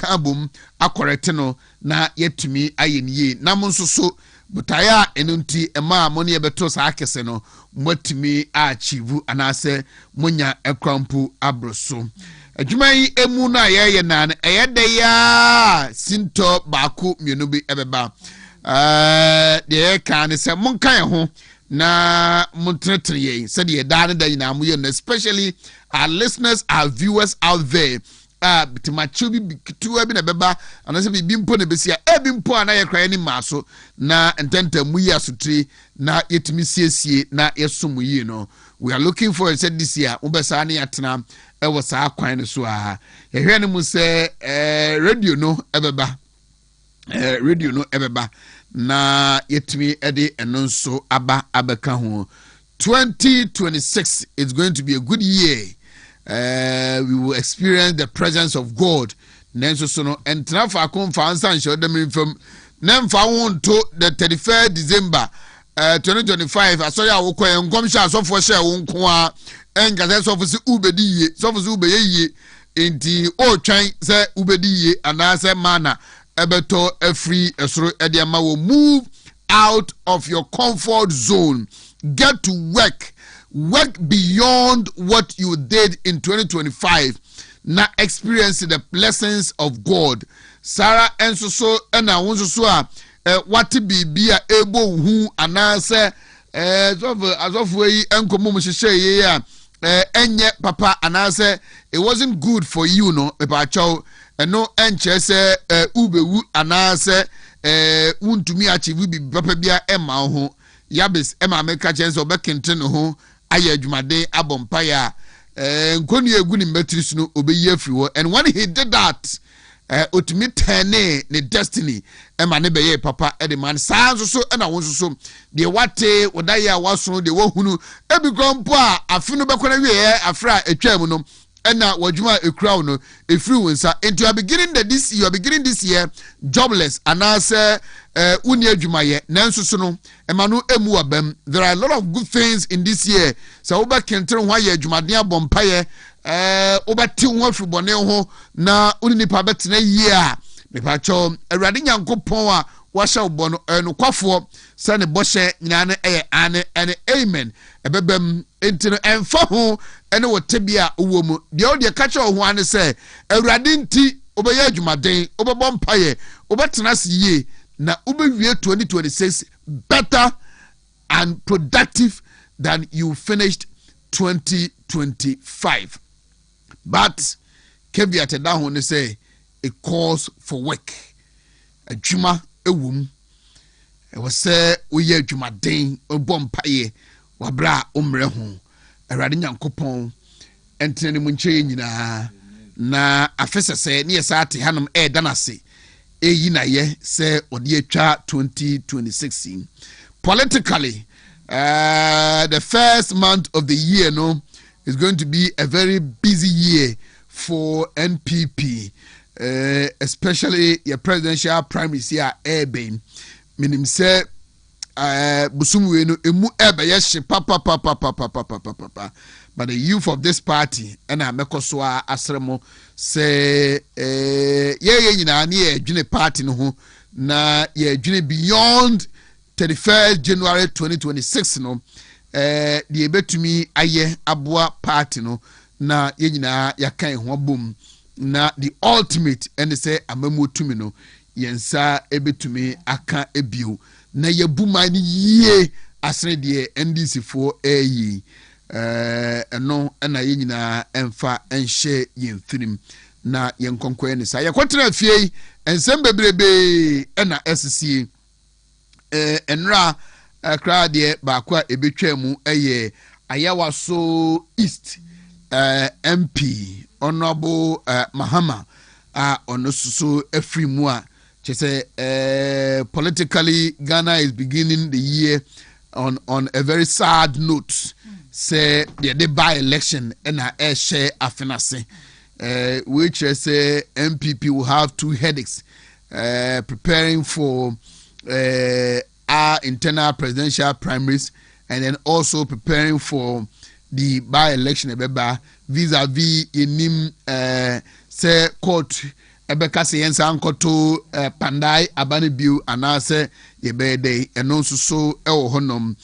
abom akorete no na yetumi ayeniye na mo nso so butaya enunti ema mo ne beto sa akese no mwatumi achieve anase munya ekrampu abroso adwuma yi emu na ye na eyede ya sinto baako mienu bi ebeba de kan se monkan ho na montretre ye said ye dane da nyina mo ye especially our listeners, our viewers out there. Bitimachubi bituwa bi na beba anase bi mpo na besia bi mpo ana ye kra ni maso na ententa mu ya sutri na yetimi siesie na yesom yi no. We are looking for said this year ubesa na yatena e wo saa kwan no so a ye hwe ne mu se radio no ebeba radio no ebeba na yetimi ede eno nso aba abeka ho. 2026 is going to be a good year. We will experience the presence of God. Nenso so no entra fa konfa ansan show dem from nemfa won to the 31st December 2025 aso ya wo koyen komsha asofo hye wo nko a enga se sofo si ubedi ye sofo si ubeye ye enti o twan se ubedi ye anase mana ebeto afri esoro ede ama wo move out of your comfort zone. Get to work beyond what you did in 2025. Na experience the blessings of God. Sarah enso so na wonso so a what bibia ebo hu anase azofu yi enkomo mo hye ye a enye papa anase it wasn't good for you no papa chow no enche se ubewu anase Wontumi achieve bi papa bia ema ho yabes ema meka chance obekente no ho aye adwumaden abompa ya nkoni egu ni matrix no obeyi afiri wo. And when he did that otumi tene ne destiny ema ne beye papa ede man sanso so na wonso so de wate wodaya waso de wohunu ebi grompo a afinu bekona wie afra atwam no ena wadwuma ekura no efiri wonsa into you are beginning this year jobless anase uni adwuma ye nanso so no emanu emu abam. There are a lot of good things in this year. So oba kentere ho aye adwumaden abompaye oba ti ho afiri bone ho na uni nipa betena yie a mepa cho awurade nyankopon a washa obo no kwafo se ne boshe nyina ne ane amen ebebem entino emfa ho ene wotebia owomu de o de kacha ho ane se awurade nti obeye adwumaden obebo mpaye obetena siye na ubewie 2026 better and productive than you finished 2025. But caveat that one say a cause for work. A juma ewum. E was say we juma den obompaye wabra umre ho. Awurade nyankopon entene mu nche nyina na afese se ne yesate hanum danase eyi na ye se odi atwa 2026. Politically, the first month of the year is going to be a very busy year for NPP, especially your presidential primaries here Airbain. Meaning say busumwe no emu ebe yeshe papa. But the youth of this party and Mekoswa Asremo say ye nyina na ye dwene party no ho na ye dwene beyond 31st January 2026 no the ebetumi aye aboa party no na ye nyina yakan ho bom na the ultimate and say amamotumi no yensa ebetumi aka ebio na ye buma ni ye asre de NDC for ayi eno na ye nyina emfa enhye yemfirim na yenkonkwe ni sa ye kwotena fie ensem bebrebe na SCA enra kra de ba kwa ebetwa mu eye ayawa so east MP honorable Mahama onosusu afrimu a say politically Ghana is beginning the year on a very sad note. Say the by election and a share afinase which say MPP will have two headaches preparing for our internal presidential primaries and then also preparing for the by election vis-a-vis inim say court ebeka se yensa ankoto pandai abane biu anase yebede eno nso so ewo honom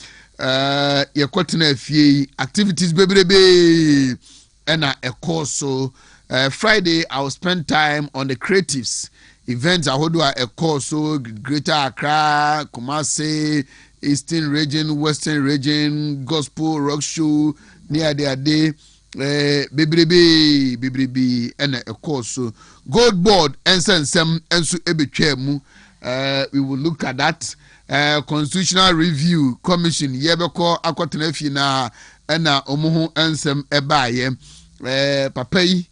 yekotena afie activities bebrebe ena ekoso Friday I will spend time on the creatives events ahodo a ekoso Greater Accra, Kumasi, Eastern region, Western region, gospel rock show near the day bebrebe ena ekoso gold board ensensem enso ebetwam we will look at that constitutional review commission yebeko akotena afi na ena omoho ensem ebaaye papa yi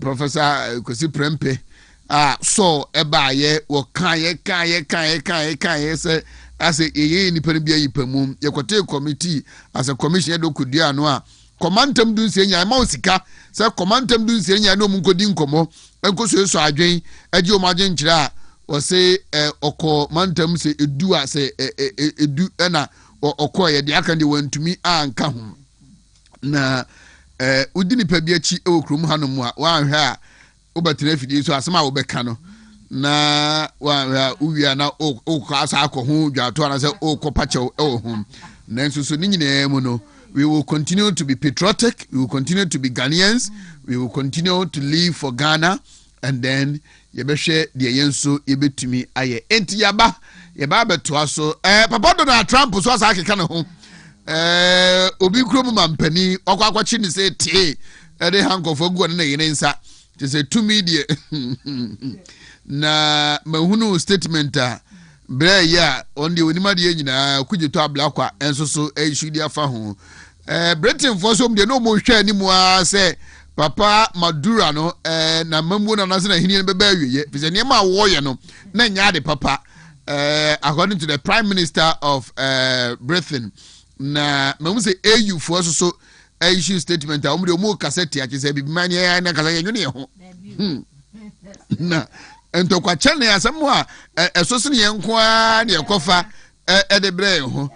professor Kosi Prempe so ebaaye wo kan se ase eye ni pere bia yipamu yekote committee as a commission edokudua no a commandem dun se nya ma osika se commandem dun se nya no mu nkodi nkomo enkoso eso adwen agi o magen kire a o se oko mandem se edu a se edu na oko ye de aka de Wontumi anka ho na udini pa bia chi e okrum hanom a wa hwe a obatena fidi so asema wo beka no na wa uwia na o asa akoho dwato na se o kopachew e ho na nsusu ni nyina mu no. We will continue to be patriotic. We will continue to be Ghanaians. We will continue to live for Ghana. And then, yebeshe diye yenso yebetumi aye. Enti yaba beto aso. Papa Donald Trump so asa akeka ne ho. Obi krom mampani okwa chi se tie. De hankofo gu na yene nsa. Te se to media. Na mahunu statement bre ya onde onima de nyina kugito ablakwa enso so ehudi afa ho Britain for some de no mo hwa animu a se papa Madura no na mamu na nase na hini be ba wiye fise ne ma wo ye no na nya de papa according to the Prime Minister of Britain na mamu se AU for so issue statement a omde mo cassette a se bi mani ya na kasa ye nwune ho na ento kwa chane asemu a esosene yenko a ne ekofa edebre ho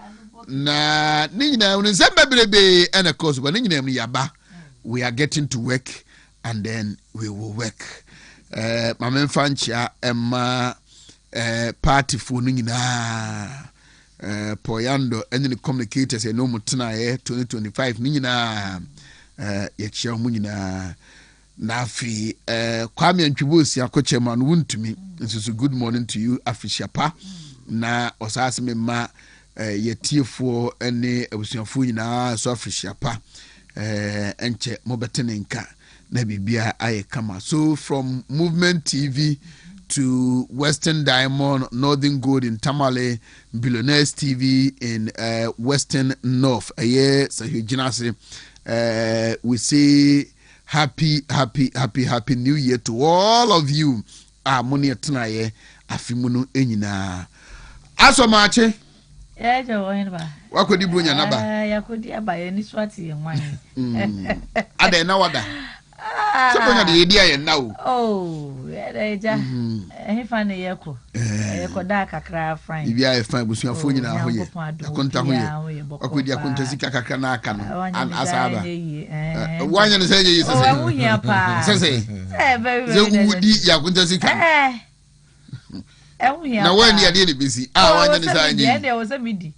na ninyina unse bebrebe ena course but ninyina mu yaba we are getting to work and then we will work mama mfanchia emma party for ninyina poyando and the communicators no mutena 2025 ninyina ye chia mu nyina na fi Kwame Ntwibosi akocheman Wontumi nso good morning to you afishapa na osase memma yetiefo ene abusuafo nyina so afishapa enche mobetene nka na bibia aye kama. So from Movement TV to Western Diamond, Northern Gold in Tamale, Billionaires TV in Western North aye sahujinase we say happy new year to all of you. Money tonight afimunu enyina asomache jo Oheneba wakodi brunya naba yakodi abaye ni swati enwan ada na wada so bonya de yedi aye na o eja efa ne yeko da kakra fine ibi aye fine busuafo nyina hoye akonta hoye wakodi akonta sika kakra na aka no asaba wanya ne seye yese o wunya pa sese ze wudi yakonta sika na wani ade ne bisi wanya ne sanye ede o se midi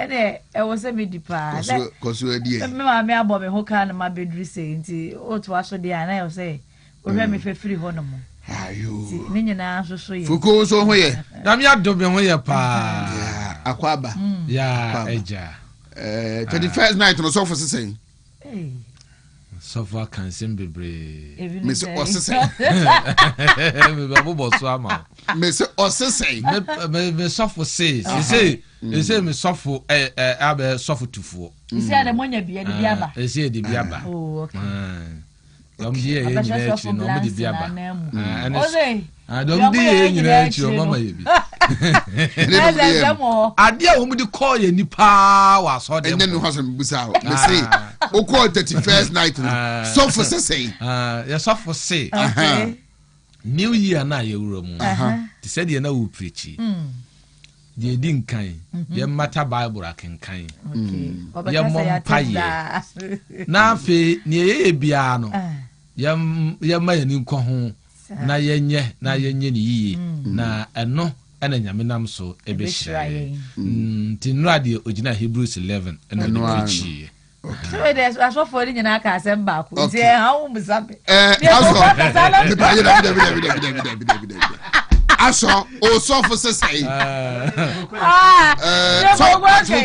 ede e wo se midi pa koso ade me ma me abo me ho ka na ma bedri se nti o to aso de ana yo se o hwe me fefiri ho no mo ayo ni nyina so ye fuko so ho ye dam ya do be ho ye pa akwaba ya eja 21st night no so for sesen so far can sim bebre me so osesen me babo boso ama me so osesen me so for say me so for abe so for tufuo isi ade monya bia de biaba isi de biaba oh okay dom die ye nyina chi no mo de biaba ose dom die ye nyina chi o mama ye bi ade a wo mo de call ye nipa wa so dem and then no hasem busa me say o call 31st night so for say ya so for say new year na ye wuro mu ti said ye na wo preach de din kan ye mata bible akenkan ye mompaye na fe ne ye bia no ye ma ye ni nko ho na yenye ni yiye na eno ena nyame nam so ebehira tinura de ogina Hebrews 11 ena no preach so there's aso for ni na ka asem ba ko nti ha wo musabe aso o sofo sesai so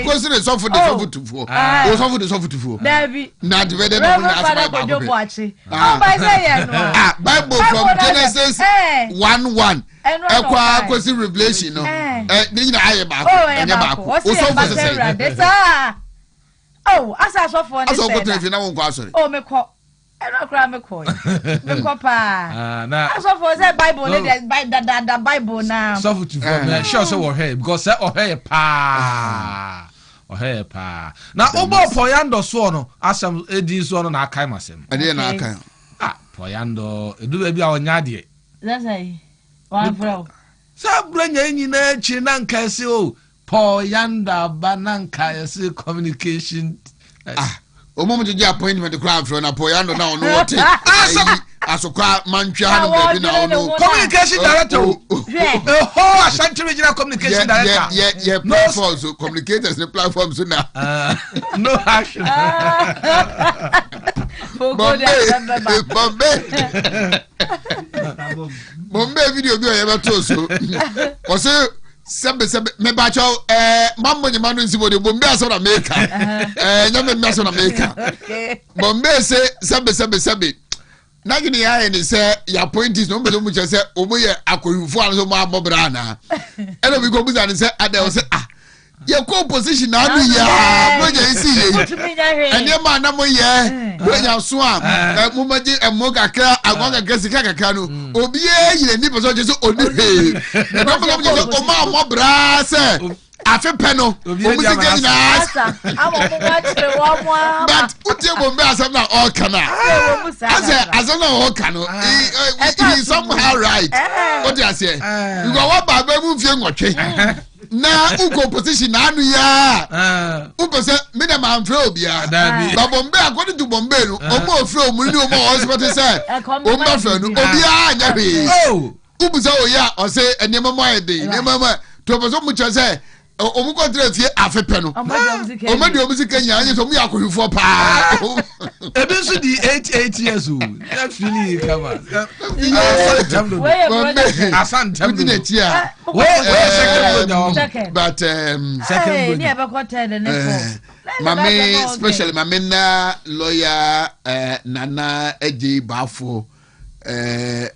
consider sofo de sofo tufo o sofo de sofo tufo David na de be no na asma ba ko ba say ya no Bible from Genesis 1:1 ekwa kwesi Revelation no ni nyina aye ba ko enye ba ko o sofo sesai oh asa sofo ni aso ko tefi na won ko asore oh me ko eno kra me ko pa na aso for say Bible the Bible now sofo to for sure so we here because say o here pa na obo poyando so no asem edi so no na akai masem ade na akai poyando edu ba bia onya de that's say one bro sa branya nyina chi na nka se o poyanda bananka ese communication omo je appointment crowd from na poyando na ono wote asokwa mantwa no baby na ono communication director oh ashanti regional communication director yeah platforms so communicators the platforms so na no action Bombe video bi o ye beto so o se sebe me ba cho mammo ni manu nsibo de bombe aso na meka nyame me aso na meka bombe se sebe na gini ya ni se ya points no mbele mu che se omo ye akoyufo an so mo abobra na eno bi go buza ni se ade o se ye ko position na anu ya mo je isi ye ene ma na mo ye wo nya so a mo maji emo kakra agwa kakra kakra no obi ye ni person je so oni he e do mo je so o ma mo bra se afi peno o mu se je na amo mo wa chere wa mo but utie bombe asem na all kana asem na all kana he somehow right what you say you go wa ba mu fie nwotwe na uko position anu ya upese me dem amfre obia ba bombe according to bombe no omo ofre omuri ni omo hospital say omo afre no obia anya be ubuza oya o say enema mo ayede enema to person mu che say omo kontra fie afepe no omo de omuzika nya anya so mu yakohufo pa ebe so di 88 years o that feeling come asan tamdo na tia but second ni ebe ko tell the next mame especially mame na lawyer nana eji bafo say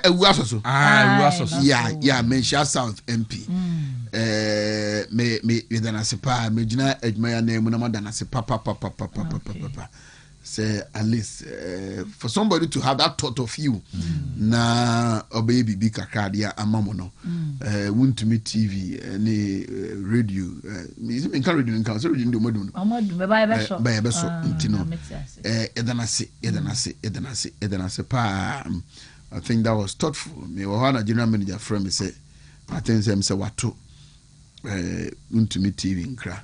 ewu asoso yeah Mensha South MP me dana sepa me gina ejuma ya na emu na madana sepa pa say at least for somebody to have that thought of you na obey bibi kakra dia amamo no Wontumi TV ni radio me can radio nkan so radio ndo modum be ba be so ntino edana se pa I think that was thoughtful me wa general manager from me say I think say wato Wontumi TV nkra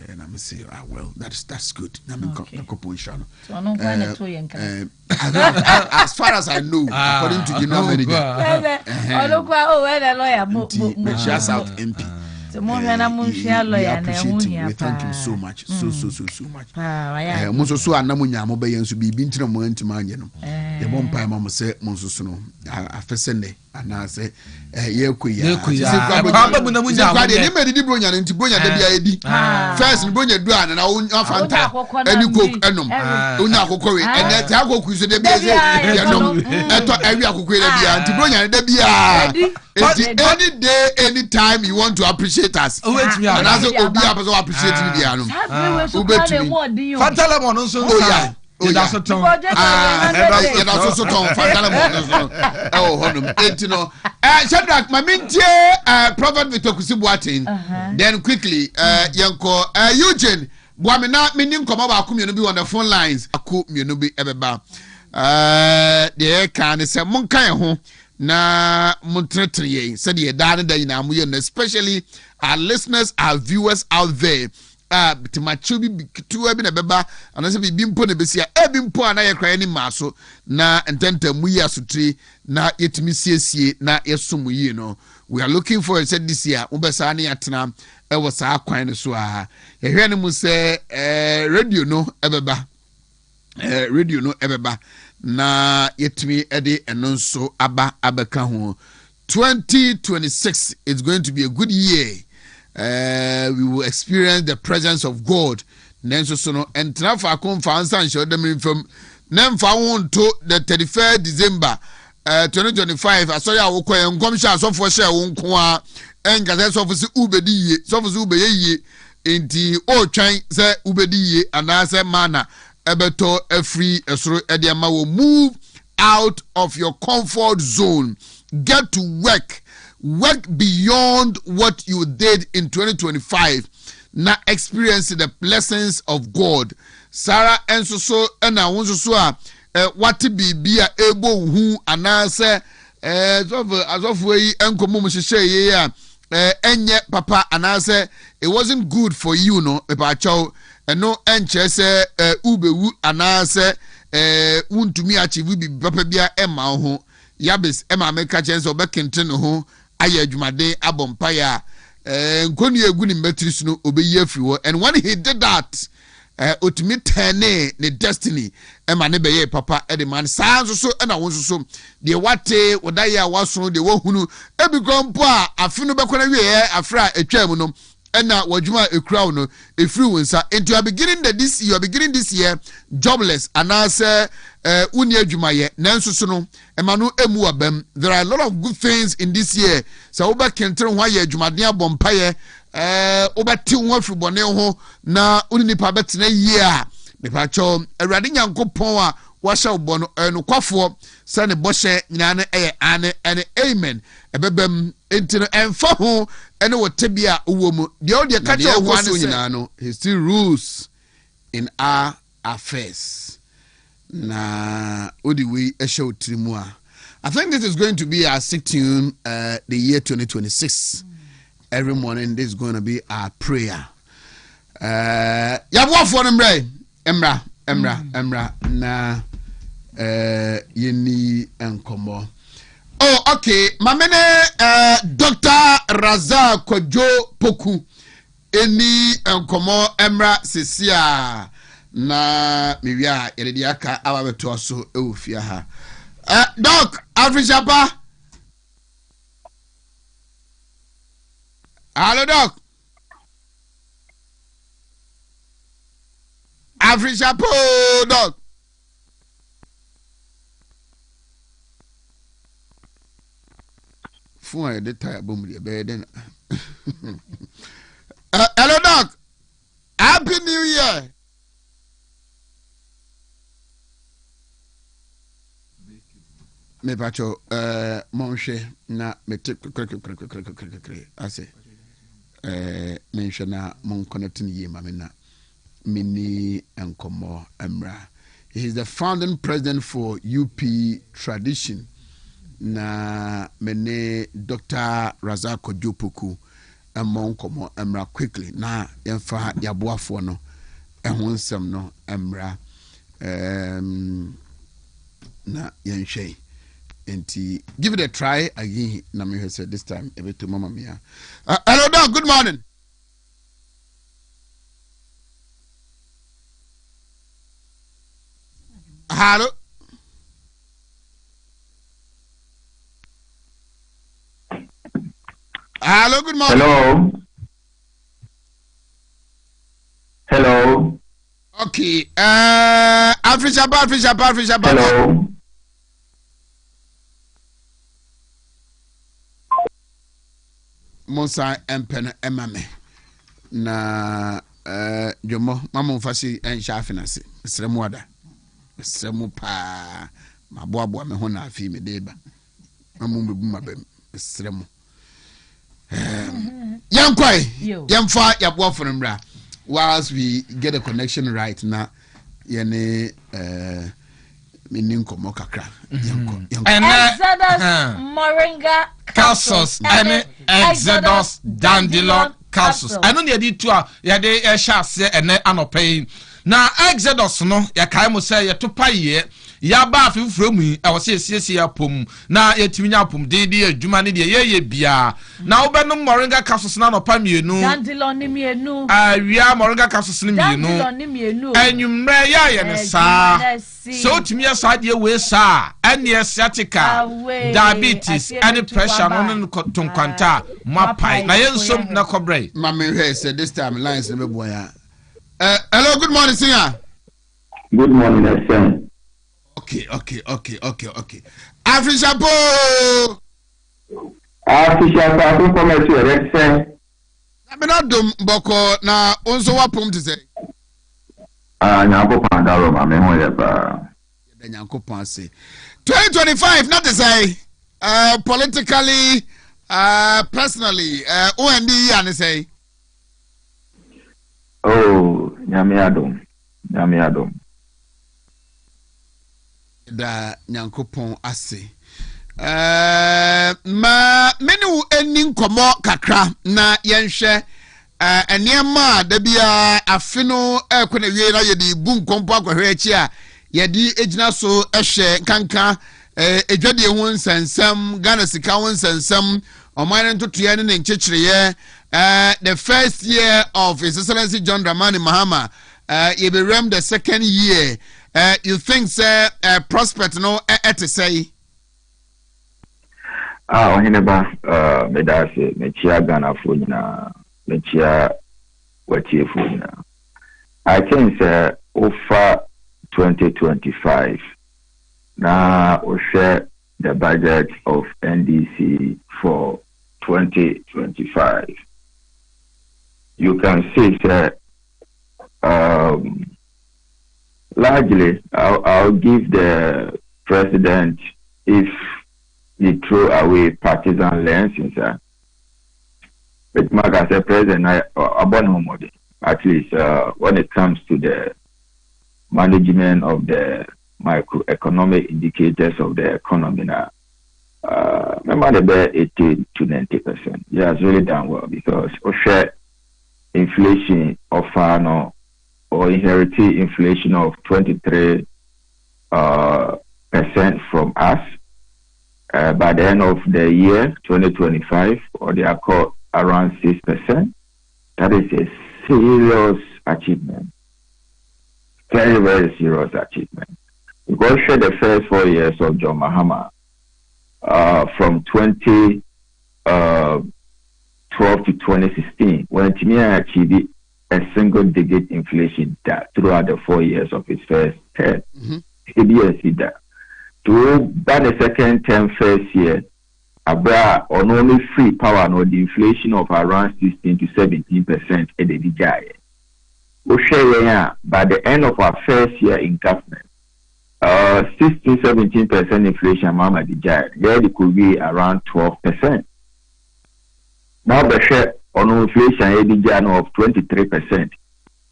and I'm say well that's good na me composition so no find to yen as far as I know according to general manager where the lawyer Mensha South MP so mo na mo share lawyer na hu we thank you so much so much mo so anamu nya mo be yen so bibi ntina mo antima anye no ye bon pai ma mo se mo so no afese ne ana se ye kuya ba bu na mu nya kwa de ni medidi bronya nti bronya da bia edi first ni bronya du ana na afanta eni coke enom onya akokore ene ti akoku so da bia se ye nom eto awi akokore da bia nti bronya da bia any day anytime you want to appreciate us and as obi apeso appreciate me bia no ubetumi fanta lemon so that's so ton that's so ton fanta lemon so honum etino Shadrack mamintie prophet Vitokusi Boatin then quickly yanko Eugene boamena menim koma ba akomienu bi on the phone lines akomienu bi ebeba de kan se monkan ho na mutretre said ye da na da ina mu especially our listeners, our viewers out there bitimacho bi tuwa bi na beba anase bi mpo na besia bi mpo ana ye kra ni maso na ententamu yi asotri na yetimi siesie na yesom yi no. We are looking for said this year ubesa na yatena ewo saa kwan so a ye hwe ne mu se radio no ebeba radio no ebeba na yetimi ede eno nso aba abeka ho. 2026 is going to be a good year. We will experience the presence of God. Nenso so no entra fa konfansa nso dem from nemfa won to the 31st December 2025 asoya awokọ enkom sha asofo sha wo nko a engase sofo si ubedi ye sofo si ubeye ye enti o twan se ubedi ye anase mana ebeto afri esoro ede ma wo move out of your comfort zone. Get to work beyond what you did in 2025. Na experience the blessings of God. Sarah enso so na wonso so a what be a ebo hu anase azofu yi enkomo mo hye ye a enye papa anase it wasn't good for you no pepa chaw eno enche se ubewu anase Wontumi achieve bi papa bia ema ho yabes ema meka chense obekente no ho aye adwumaden abompa ya nkonu egu ni matrix no obeyi afiri wo. And when he did that otumi tene ne destiny ema ne beye papa e de man sanso so na wonso so de wate odaye a waso de wohunu ebi krompo a afinu bekona wie afra atwa mu no ena wadwuma ekura no efiri wonsa. Into you are beginning this year jobless anase uni adwuma ye nanso so no emanu emu abam. There are a lot of good things in this year. So oba kentere ho aye adwumaden abompa ye obati ho afibone ho na uni nipa betena yie a nipa cho awurade nyankopon a washa obo no kwafo se ne boshe nyina ne ane amen ebebem enti no emfa ho ene wotebia owo mu de o de ka che ho ane nyina no he still rules in our affairs na odiwe ehye otirimu a. I think this is going to be our sick tune the year 2026. Every morning this is going to be our prayer. Yabwa for emra na yeni enkomo. Oh, okay. Mamene Dr. Raza Kojo Poku eni enkomo emra sesia na miwia yedi aka ababeto so ewufia ha. Doc Afrishapa. Hello, Doc. Afrishapa, Doc. Phone the tire boom the bed. Hello, Doc. Happy New Year. Me pacho monshe na mete ase menshe na mon connecting ye mamena mini enkomo emra. He is the founding president for UP Tradition na mene Dr. Razako Jopoku emon komo emra quickly na yemfa yaboafo no ehun nsem no emra na yenhwe. Enti give it a try again. Nami said this time ebe to mama mia. Hello, Doc. Good morning. Hello. Hello. Good morning. Hello. Hello. Okay. Afrishapa. Hello. Monsa empen emame na jomo mama mfasi ensha finance sremu ada sremu pa maboabo me ho na afi me deba mama mebu mabem sremu yankwai yamfa yabo fonmra whilst we get a connection right na yene meaning komo kakra yanko Exodus Moringa Cassos and Exodus Dandelion capsules I know near the two ya de shas ene anopai na exodus no ya kai mo say ya to paye ya ba afifro mu e wo se siesie ya pom na ya timinya pom de adwuma ne de ye bia na wo be no moringa capsules na no pa mienu dandilon ni mienu awia moringa capsules ni mienu dandilon ni mienu enwumre ya ye ne sa so timiya sa de we sa ene sciatica diabetes any pressure no tonkwanta mapai na ye nsom na kobre mama he say this time lines na be boya hello good morning singer Good morning, sir. Okay. Africa po. Africa po come to red sir. Na me na dom boko na onso wapom te say. Nyankopon daro ma me ho ye ba. The Nyankopon say 2025 not to say politically personally OND and say nyame adom. Da Nyankopon ase ma menu enin komo kakra na yenhwe eniema da bia afino ekona wie na yedi bu nkompo akwahwe achi a yedi ejina so ehwe kanka edwade ho nsensem Ghana sika ho nsensem oman ntotoye ne nchechireye the first year of His Excellency John Dramani Mahama you be rem the second year you think say prospect no to say Oheneba medase mechia Ghana fo nyina mechia watie fo nyina I think say over 2025 now we share the budget of NDC for 2025 you can see that largely I'll give the president if he throw away partisan lenses but like I said president at least when it comes to the management of the microeconomic indicators of the economy now remember the 80 to 90%. He has really done well because share inflation of or inherited inflation of 23% from us by the end of the year 2025, or they are called around 6%. That is a serious achievement, very, very serious achievement. Because share the first 4 years of John Mahama from 2012 to 2016, when Timia achieved a single-digit inflation throughout the 4 years of his first term. To that the second term first year, Abra on only free power no the inflation of around 16 to 17% at the DJI. By the end of our first year in government, 16-17% inflation mama DJI, there it could be around 12%. Now the share on inflation ADJ of 23%.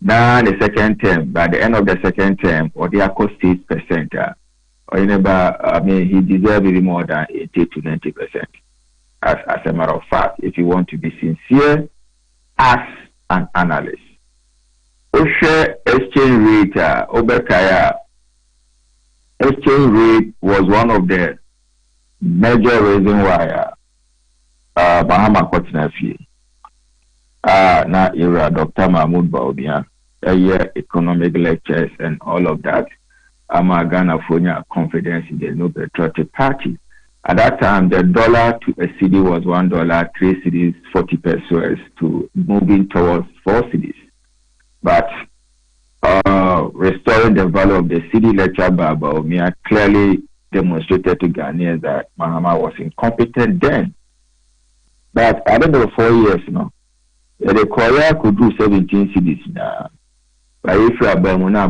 Now the second term, by the end of the second term, or the cost 6%. He deserves even more than 80 to 90%. As a matter of fact, if you want to be sincere as an analyst. Oshe exchange rate, Obekaya, exchange rate was one of the major reasons why Bahama Kotina fee. Na era Dr. Mahmoud Baobia, economic lectures and all of that. Ghana for confidence in the New Patriotic Party. At that time, the dollar to a cedi was $1, 3 cedis, 40 pesos to moving towards 4 cedis. But restoring the value of the cedi lecture by Baomia clearly demonstrated to Ghanaians that Mahama was incompetent then. But at the end of 4 years, the Korea could do 17 cedis now. But if you are Bamuna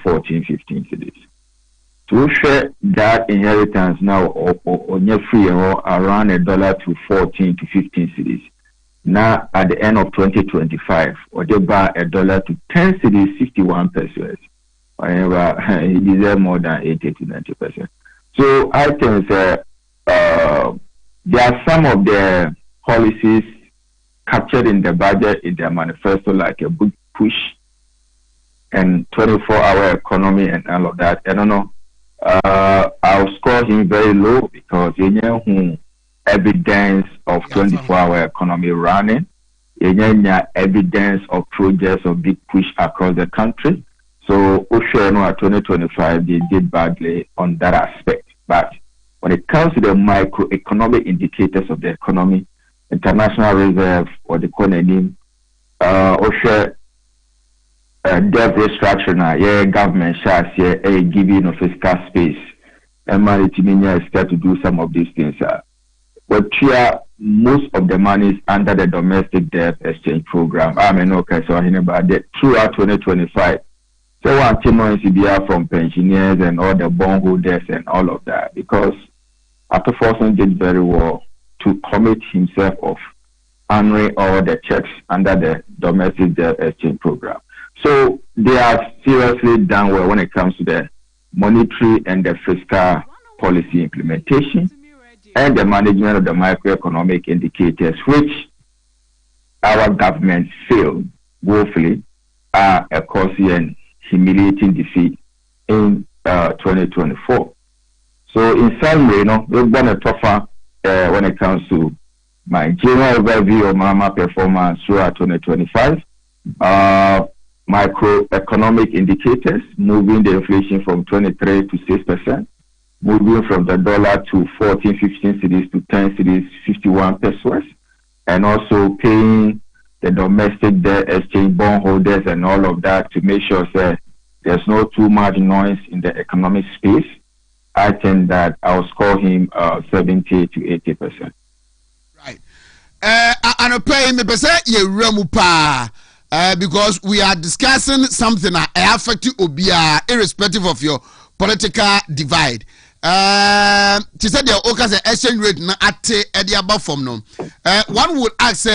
14, 15 cities. To share that inheritance now on your free around $1 to 14 to 15 cities. Now at the end of 2025, or they buy $1 to 10 cities, 61 pesos. However, he deserves more than 80 to 90%. So I think there are some of the policies captured in the budget in their manifesto like a big push and 24-hour economy and all of that. I don't know. I'll score him very low because you know evidence of 24-hour economy running. You know evidence of projects of big push across the country. So Osheno at 2025 they did badly on that aspect. But when it comes to the microeconomic indicators of the economy, international reserve or the economy, Oshe debt restructuring, yeah, government shares, yeah, giving of fiscal space, and money to start to do some of these things. But here, most of the money is under the domestic debt exchange program. I mean, okay, so Oheneba, throughout 2025. So one team on CBR from pensioners and all the bondholders and all of that, because Arthur Forson did very well to commit himself of honoring all the checks under the domestic debt exchange program. So they are seriously done well when it comes to the monetary and the fiscal policy implementation and the management of the macroeconomic indicators, which our government failed woefully, are a costly and humiliating defeat in 2024. So in summary, we've done a tougher when it comes to my general overview of Mama performance throughout 2025. Microeconomic indicators, moving the inflation from 23 to 6%, moving from the dollar to 14, 15 cities to 10 cities, 51 pesos, and also paying the domestic debt exchange bondholders and all of that to make sure that there's no too much noise in the economic space. I think that I'll score him 70 to 80%. Right. And pay me because we are discussing something that affects Obia, irrespective of your political divide. She said the Oka's exchange rate at the above form. No, one would ask,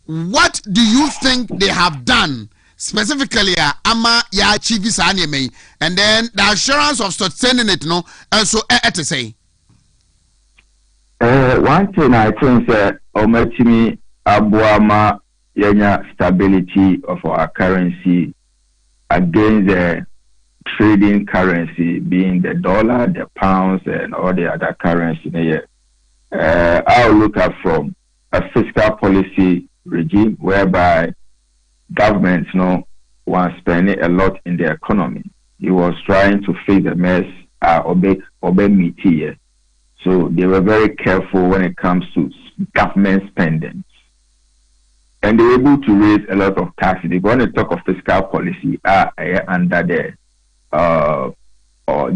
what do you think they have done specifically? Ama ya achieve sanye and then the assurance of sustaining it. No, and so to say. One thing I think that Ometimi Abuama yenya stability of our currency against the trading currency being the dollar, the pounds, and all the other currency. I'll look at from a fiscal policy regime whereby governments was spending a lot in the economy. He was trying to fix the mess here. So they were very careful when it comes to government spending. And they were able to raise a lot of taxes. When they talk of fiscal policy, under the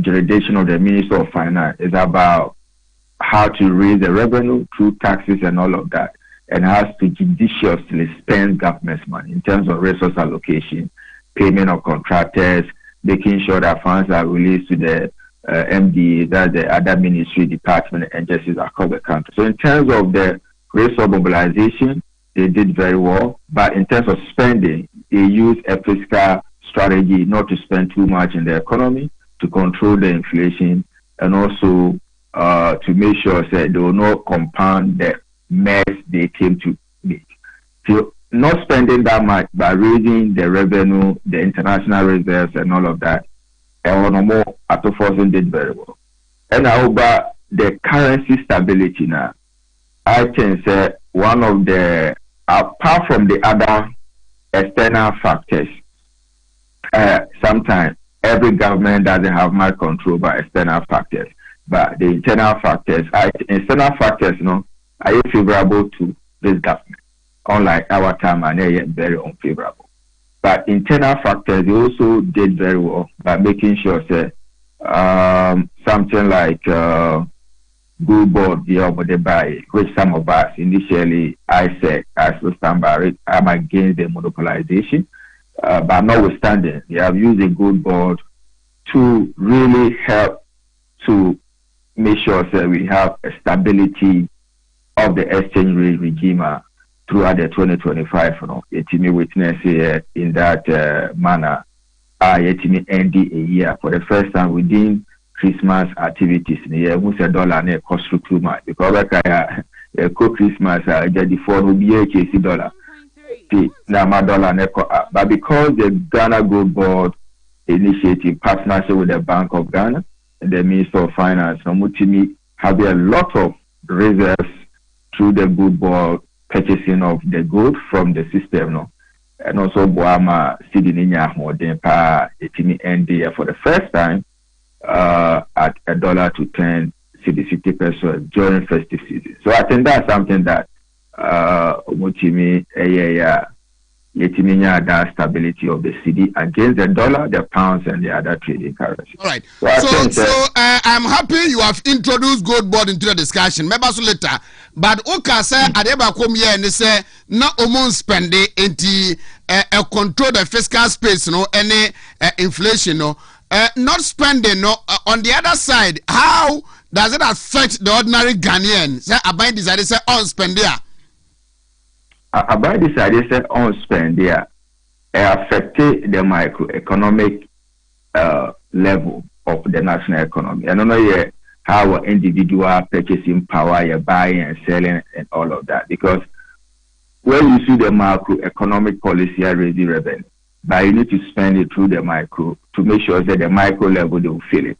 jurisdiction of the Minister of Finance, is about how to raise the revenue through taxes and all of that, and how to judiciously spend government's money in terms of resource allocation, payment of contractors, making sure that funds are released to the MDA, that's the other ministry, department, and agencies across the country. So in terms of the resource mobilization, they did very well. But in terms of spending, they used a fiscal strategy not to spend too much in the economy, to control the inflation, and also to make sure that they will not compound the mess they came to make. So not spending that much, but raising the revenue, the international reserves, and all of that. And one more, Atoforsen did very well. And about the currency stability now, I can say one of the, apart from the other external factors, sometimes every government doesn't have much control by external factors. But the internal factors, external factors, are you favorable to this government? Unlike our time, and they are very unfavorable. But internal factors, they also did very well by making sure that something like good board, they buy, which some of us initially, I said, I still stand by it, I'm against the monopolization. But notwithstanding, they have used a good board to really help to make sure that we have a stability of the exchange rate regime throughout the 2025. Yet me witness here in that manner. Yet me end a year for the first time within Christmas activities. Yeah, we say dollar ne cost too much because like Christmas just the phone will be $80 see Nama dollar neko up. But because the Ghana Gold Board initiative partnership with the Bank of Ghana and the Minister of Finance, Wontumi have a lot of reserves through the Gold Board purchasing of the gold from the system, no, and also Boama Sidininya Modern Pa Etimi ND for the first time at $1 to 10 50 pesos during festive season. So I think that's something that Wontumi Yetiminya that stability of the cedi against the dollar, the pounds, and the other trading currencies. All right. So I'm happy you have introduced gold board into the discussion. Maybe so later, but okay, say adeba come here and say na omon spending into control the fiscal space, no, any inflation, no, not spending, no. On the other side, how does it affect the ordinary Ghanaian? Say about this, I say on spend there. About this idea said on spend there affected the microeconomic level of the national economy. I don't know yet how individual purchasing power, you're buying and selling and all of that. Because when you see the macroeconomic policy raising revenue, but you need to spend it through the micro to make sure that the micro level they will feel it.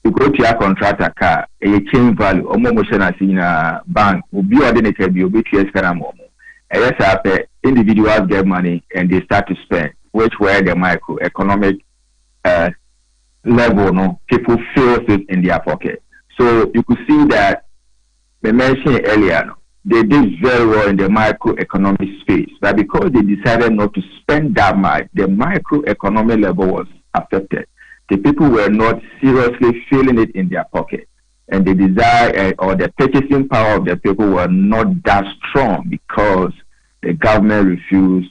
You go to your contractor car, a change value, or more motion as in a bank will be ordinary, be obvious yes, individuals get money and they start to spend, which where the microeconomic level, no, people feel it in their pocket. So you could see that we mentioned earlier, no, they did very well in the microeconomic space, but because they decided not to spend that much, the microeconomic level was affected. The people were not seriously feeling it in their pocket, and the desire or the purchasing power of the people were not that strong because the government refused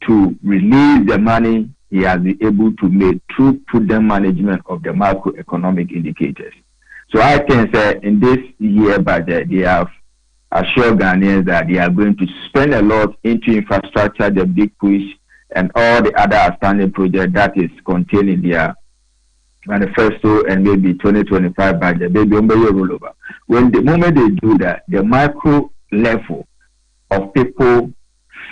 to release the money he has been able to make through prudent management of the macroeconomic indicators. So I can say in this year budget, they have assured Ghanaians that they are going to spend a lot into infrastructure, the big push, and all the other outstanding projects that is contained in their manifesto and maybe 2025 budget. Maybe rollover. When the moment they do that, the micro level of people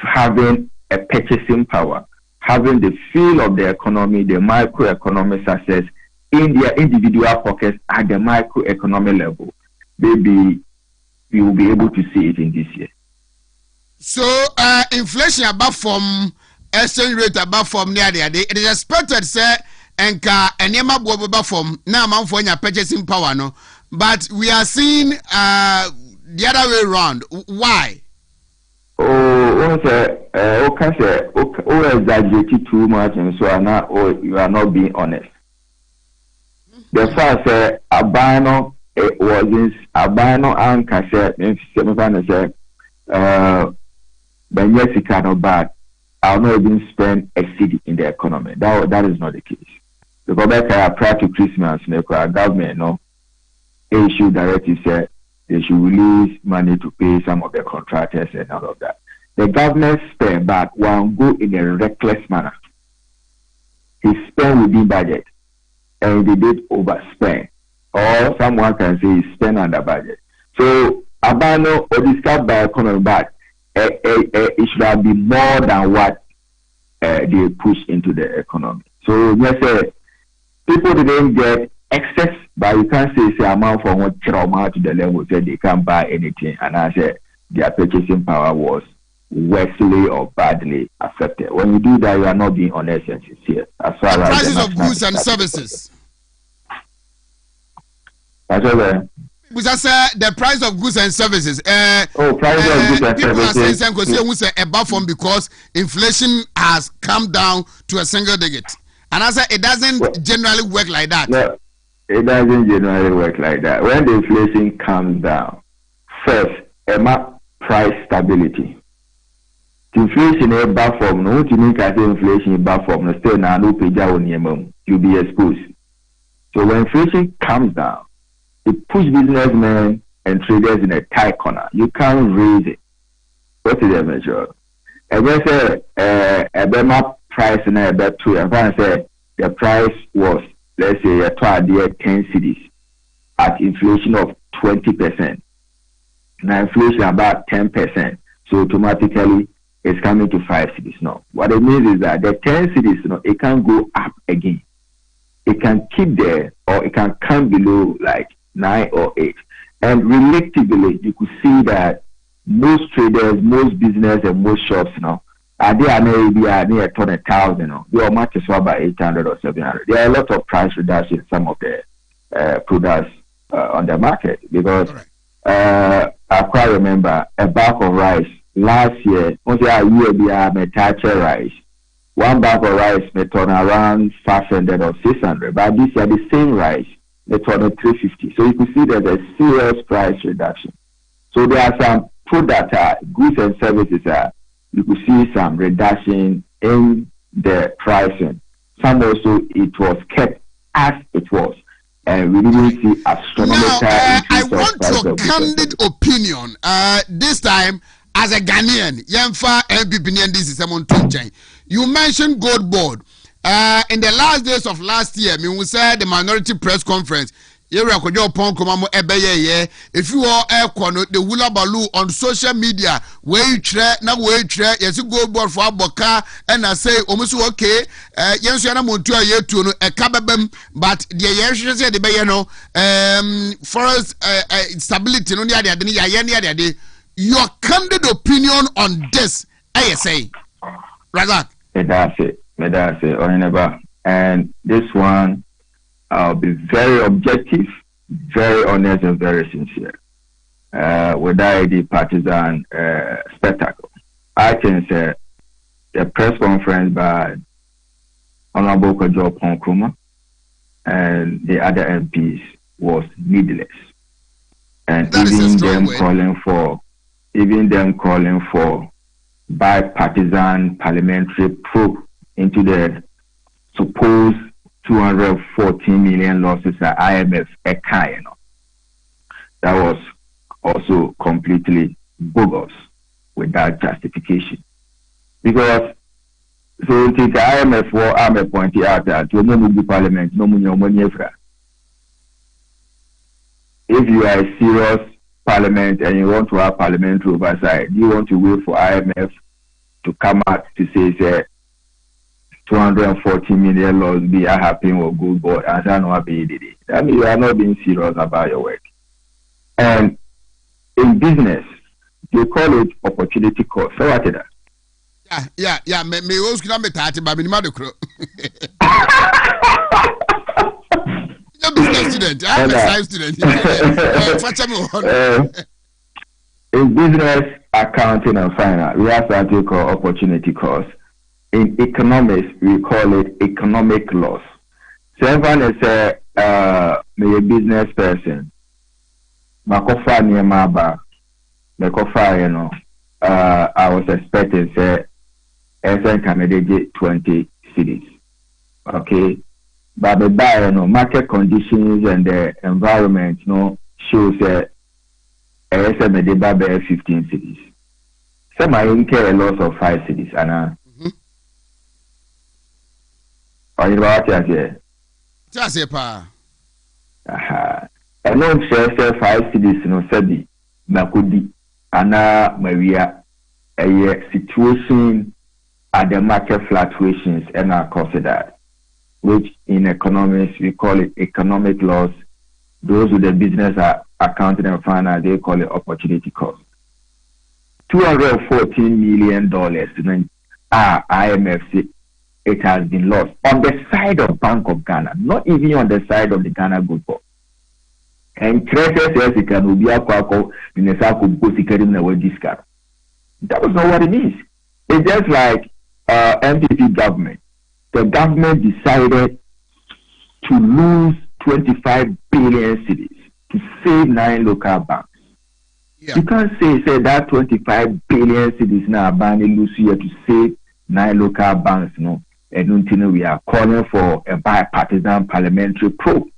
having a purchasing power, having the feel of the economy, the microeconomic success in their individual pockets at the microeconomic level, maybe you will be able to see it in this year. So inflation above from exchange rate above from near the day, it is expected say enka enyema bo above from now man for your purchasing power, no, but we are seeing the other way around. Why? Exaggerate too much, and so you are not being honest. The first abano it wasn't abano and cassette and say but yes it cannot bad. I'll not even spend exceed in the economy. That is not the case. Because prior to Christmas, the government issue directive said they should release money to pay some of the contractors and all of that. The government spent, but one go in a reckless manner. He spent within budget, and they did overspend. Or someone can say he spent under budget. So, abano or discussed by economy, but it should have been more than what they push into the economy. So, yes, people didn't get excess, but you can't say amount for what trauma to the level that they can't buy anything. And I said their purchasing power was worstly or badly affected. When you do that, you are not being honest and sincere. As far as prices of goods and services. Because the price of goods and services. Price of goods and services. People are saying above from because inflation has come down to a single digit. And I said it doesn't generally work like that. No, it doesn't generally work like that. When the inflation comes down, first, price stability. Inflation is bad form. No, what you mean can say inflation is bad form. No, still now no pay on you'll be exposed. So when inflation comes down, it puts businessmen and traders in a tight corner. You can't raise it. What is the measure? And then say a price and a bet two. And I say the price was, let's say, a 10 cedis at inflation of 20%. Now inflation about 10%. So automatically it's coming to 5 cities now. What it means is that the 10 cities, it can go up again. It can keep there, or it can come below like 9 or 8. And relatively, you could see that most traders, most business, and most shops are there maybe near 1,000. They are much as well by 800 or 700. There are a lot of price reduction in some of the products on the market because I quite remember a bag of rice last year. Only a year they are metache rice. One bag of rice may turn around 500 or 600, but this year the same rice they turn 350. So you can see there's a serious price reduction. So there are some products, goods and services you could see some reduction in the pricing. Some also it was kept as it was. And we didn't see astronomical I want your candid opinion. This time, as a Ghanaian, you mentioned gold board. In the last days of last year, we said the minority press conference. If you are the Wula Balu on social media, where you trade, now where you trade, yes, you go board for Aboka, and I say, almost okay, yes, you are not to a cababem, but the yes, the bayano, forest stability, no, your candid opinion on this, I say, Razak. That's it, Oheneba. And this one, I'll be very objective, very honest, and very sincere. Without the partisan spectacle, I can say the press conference by Honorable Kojo Ponkruma and the other MPs was needless, and even them calling for bipartisan parliamentary probe into the supposed 214 million losses at IMF that was also completely bogus without justification. Because so the IMF will point out that to no parliament, no money. If you are a serious parliament and you want to have parliamentary oversight, you want to wait for IMF to come out to say 240 million laws be a happy or good board as I know I be did it. I mean, you are not being serious about your work. And in business, they call it opportunity cost. So what is that? Yeah. Me was going to be 30, but I'm not a crow. You're a business student. I'm a science student. In business, accounting, and finance, we have to call opportunity cost. In economics, we call it economic loss. So everyone is a business person. Makofa Niemaba, Makofa, I was expecting say SN Canada 20 cities. Okay. But the market conditions and the environment shows that SN Medeba 15 cities. Some I incur a loss of 5 cities and are you about to say? Pa. And no, 5 cities, Sabi, Makudi, Anna, Maria, a situation at the market fluctuations and are considered, which in economics we call it economic loss. Those with the business are accounting and finance, they call it opportunity cost. $214 million IMF. It has been lost on the side of Bank of Ghana, not even on the side of the Ghana Good Board. And treasure says it can be a quack in the South of discard. That was not what it means. It's just like MPP government. The government decided to lose 25 billion cedis to save 9 local banks. Yeah. You can't say that 25 billion cedis now banning lose here to save 9 local banks, and we are calling for a bipartisan parliamentary probe.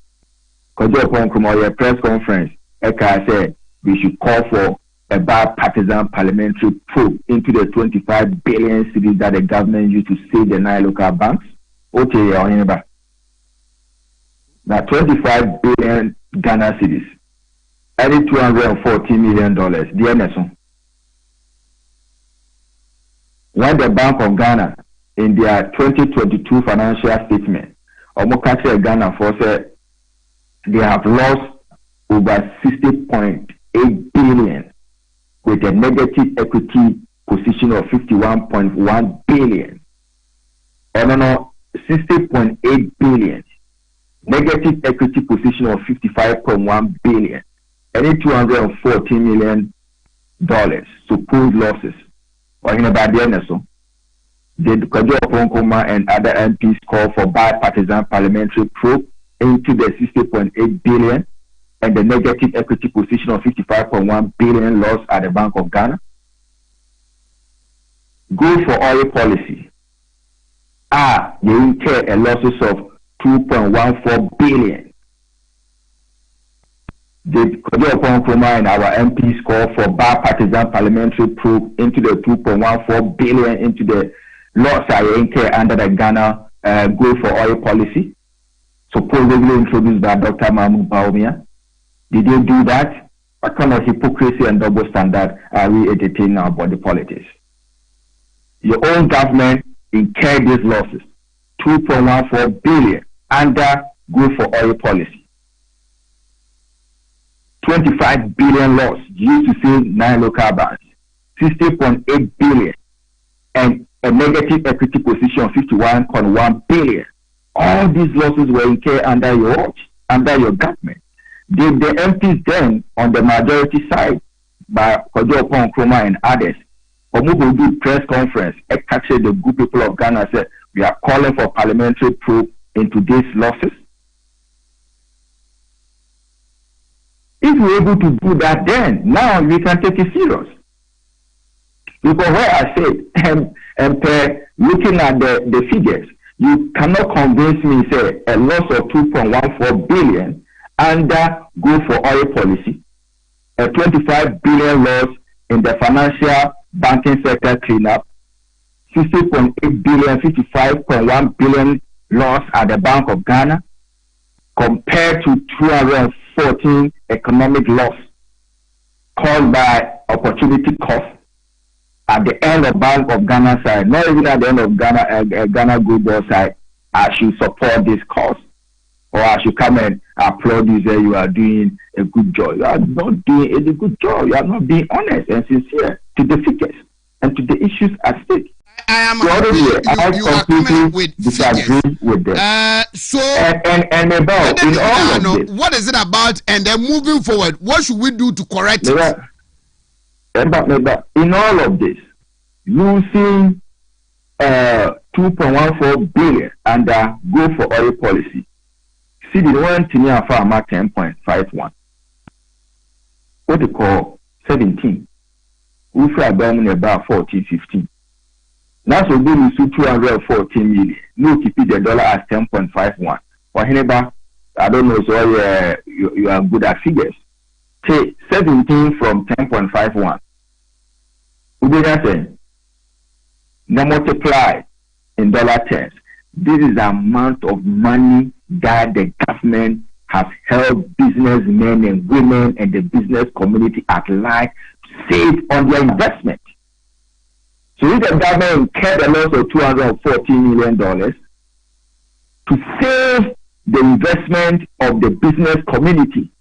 Because upon your press conference, Eka said we should call for a bipartisan parliamentary probe into the 25 billion cities that the government used to save the 9 local banks. Okay, Oheneba. Now 25 billion Ghana cities, every $240 million. The NSO. when the Bank of Ghana in their 2022 financial statement, Omokache Ghana for said they have lost over 60.8 billion with a negative equity position of 51.1 billion. And no, 60.8 billion. Negative equity position of 55.1 billion. Any $214 million supposed losses. Oheneba Dieneso. The Kwajo Oponkoma and other MPs call for bipartisan parliamentary probe into the 60.8 billion and the negative equity position of 55.1 billion lost at the Bank of Ghana. Go for oil policy. They incur a losses of 2.14 billion. The Kwajo Oponkoma and our MPs call for bipartisan parliamentary probe into the 2.14 billion into the loss I incur under the Ghana go for oil policy, supposedly introduced by Dr. Mahmoud Baumia. Did they do that? What kind of hypocrisy and double standard are we entertaining our body politics? Your own government incurred these losses, 2.14 billion under go for oil policy. 25 billion loss due to save 9 local banks, 60.8 billion, and a negative equity position of 51.1 billion. All these losses were incurred under your watch, under your government. Did the MPs then on the majority side, by Kwajo Oponkoma and others, Omugo do press conference, actually the good people of Ghana said, we are calling for parliamentary probe into these losses? If we're able to do that, then now we can take it serious. Because where I said, looking at the figures, you cannot convince me, say, a loss of 2.14 billion under go for oil policy, a 25 billion loss in the financial banking sector cleanup, 60.8 billion, 55.1 billion loss at the Bank of Ghana, compared to 214 economic loss caused by opportunity cost at the end of Bank of Ghana side, not even at the end of Ghana Good Board side. I should support this cause, or I should come and applaud you, say you are doing a good job. You are not doing a good job. You are not being honest and sincere to the figures and to the issues at stake. I am you are coming with disagree with them. And about in all of this, what is it about? And then moving forward, what should we do to correct it? In all of this, losing 2.14 billion under go for oil policy, see the one to me for 10.51. What they call 17. We feel about 14, 15. Now so we lose 214 million. No, keep the dollar as 10.51. Oheneba, I don't know, so you are good at figures. Say 17 from 10.51. We saying, now multiply in dollar terms. This is the amount of money that the government has helped businessmen and women and the business community at large save on their investment. So if the government incurred a loss of $214 million to save the investment of the business community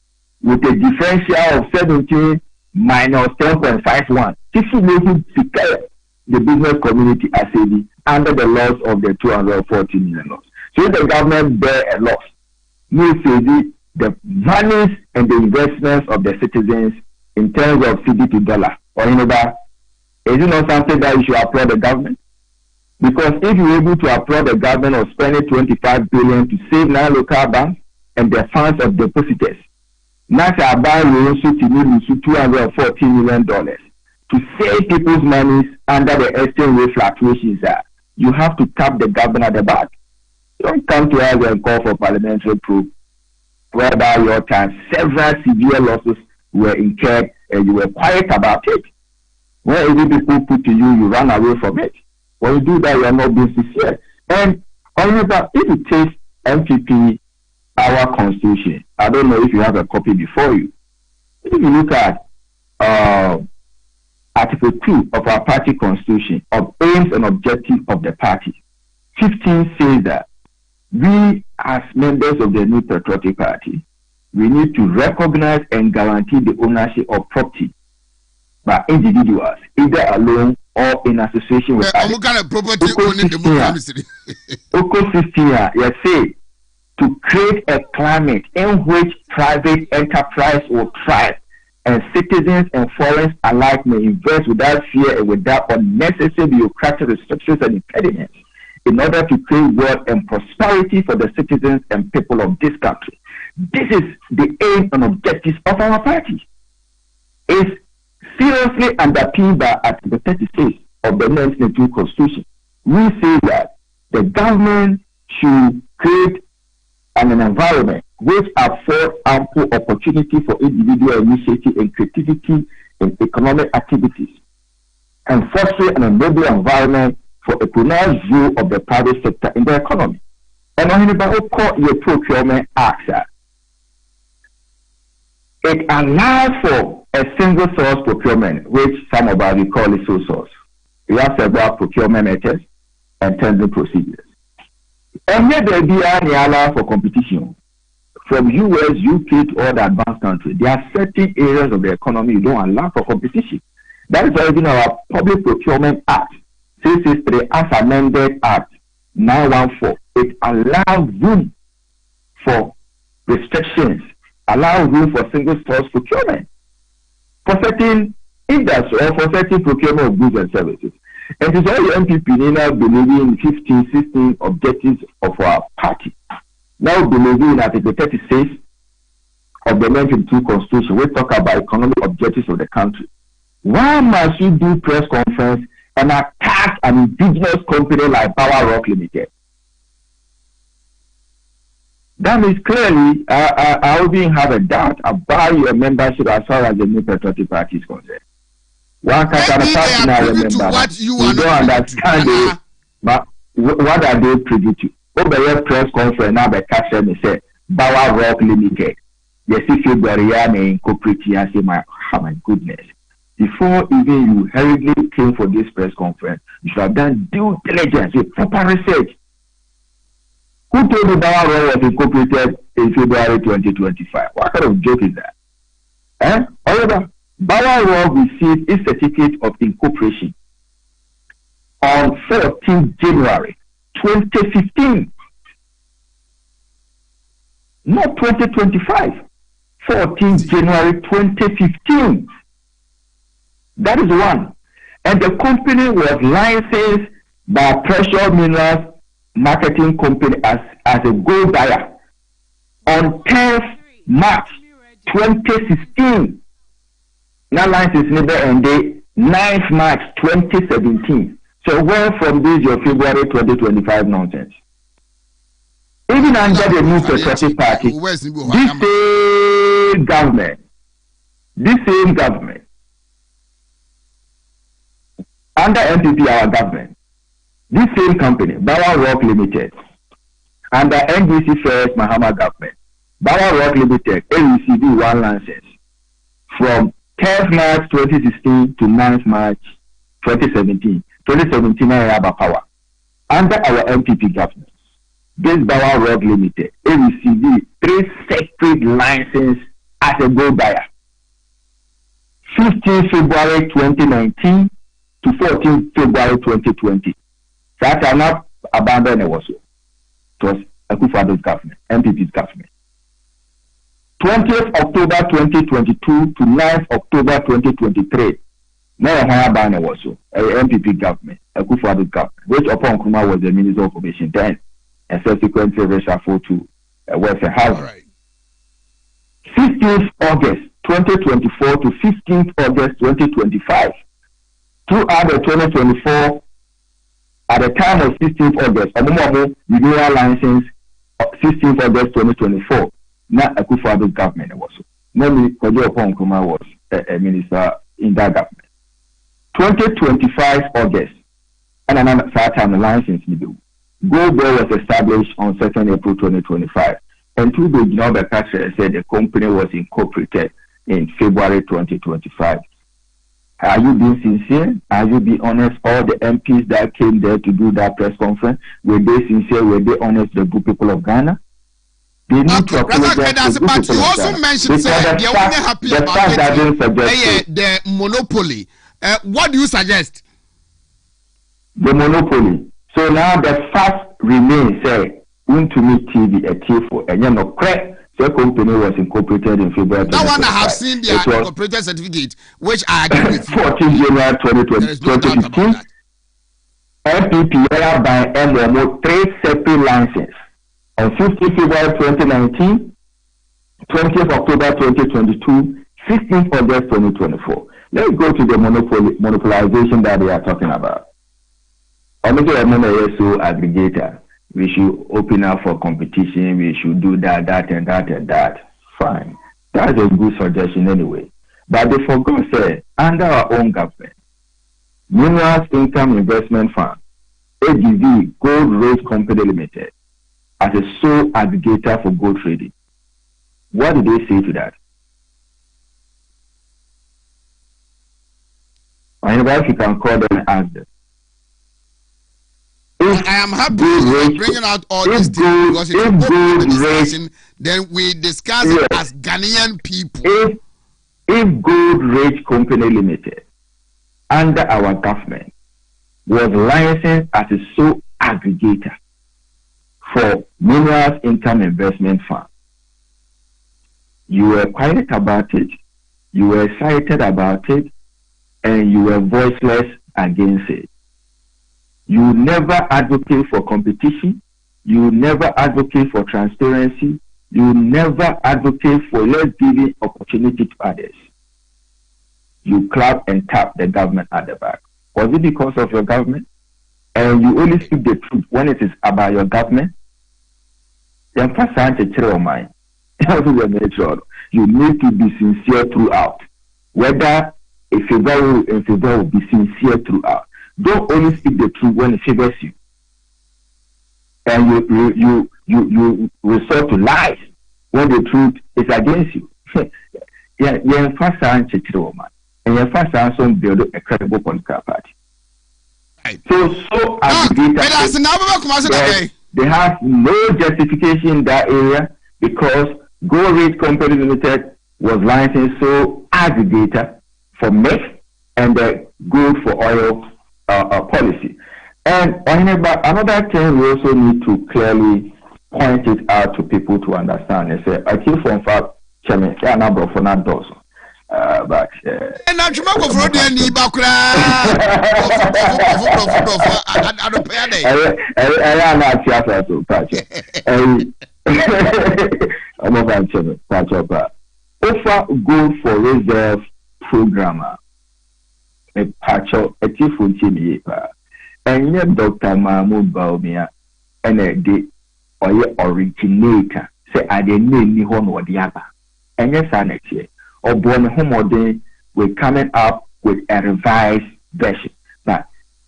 with a differential of 17 minus 10.51, this will make it secure the business community Asiedu under the loss of the $214 million. So if the government bear a loss, we say the monies and the investments of the citizens in terms of cedi to dollar. Oheneba, is it not something that you should applaud the government? Because if you're able to applaud the government of spending 25 billion to save 9 local banks and the funds of depositors, now we also to $214 million to save people's monies under the exchange rate fluctuations. You have to tap the government at the back. Don't come to us and call for parliamentary probe, whereby your time several severe losses were incurred and you were quiet about it. When every people put to you, you run away from it. When you do that, you are not being sincere. And if you take MPP, our constitution, I don't know if you have a copy before you. If you look at Article 2 of our party constitution of aims and objectives of the party. 15 says that we, as members of the New Patriotic Party, we need to recognize and guarantee the ownership of property by individuals, either alone or in association with others. Ecosystem, yes, say, to create a climate in which private enterprise will thrive and citizens and foreigners alike may invest without fear and without unnecessary bureaucratic restrictions and impediments in order to create wealth and prosperity for the citizens and people of this country. This is the aim and objectives of our party. It's seriously underpinned by Article 36 of the 1992 Constitution. We say that the government should create an environment which affords ample opportunity for individual initiative and creativity in economic activities, and foster an enabling environment for a pronounced view of the private sector in the economy. And Oheneba your Procurement Act, it allows for a single source procurement, which some of us we call it sole source. We have several procurement methods and tendering procedures. And yet there be allow for competition. From US, UK to all the advanced countries, there are certain areas of the economy you don't allow for competition. That is why even our Public Procurement Act, 663 as amended Act 914, it allows room for restrictions, allows room for single source procurement for certain industry or for certain procurement of goods and services. And it's all the MPP now believing in 15, 16 objectives of our party. Now believing in Article 36 of the 1992 Constitution, we talk about economic objectives of the country. Why must you do press conference and attack an indigenous company like Power Rock Limited? That means clearly, I will have a doubt about your membership as far as the New Patriotic Party is concerned. One kind of party member, you don't understand it, but what are they privy to? Over your press conference, now the capture me say, Power Rock Limited. Yes, if you bury me incorporate and say, my goodness. Before even you hurriedly came for this press conference, you should have done due diligence with proper research. Who told you Power Rock was incorporated in February 2025? What kind of joke is that? However, Power Rock received its certificate of incorporation on 14 January 2015. Not 2025. 14 January 2015. That is one. And the company was licensed by Precious Minerals Marketing Company as a gold buyer on 10th March 2016. Now license never ended 9th March 2017. So where from this your February 2025 nonsense? Even under the New Patriotic Party, this same government, under MPP, our government, this same company, Power Rock Limited, under NDC First Mahama government, Power Rock Limited, received one license from 10th March 2016 to 9th March 2017. 2017, I have a power. Under our MPP government, this Power Rock Limited, received 3 separate licenses as a gold buyer. 15 February 2019 to 14 February 2020. That are not abandoned also. It was Akufo-Addo's government, MPP's government. 20th October 2022 to 9th October 2023. Now I ban also MPP government, Akufo-Addo's government, which upon Nkrumah was the Minister of Information then, and subsequently reshuffled to Welfare House. Right. 15th August 2024 to 15th August 2025. Throughout the 2024, at the time of 16th August, Omomo renewal license 16th August 2024. Now Akufo-Addo's government also. Normally, Kojo Nkrumah was a minister in that government. 2025 August, and another time license Gold was established on 2nd April 2025, and through the Ginobel said the company was incorporated in February 2025. Are you being sincere? Are you being honest? All the MPs that came there to do that press conference, were they sincere? Were they honest to the good people of Ghana? They need to apologize to the but you also mentioned that you're only happy about the monopoly. What do you suggest? The monopoly. So now the fact remains, say, Wontumi TV, a TFO, and you know, correct. The company was incorporated in February. That one I have seen the incorporated certificate, which I agree with. 14 January 2015. MPPR by MMO 3 separate licenses. On 15 February 2019, 20th October 2022, 16th August 2024. Let's go to the monopolization that they are talking about. Aggregator. We should open up for competition. We should do that, and that. Fine. That's a good suggestion anyway. But they forgot say under our own government, Minerals Income Investment Fund, AGV Gold Race Company Limited, as a sole aggregator for gold trading. What did they say to that? I know if you can call them and ask them. I am happy bringing out all these things because if we go to the discussion, then we discuss it as Ghanaian people. If Gold Rage Company Limited, under our government, was licensed as a sole aggregator for Minerals Income Investment Fund, you were quiet about it, you were excited about it, and you were voiceless against it. You never advocate for competition. You never advocate for transparency. You never advocate for let's give opportunity to others. You clap and tap the government at the back. Was it because of your government? And you only speak the truth when it is about your government? Then you need to be sincere throughout. Whether a favor will be sincere throughout. Don't only speak the truth when it favors you, and you resort to lies when the truth is against you. You first and you first also build a credible political party. So they have no justification in that area because Gold Rate Company Limited was licensed so aggregator for mix and the gold for oil. Policy. And another thing we also need to clearly point it out to people to understand is I came from fact, Chairman, there are a number of not those. But and I'm sure go for the Go for Reserve Programmer. A patch of a different and yet Dr. Mahmoud Baumia and a day or your originator say I didn't need one or the other. And yes, I next year or born home or day we're coming up with a revised version. But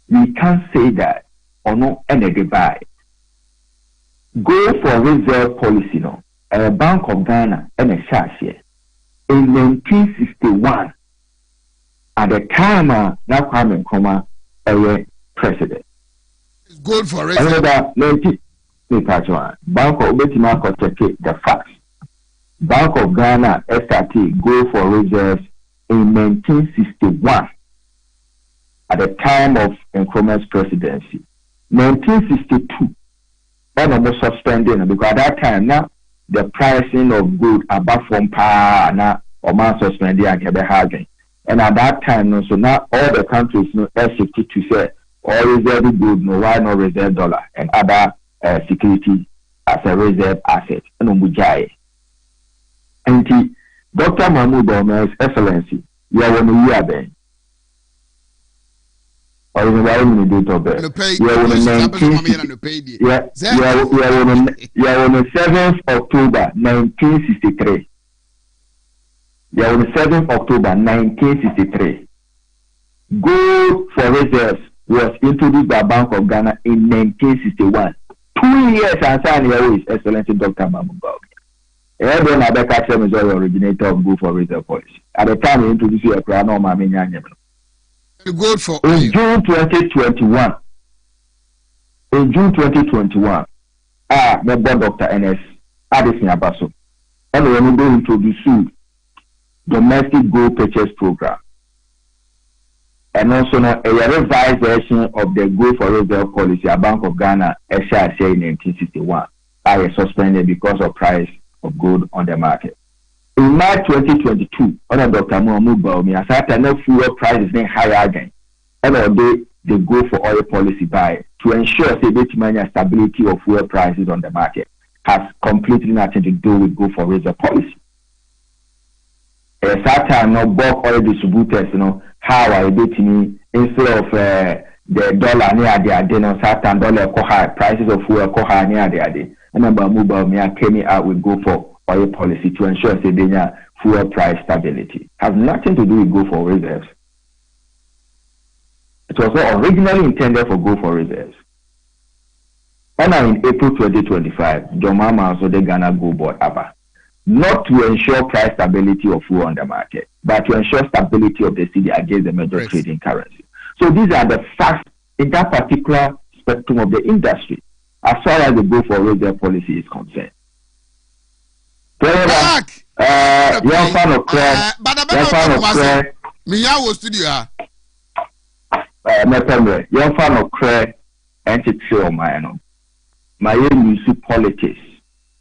we can't say that or no any buy. Go for reserve policy no a Bank of Ghana and a shares here in 1961. At the time, now Kwame Nkrumah, a president. It's good for it. Bank of Betimako check the facts. Bank of Ghana, SRT, go for reserves in 1961. At the time of Nkrumah's presidency. 1962, one of the suspending because at that time now the pricing of gold above from par now or man suspended and kept having. And at that time, so now all the countries shifted to say all reserve gold, no why no reserve dollar and other security as a reserve asset. And Dr. Mahmoud Baumia, Excellency, you are one year then. Or is it in the date of birth? You are on the 7th October 1963. Yeah, on the 7th October 1963, gold for reserves was introduced by Bank of Ghana in 1961. 2 years after here is Excellency Dr. Mahmoud Baumia. Everyone at the catch is the originator of gold for reserve policy. At the time he introduced a crown, no mammy. Good for in June 2021. In June 2021, my board Dr. NS Addison Abaso, and when we introduce domestic gold purchase program, and also now a revised version of the gold for reserve policy, a Bank of Ghana, SRC in 1961, are suspended because of price of gold on the market. In March 2022, under Dr. Muhammad Baumi, as I know fuel prices being higher again, and they go for oil policy buy to ensure that stability of fuel prices on the market has completely nothing to do with go for reserve policy. Certain no bulk oil distributors, how are they to instead of the dollar near the certain dollar high prices of fuel high near the and then Baumi came out with go for oil policy to ensure that fuel price stability has nothing to do with go for reserves. It was not originally intended for go for reserves. And in April 2025, Jomama also the Ghana Gold Board ABA, not to ensure price stability of fuel on the market, but to ensure stability of the cedi against the major trading currency. So these are the facts in that particular spectrum of the industry, as far as the go for reserve policy is concerned. Young fan of prayer, young fan of prayer, and to chill my use politics,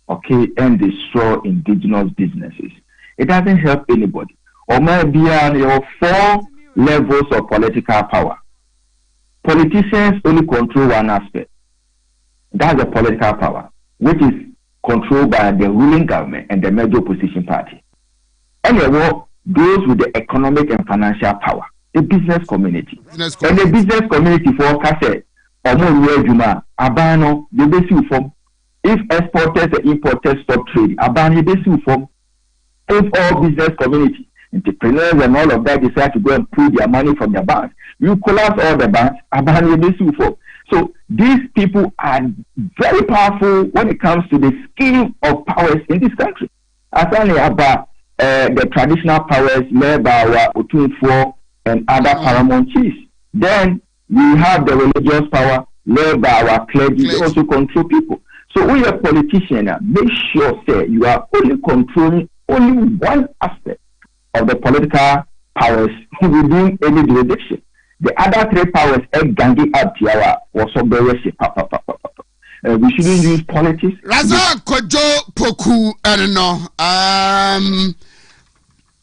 okay, and destroy indigenous businesses. It doesn't help anybody. Or maybe there are 4 levels of political power. Politicians only control one aspect. That's the political power, which is controlled by the ruling government and the major opposition party. And there were those with the economic and financial power, the business community. And the business community for Kase, Juma, Abano, the basic form. If exporters and importers stop trading, Abano, the basic form. If all business community, entrepreneurs and all of that decide to go and pull their money from the banks, you collapse all the banks, Abano, the basic form. So these people are very powerful when it comes to the scale of powers in this country. As only about the traditional powers led by our Otunfo and other paramount chiefs. Then we have the religious power led by our clergy. They also control people. So when you're a politician, make sure say you are only controlling only one aspect of the political powers within any jurisdiction. The other 3 powers are ganging up to our also very we shouldn't use politics. Raza Kojo Poku and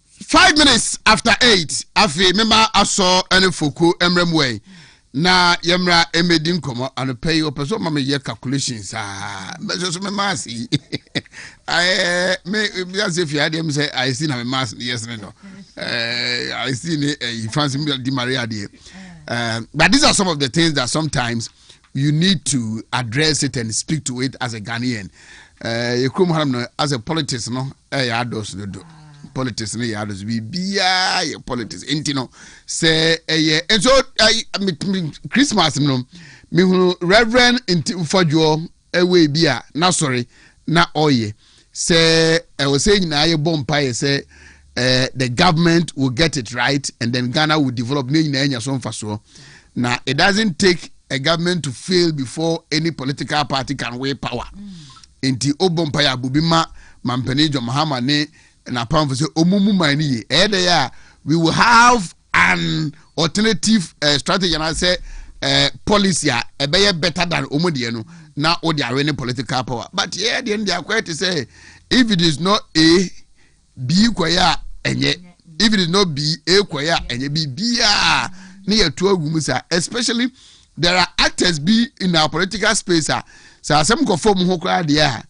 5 minutes after 8. Afi remember I saw any Foku Emremwe. Na yemra emedin komo and pay your person mama ye calculations so me masi me as if you had them say I see na me mas yes no I see the fancy di Maria there but these are some of the things that sometimes you need to address it and speak to it as a Ghanaian you come home as a politician no ya dos do politics no ya dos be bia your politics intino say and so Christmas no me Reverend Fodjo ewe bia na sorry na oye say was saying na ye bompa say the government will get it right and then Ghana will develop na so mfaso now it doesn't take a government to fail before any political party can weigh power inti obompa ya bubima mampenijo mahama ne na pam say omumu mani ye we will have an alternative strategy and I say policy better than omodie no na o dia any political power but yeah the end they are quite to say if it is not A B kwaya enye if it is not B A kwaya enye B bia na ye to agumusa especially there are actors be in our political space so some go form ho kwa dia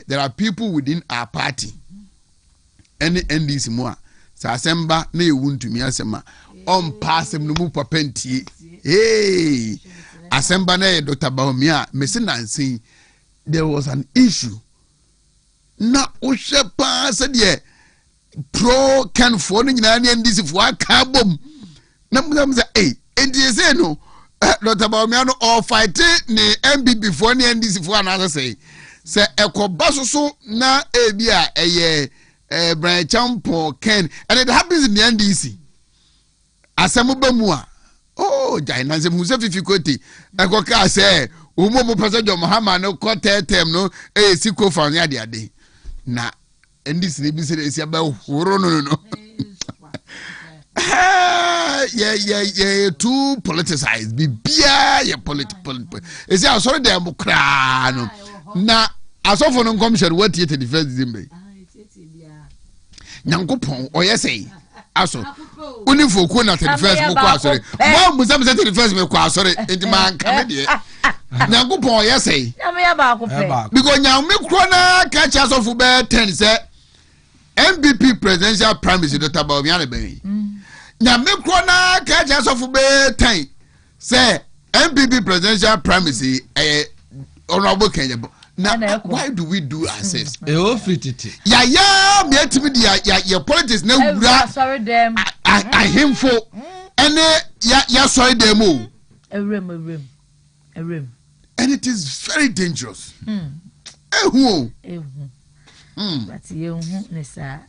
there are people within our party any NDC mo sa asemba na Wontumi asema on passem no mu papentie asemba na Dr. Baumi a mesi nansi there was an issue na oshepa said ye pro can for ni nyina ne NDC fo aka bom na mu say NDC no Dr. Baumi no all fight ni MBB for ni NDC fo na say ekoba so na ebia Brian Champo Ken and it happens in the NDC asemuba mu a oh Jainanse Musa Fifikoti Akoka say Umo Pastor Muhammad no court term no siko for ade na and this name is about no yeah too politicized bibia ya political is ya sorry dem kra no na asofo no commission what yet the first December nyankopon oyesei aso unifo ko na 31st mo kwa asore mo musa 31st me kwa asore enti man kamede nyankopon oyesei nyame ba ko pe because nyame kro na ka cha asofo be 10 say MVP presidential primacy Dr. Baomiane ben nyame kro na ka cha asofo be 10 say MVP presidential primacy honorable Kenya. Now, why do we do ourselves? Yeah, me atimi dia politics na wura. Sorry them. I him for and ya sorry them o. A room. And it is very dangerous. Ehu. But you nessa.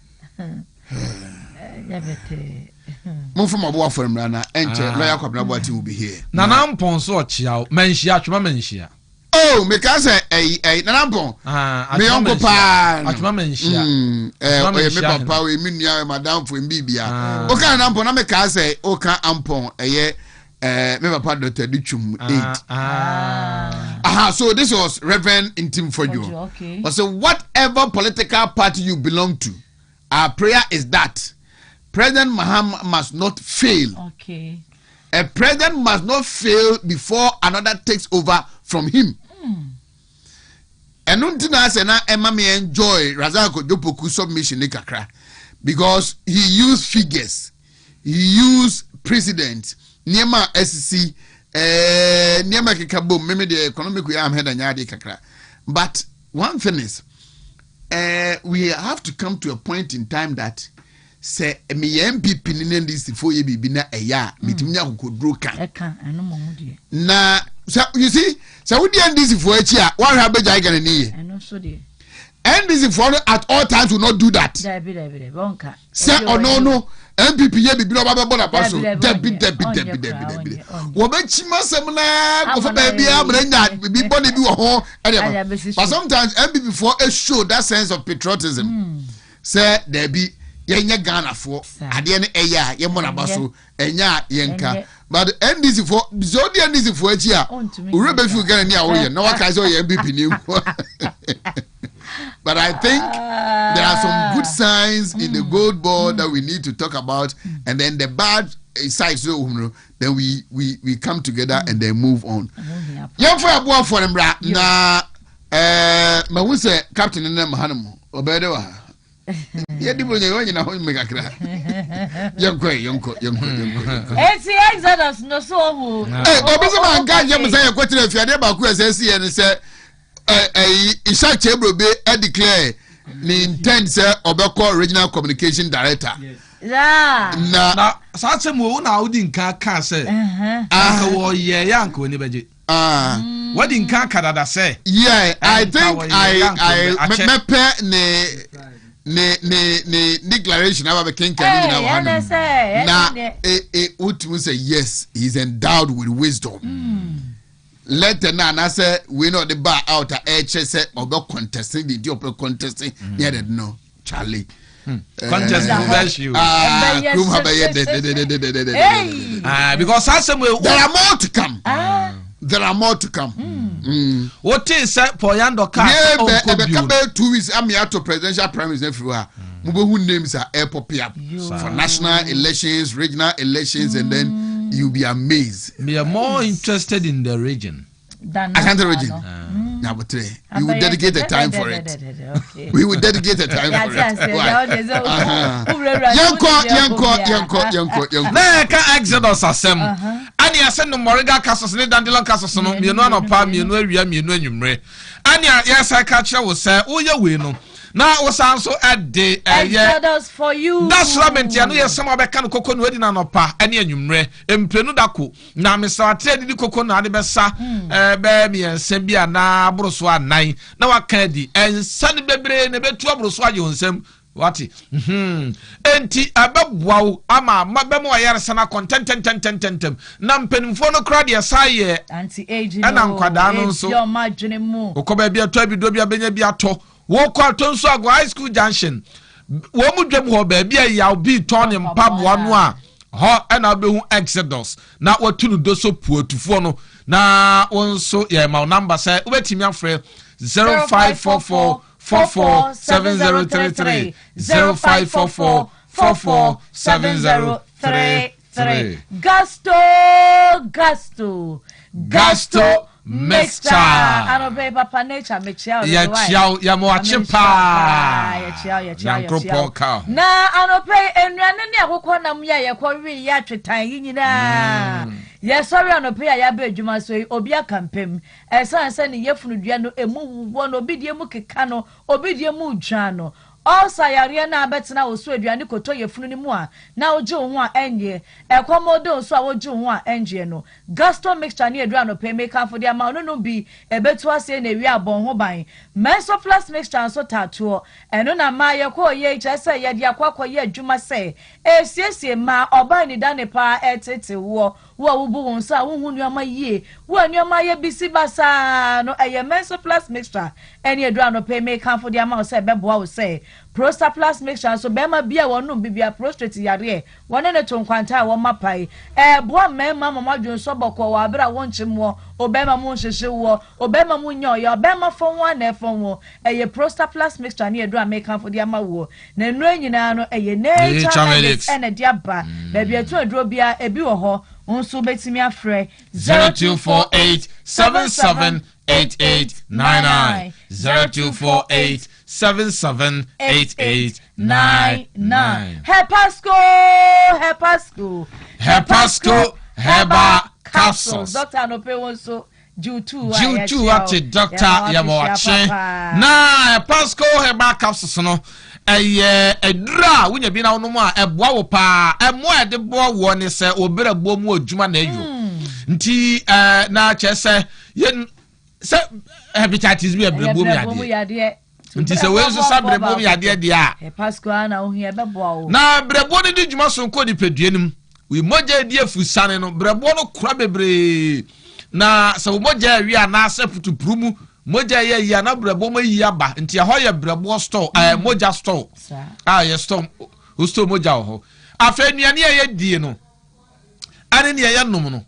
Yabete. Mo from abo for mrana enche lawyer kwabna boati will be here. Nana mpon so chia menhia twema menhia. Oh, because Nanampon. Me uncle pa. Atuma menhia. Me papa we me nua madam for mbibia. O kan Nanampon na me ka say o kan ampon me papa Dr. Dichum 8. So this was Reverend Intim for you. Okay. So whatever political party you belong to, our prayer is that President Mahama must not fail. Okay. A president must not fail before another takes over from him. And untina say na Emma me enjoy Razako Jopoku submission kakra because he used figures, he used precedent, Niema SC, Niema Kikabo, maybe the economic we am head and yadi kakra. But one thing is, we have to come to a point in time that say me MPP ni this for ye be na eya mitiminya kokodro kan na so you see so we dey this for echi a one have beja igana ni I know so dey and this for at all times will not do that bonka say no MPP ye bibi no ba na baso debi wo be chima sem na ko fa ba bia mranya bibi body bi wo ho but sometimes MPP for a show that sense of patriotism say debi yenya Ghana for ade ne eya ye mo na baso enya yenka but NDC for zodi NDC for echi a ure be fi Ghana ni a wo ye na waka say o MVP ni but I think there are some good signs in the gold board that we need to talk about, and then the bad sides then we come together and then move on. Young for a for them na ma we say captain in them hanum obedewa yedibo nye na ho mega kra yonko it's the Exodus no so who obi man gan yem say kwetire fiade ba ku ese ne say Isha Chebrobe declare the intent say obeko regional communication director. Yeah. Na sache mo na udi nka say wo ye yanko ni beje. What in nka kadada say? Yeah, I think I mepe ne declaration about King Kennedy na Wontumi say yes, he's endowed with wisdom. Let the nana say we know the bar out at HS or contesting the job contesting. Yeah, no, Charlie. Contest you. Because there are more to come. There are more to come. What is that for Yando car? Yeah, 2 weeks. I'm here to presidential primaries everywhere. Who names are airport for national elections, regional elections, and then you'll be amazed. We are more interested in the region. I can't the region. We will dedicate a time for it. We will dedicate a time for it. Yanko. Neka Exodus asem. Ani asem no Moriga Castle ne Dandelion Castle no mienu anopa mienu awia mienu anwumre. Ani yesa ka kire wo say oye we no. Na osanso ade Exodus for you. That's lament ya no yesem obeka no kokonu adi na anopa ani anwumre. Emprenu dako na mesate adi kokonu ade besa be mi ensem bia na abroso anan na waka di ensan bebre ne betu abroso aje onsem What? Enti ababwaw ama mabemo ayare sana content na mpenimfo no kra de saye anti age ana nkwada no nso yo madwene mu okoba bia to abido bia benya bia to wo kwa to nso ago high school junction wo mu dwem ho ba bia ya obi ton mpaboa no a ho ana behu Exodus na watunu doso puotufo no na wonso ye ma number say obetimi afre 0544 447033 0544 Gusto mixture. Ano be papa nature mixture. Ya chiao ya mo achipa. Ya chiao. Na ano pe ennuane ne akokọ na mu ya wi ya twetan nyina. Ya sorry ano pe ya ba adwuma so obi akampem. Esanse ne yefunu dua no emu wo no obi die mu keka no obi die mu dwa no. Osa yare na abetina osu aduane koto yefunu ni mu a na oje ho a enye ekomodo osu a oje ho a enye no Gusto mixture ni aduane pe make am for dia ma no bi ebetu ase na wi abon ho ban menso plus mixture so tato eno na ma ye ko ye chese ye dia kwakọ ye adwuma se esiesie ma oban ni dane pa etete wo wubu won so a wohu nuama yie wo nuama ye bisi basa no eye menso plus mixture eni aduane pe make am for dia ma se beboa wo se Prosta plus mixture so bema bia wonum bibia prostate yare wone ne tonkwanta wo mapai boa mema mama dwon so bokọ wa bra wonchimwo obema mu nhehye wo obema mu nyo ya obema fonwa na fonwo eye Prosta plus mixture ne edu ameka for dia ma wo na nru nyina no eye nature ene dia ba ba bia tu aduro bia ebi wo ho nso betimi afre 0248778899 0248778899 Hepasco Heba capsules Dr. Anope wonso Jutu ati Dr. Yamoache na Hepasco Heba capsules no edra wunya bi na wono mu a eboa wo pa emo ede bo wo ne se obere bo mu odwuma na eyo nti na chese ye se hepatitis bi ebere bo mu yade nti se we so sabre bo mu yade dia Pasco na ohia beboa wo na brebo ne di dwuma so nko ni peduanum we moja di afusane no brebo no kura bebre na se wo moja awi ana se putuprumu moja ye ya na brebo mo yi aba nti ho ye brebo store moja store ye store o store moja ho afa nuane ye die no ane ne ye nom no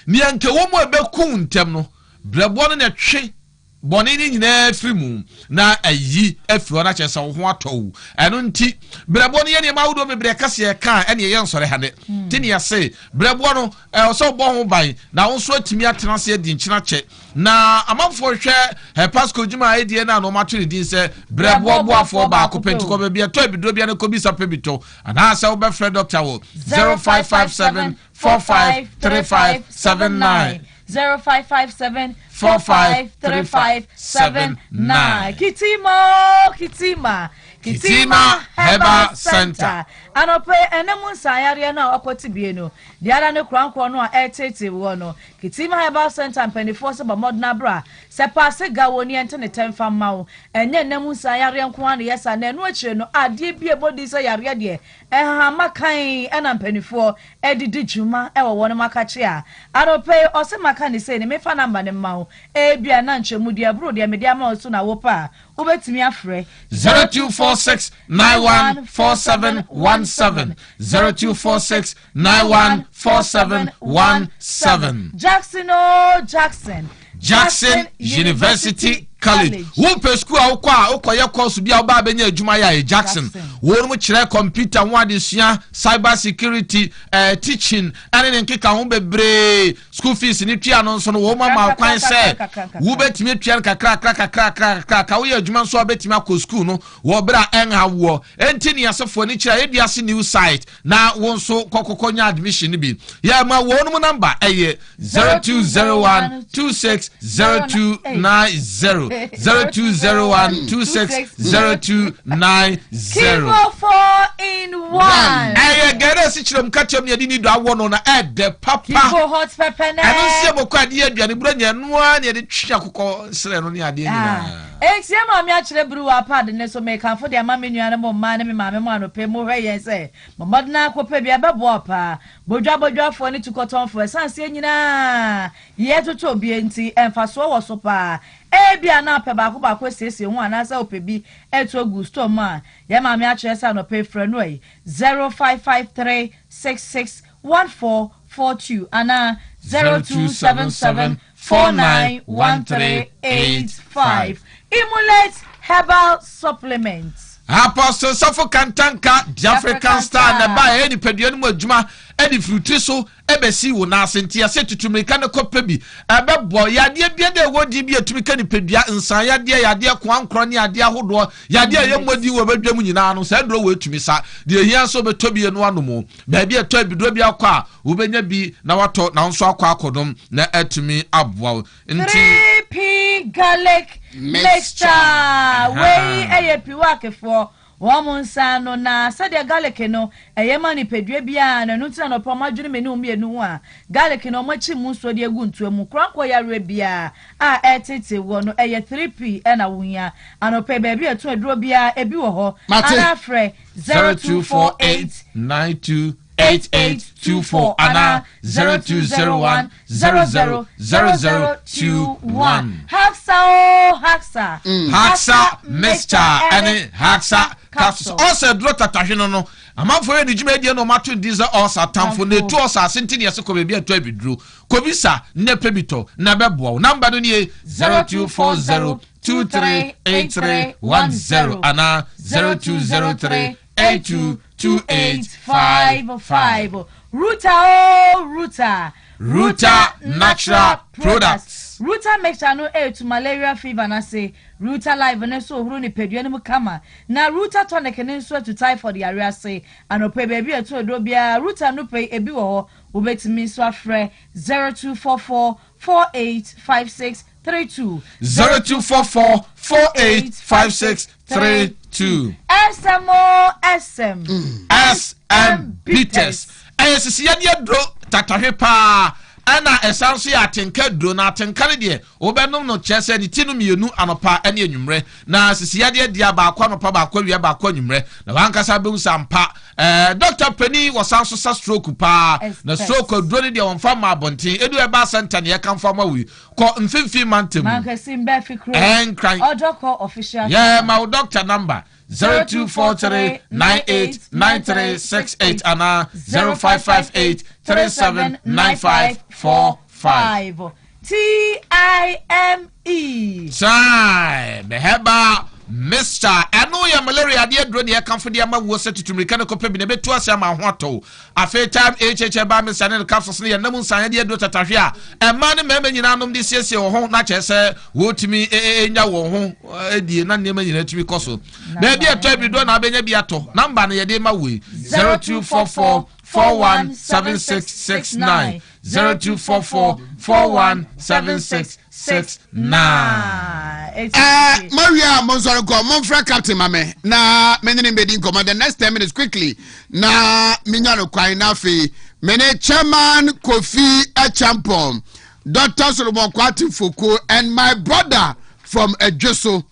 ne anke wo mo ebeku ntem no brebo no na twe boni ni nyina firi mu na ayi afiro na kyesa wo ho atɔw ɛno nti brebo no ye ne ma wodo bebre kase ye kan ene ye nsɔre hane tini ya se brebo no so bo ho ban na wo so atimi atena se di nkyina kyɛ na amanfo hwɛ Pasco juma edie na no matwe din se brebo boafo ba ko pentiko be bia to bidro bia ne ko bisa pebito ana se wo be fred doctor wo 0557 453579 0557 453579 Kitima Heba Center anope enemu nsayare na akotibie no diara ne kranko no a etete wo no Kitima Heba Center mpanifo se ba modna bra se passe gawoni ente ne temfa mawo enye enemu nsayare nko an yesa na enu akire no ade bie bodi se yare de ha makan ena mpanifo edidi djuma ewo won makache a anope ose makan se ne mefa namba ne mawo bia na nchemu dia bro dia media ma so na wo pa ubetimi afre 0246914717 0246914717 Jackson University College. Wo pe school a ukwa course bia oba benya adwuma ya Jackson. Wo mu kire computer ho adesua, cyber security, teaching, ane nkeka ho bebre. School fees ni tua no so no wo mama kwan se. Wo betimi tua kakra wo ya adwuma so betimi akọ school no. Wo bra enha wo. Enti ni asefo ni kire eduase new site na wo so kokokonya admission ni bi. Ya ma wo no number 0201260290 0201260290 Keep 4-in-1 gere si chirem kachem ne di do awo no na de papa Keep hot pepper na eno sie bokwa de aduane bro nya no a ne de twa kokọ sere no ne ade nyina Ex yama mi achire bru apad ne so me kan for de ama menua ne mo ma ne me ma me mo anope mo hwe yen se mo modna akopa bia bebo pa bodwa fo ne tukoton fo sanse nyina ye toto bi enti emfaso wo so pa e bia na pe ba ko siesie hu anasa opebi eto gusto ma ye ma mi achire sa no pe frɛ no 0553661442 ana 0277491385 Emulate herbal supplements. Apostle Sofo Kantanka, the African star, na ba any peduan mu adwuma any fruit so ebesi wo na asenti ase tutumi ka ne kopa bi ebebo yade bia de wodi bi atumi ka ne pedua nsan yade kwankro ne yade ahodo yade yemodi wo badwam nyina no sa dro wo atumi sa de ehia so betobie no anomo ba bia to bido bia akọ a wo benya bi na wato na nso akọ akodom na atumi aboa nti 3P garlic mixture we eyepi wakefo womunsa no na sadia garlic no eyema ni pedue bia na nutina no pomadwene meni umienu a garlic no machi mu so de egu ntu emu kranko yare bia a etete wo no eye 3P na wunya anope baabi etu aduro bia ebi wo ho ana frɛ 0248928824 ana 0201000021 Haxa mixture and Haxa capsule. Also, Dr. Tashino no. Amanfo ye dijime die no mato diesel osa tamfo na etu osa asenti de yese ko be bia to abidru kobisa ne pebito na bebo number no nie 0240238310 ana 0203822855 Ruta natural products. Ruta mixture no to malaria fever na say Ruta live na so huru ni pedua mu kama na Ruta tonic ne so to typhoid area say anope baby eto edo bia Ruta no pay ebi wo ho obetimi so afre 0244485632 0244485632 SM Peters sisi ya dro tatahwe pa ana esanso ya atenka dro na atenka ne de obenom no chese ni tinu mienu anopa ane anwumre na sisi ya de dia ba akwa anopa ba akwa wi ba akwa anwumre na wankasa be usampa Dr. Penny wasanso sa stroke pa na stroke dro ne de wonfa ma abonten edu e ba center ne ya kanfa ma wi ko mfimfi mantem mankasi mba fikro odoko official yeah my doctor number 0243989368 and 0558379545 TIME Sai beheba Mr. Anu ya malaria de dro de kan fodi ama wo setutumi kan ko pebi ne betu ase ama ho ato afi time HH ba Mr. ne capsules ne nam nsan de dro tatahwe a ema ne mema nyina nom de siesie wo ho na chese wo tumi enya wo ho edie na ne nyina tumi koso na bi eto bi do na benya bi ato number ne ye de ma we 0244417669 0244417669 Maria Monsoro go Monfra Captain Mame na menene bedi nkoma the next 10 minutes quickly na minyano kwan na fe mene chairman Kofi Echampom Dr. Solomon Kwati Foko and my brother from Ejoso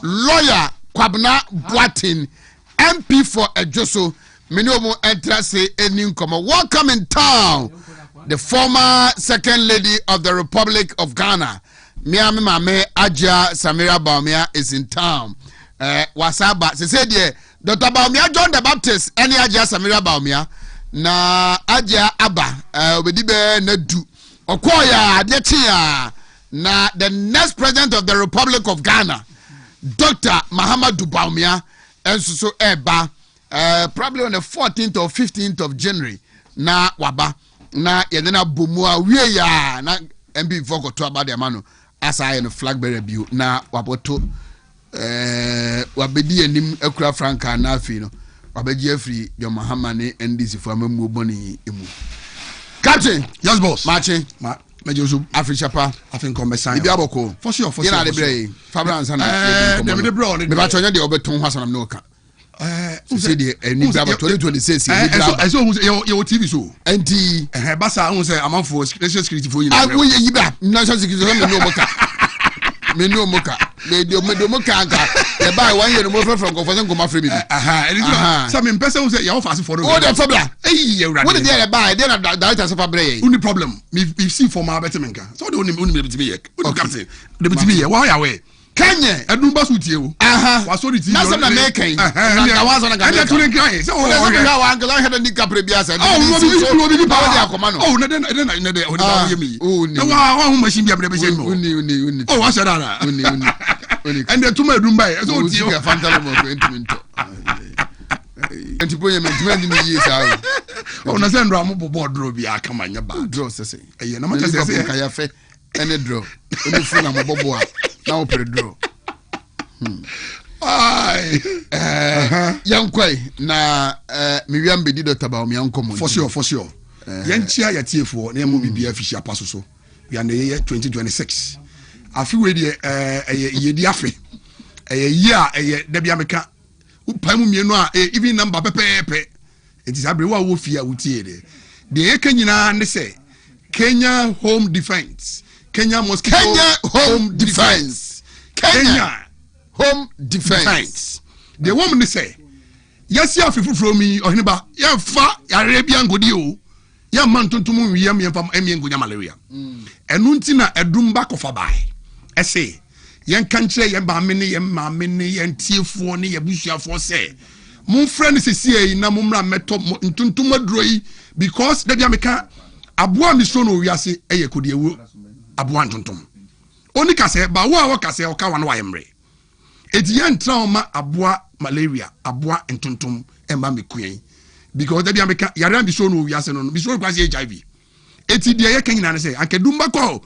lawyer Kwabna Boatin MP for Ejoso Minomo entrance any nkoma welcome in town the former second lady of the Republic of Ghana Miami Mame Aja Samira Baumia is in town. Wasaba se said Dr. Baumia John the Baptist any Aja Samira Baumia na Aja Abba Wedibe Nedu Okoya Adetia na the next president of the Republic of Ghana Dr. Mahamadou Baumia and so Eba probably on the 14th or 15th of January na waba na yedena bomua wie ya na MB Vogo to about the mano as I in flag bearer view na wapoto wabedi enim ekura franka na afi no wabeji afri John Mahama ne NDC for amemu boni emu Captain yes boss marching Mejosu Africa pa afin kombesan ibi aboko for sure you na de bre Fabrans na de bro me ba tonye de obeton hasanam no ka see the any about 2026 I saw your TV show anti basa who say among for national security for you I will yi ba national security me no moka medomo kanka e ba 1 year no mo from confession go ma free me so me pese wo say ya wo fast for o de fabla eh ewra wo de there ba dey na director so fabla ye uni problem me see for ma better menka so de uni betimi ye uni captain de betimi ye wa ya we kanye edun ba so tie wo wa so de tie na some na make na wa so na ga na tuni kan so o wa angela head ni capre bia say oh bi power dey akoma no oh na den o de ba wo ye mi na wa hu machine bia bre be say no uni oh wa shada na uni and the tuma edun ba so tie o fantalo mo 20 minutes antipoye mentment ni yi sa o na send ram bo draw bi aka manya ba draw sese eh na ma sese ka ya fe any draw oni fu na mo bobo a na o pre draw ai yankwai na miwiam bedi Dr. Baum yankomo for sure yanchia ya tiefo na mo bibia fishia paso so ya na ye 2026 afi we de ye di afi ya da bia meka upamu mienu a even number pepepe it is abre wa wo fia wutie de ye kanyina ne se Kenya Home Defense Kenya Home Defense the woman say yes ya fifufuro mi Oheneba ya fa Arabia ngodi o ya man tuntum wi ya fam ngunya malaria enu nti na edumba kofa bai ese yen kanche yen ba mene yen ma mene yen tiefo ne ye busuafo se mon friend sesie na momra meto tuntum adroi because da bia meka aboa mi so no wiase eye kodiewu aboa tuntum oni kase ba wo kase o ka wan wa yemre etiyen trauma aboa malaria aboa tuntum emba mekuen because da bia meka yare bi so no wiase no bi so kwase HIV eti de ye kanyina ne se akedumba ko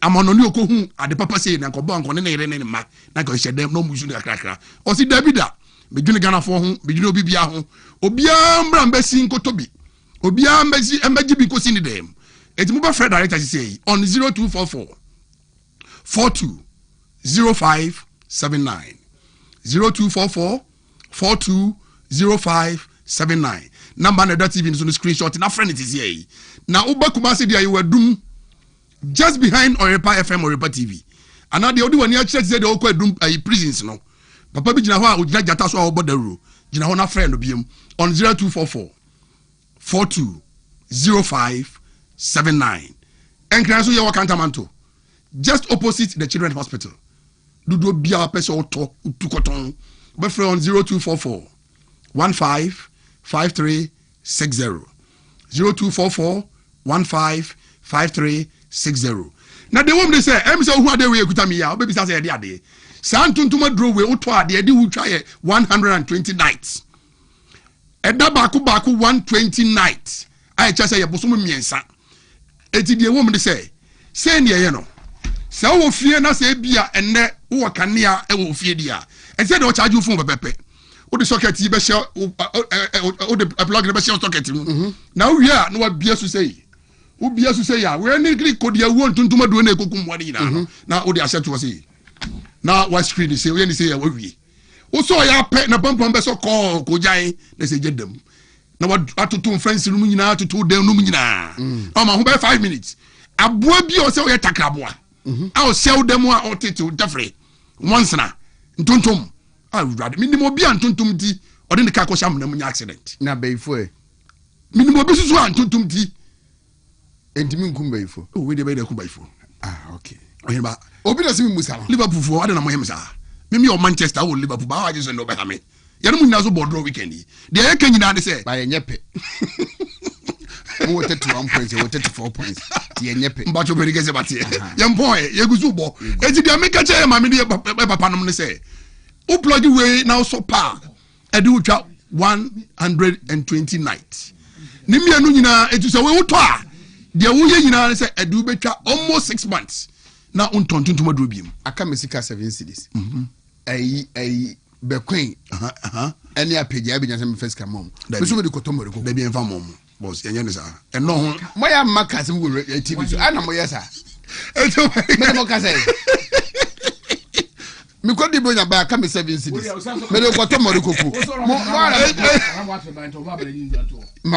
amononi okohu ade papa sei na nkobo anko ne yere ne ma na ko hyedem no musu ne kakra o si Davida medwene Ghana fo ho medwene obibia ho obia mbra mbasi nkotobi obia mbasi embaji bi ko si ne dem eti mo ba Fred director sei on 0244 420579 0244 420579 number na that TV no screenshot na friend it is here na uba Kumasi dia you wadum just behind Orepa FM Orepa TV and now the odi wani actually say the okwa dum prisons no papa bi gina ho a ogina jata so a obodaro gina ho na friend no biem on 0244 420579 enkran so ye wakantamanto just opposite the Children's Hospital dudo bia person oto tukoton be free on 0244 155360 0244 155360 na the woman say em say who ade we ekuta me ya obebi say de ade san tuntuma draw we oto ade de wutwa ye 120 nights eda baako 120 nights ai cha say ye bosom miensa eti the woman say ne ye no sa wo fie na say bia enne wo kanea e wo fie dia e say de o charge you phone pepepe o de socket yi be share o de plug de be share socket mu na wo ya na wa bia so say ubia su say ya we ni kodi awu ntuntuma do na ekokum wani ina na o de accept wo say na wa screen say we ni say ya wa wie o so ya pe na pampam be so ko jan na say jedam na wa atoto friends no nyina atoto dem no nyina o ma ho be 5 minutes aboa bi o say o ye takraboa a o sell dem a o tete defre once na ntuntum a rade minimo bi antuntum ti o de ka ko sham na munya accident na beifo minimo bi susu antuntum ti entimi nkumba ifo o we de be de kumba ifo okay Oheneba obi na simi musa Liverpool fo ade na mo hemsa mimi o Manchester o Liverpool ba wa je so no be ha me ya no munya so board weekend de ya kan nyina de se ba ye nyepe mo 31 points wo 34 points ti ye nyepe mba cho be gese batie ye mpoe ye guzu bo eti de ameka che ma me de papa no ne se o plug we now so pa e de utwa 120 nights ni mi anu nyina etu se we wo to a de wo ye nyina se e de betwa almost 6 months na untontuntuma do biem aka mesika 7 cities ai bekwen ani apagya abenya se me first come mom so me de kotomore ko da bi enfa mom boss yenye ne sa eno ho moya maka se wo TV so ana moya sa eto me mo ka say mi ko di bonya ba aka me 7 cities me de kotomore koko mo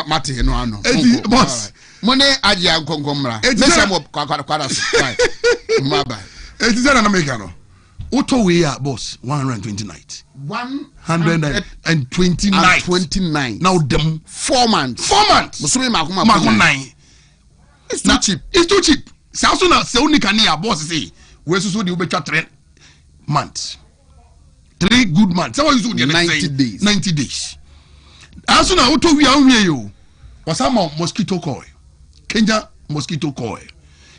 mate no ano boss mo ne agya nkonkomra me se mo kwara so maba eti zana na meka no Auto we are boss 120 nights. 120 nights. 29. Now them 4 months. 4 months. Musumi makuma 9. It's too cheap. It's too cheap. Say also na say only can hear boss say we so the better 3 months. 3 good months. So what you do 90 days. 90 days. Also na auto we are you. Was some mosquito coil. Kenya mosquito coil.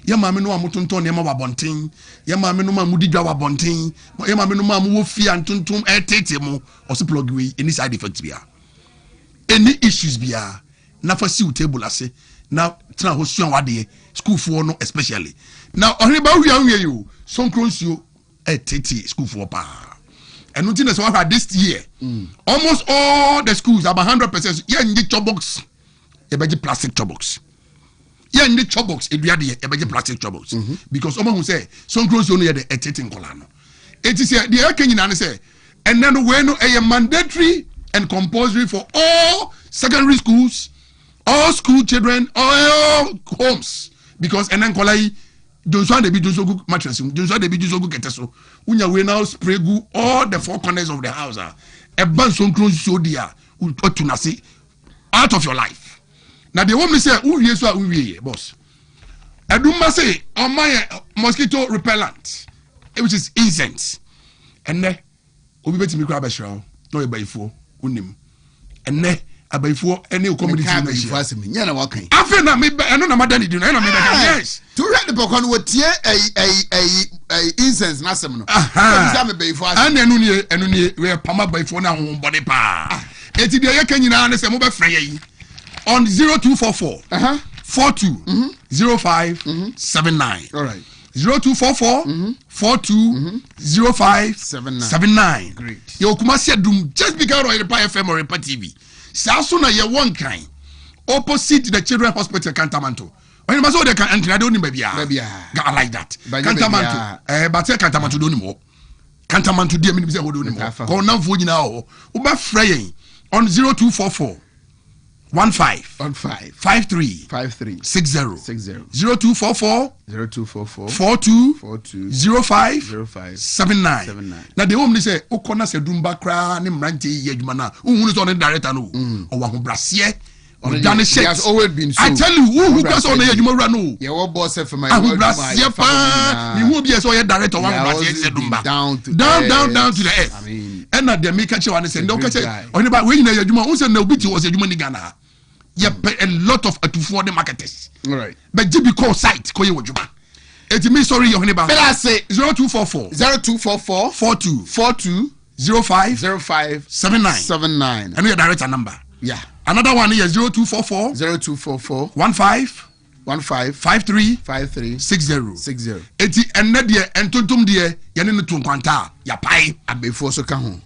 Ya maame no amotonton ne ma wabonten ya maame no ma mudi dwa wabonten ya maame no ma mo fi antonton etete mo o se plug we any side effects bia any issues bia na fa si table ase na tena ho suan wade school for no especially now Oheneba wi anwe you sonkronsuo etete school for pa and nothing is what this year almost all the schools about 100% ya nje chobox e beje plastic chobox. Yeah, in the chobox, it be a plastic chobox because someone who say some close only at the editing colano. It is the Kenyan say, and then when a mandatory and compulsory for all secondary schools, all school children, all homes because and then kolai don't want to be so good mattress, don't want to be so good get so. Unya we now spray go all the 4 corners of the house. A bunch of close so dear to say out of your life. Now the woman say, "Who is what we boss?" I do must say, "On my mosquito repellent, which is incense." And then, we bet me grab a shroud. No, a by 4, unim. And then, a by 4, any community. I feel that maybe I don't know my daddy do. Yes. To read the book on what a incense, Nassam. And then, we are Pama by 4 now, body pa. It's the Yakan and mobile free. On 0244 42 05 79. All right. 0244 42 05 79. Great. You come see doom just because of the FM or Repa TV. Sasuna ye one kind opposite the Children's Hospital Cantamanto. When you must they can enter, I don't know, baby. I like that. Cantamanto. But Cantamanto don't know. Cantamanto, dear minister, who don't know. Call now for you now. Uba Frey on 0244 15 53 60 0244 42 05 79. Now the woman say okona se dumba kra ne mrante ye adwuma na unhunu so ne director no o wa ho brase It has always been so. I tell you, who does on the Yumara no? Your boss for my you will be as a director one down to the earth. I mean, and not the make a show and say, don't say, only about when you was a no bit was a human Ghana. You pay a lot of for the marketers. All right. But Jimmy call site, call you Juma. It's me sorry, Oheneba. But I say 0244 42 05 79. And your director number. Yeah. Another one is 0244 15 53 60. Eti enne de entontom de ye ne to nkwanta ya pai abefo so ka ho.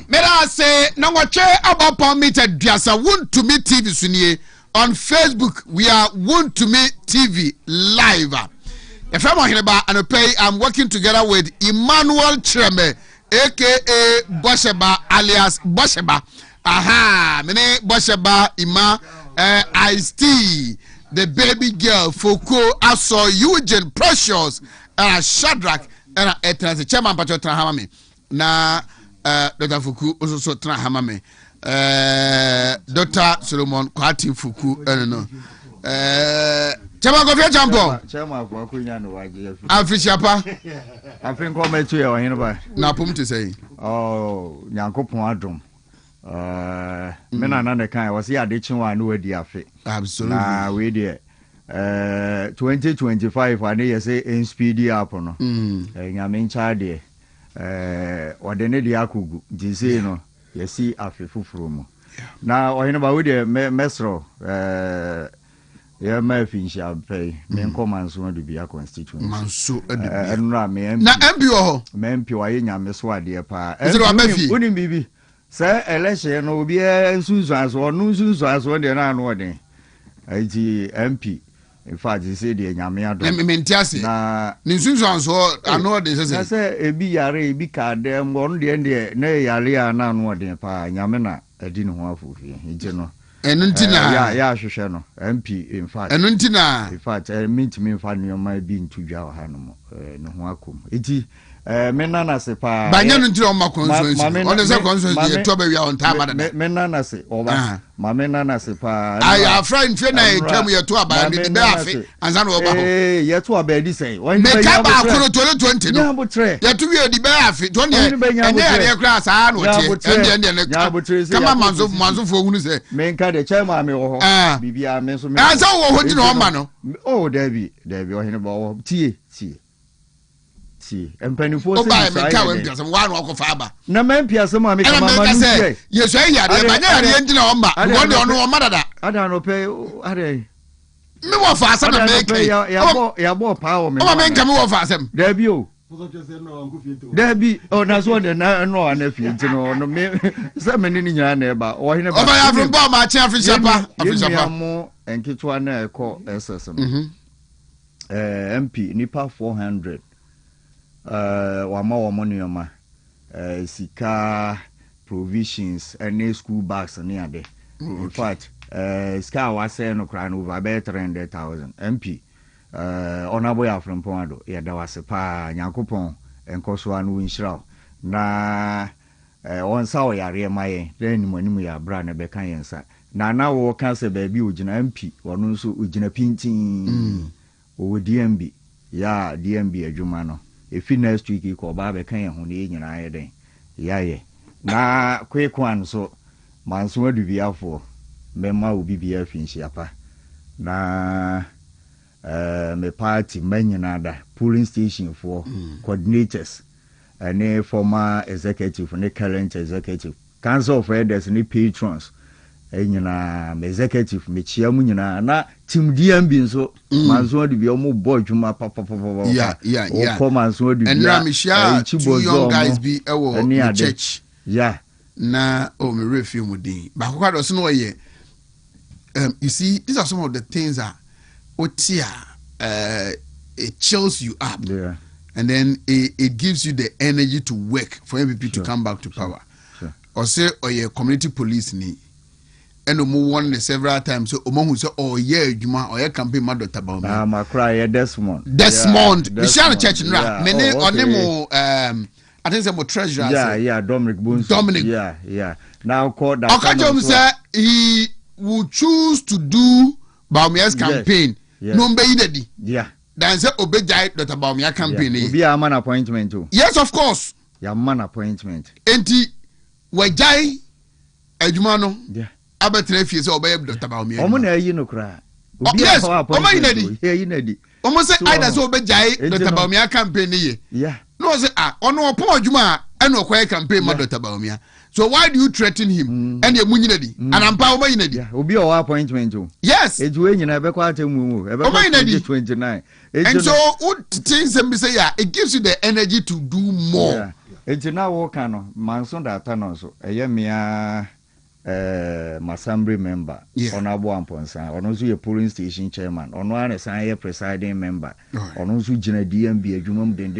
Me da say na watche about meter duasa Wontumi TV sunie on Facebook. We are Wontumi TV live. If I'm Oheneba and pay, I'm working together with Emmanuel Treme aka Bosheba alias Bosheba. Aha, mene Bosheba Ima Ice-T, the baby girl, Foucault, Aso, Eugene, Precious, Shadrach, and a chairman Pacho Trahamame. Na Dr. Foucault also Trahamame. Dr. Solomon Kwati Foucault, I don't know. Chairman Gofia Jampo. Chairman Kwakunya no waje. Afishapa. Afin come to you Oheneba. Na pum to say. Oh, Nyankopon adom. Mena na the kind was here ditching one no di afi. Absolutely. Na we there 2025 and they say in speed up no. Nyame ncha de ode ne dia akugu. Di say no, you see afi fufuro mu. Na Oheneba we there mesro yeah, my fish I pay. Me comments want to be a constituent. Manso enra me na MP ho. Me MP wa yenya me so ade pa. Is it what Mefi? Woni bibi. Say election no be sunsun aso no sunsun aso de na no de. Aiti MP. In fact, he said the nyame ado. Me ntiase. Na ni sunsun aso ano de say. Na say ebi yare ebi ka dem won de na yare a na no de pa nyame na adi no ho afofie. Nti no Enuntina. Yeah, Shoshano, MP, in fact. Enuntina. In fact, mean to me, find your my being to Jaw Hanum, no Wakum. Iti, Menana sepa. Banyan until on my conscience. On the conscience, Toby on time. Menana se, or my menana sepa. I have friend Fena tell me a tour by me, the Baffy, and Zanoba. Yet to a bed say, when you make up 20. Number 3. Yet to be a Baffy, 20, and there class, I know, and come on, Manzo for who say, main card a chairman or Bibia Menso. I saw what you know, Mano. Oh, Debbie, Oheneba, tea. And penny for one walk of Faber. No man, Piazza, mamma, say, you say, yeah, the engine on my mother. I don't know, pay. No more fast, I make ya more power. Oh, man, come over fast. Debut. Debbie, oh, that's what I know, and if you know, no, so many in your neighbor, or in a bar, my chair, more and Kitwana call SSM. MP, Nipa 400. One more money on my Sika provisions and school bags and near there. In fact, Scar was saying no crying over better than 100,000 MP. On our way from Pondo, yeah, there was a pa, Yankopon, and Coswan Winshrow. Na on Sour area my then when we are brand a becansa. Now walk cancer baby Ujina MP, or no so Ujina Pinting or DMB. Ya, DMB a Jumano. If next week you call Baba can who need an eye. Yeah. Na quick one so Manso do be out for Memma will be BF in Shiapa. Na me party menyanada polling station for coordinators and a former executive and a current executive. Council of Elders and patrons. And executive me chiamunina na team DMB so manzo de bi omo boy juma papa yeah for manzo de and Ramishia two young guys be ewo church yeah na me refill mudin ba kwado so no ye you see these are some of the things that otia it chills you up and then it gives you the energy to work for MPP to come back to power or say or your community police ni and no more one several times so who say oh yeah juma or campaign ma Dr. Baumi ma cry Desmond Michelle Church nra me ne onemo I think some treasurer Dominic Bunsu yeah now called that Okajom say he will choose to do Baumia's campaign no be inedi then say obejai Dr. Baumia campaign be a man appointment too yes of course ya man appointment enti wajai adwuma no abetre fie so obey Dr. Baumia omo na yi no kra yes omo inedi omo say either so obejai Dr. Baumia campaign ye no say ono opon adwuma and okwai campaign ma Dr. Baumia so why do you threaten him and you munyinedi and ampa omo inedi obi o appointment too yes ejuwe nyina be kwa atemu e be 29 and so what things them say it gives you the energy to do more ejina wo kan no manso data no so eyemia Assembly member Honorable Amponsa ono so ye polling station chairman ono ane san ye presiding member ono so gina DMB adwumam den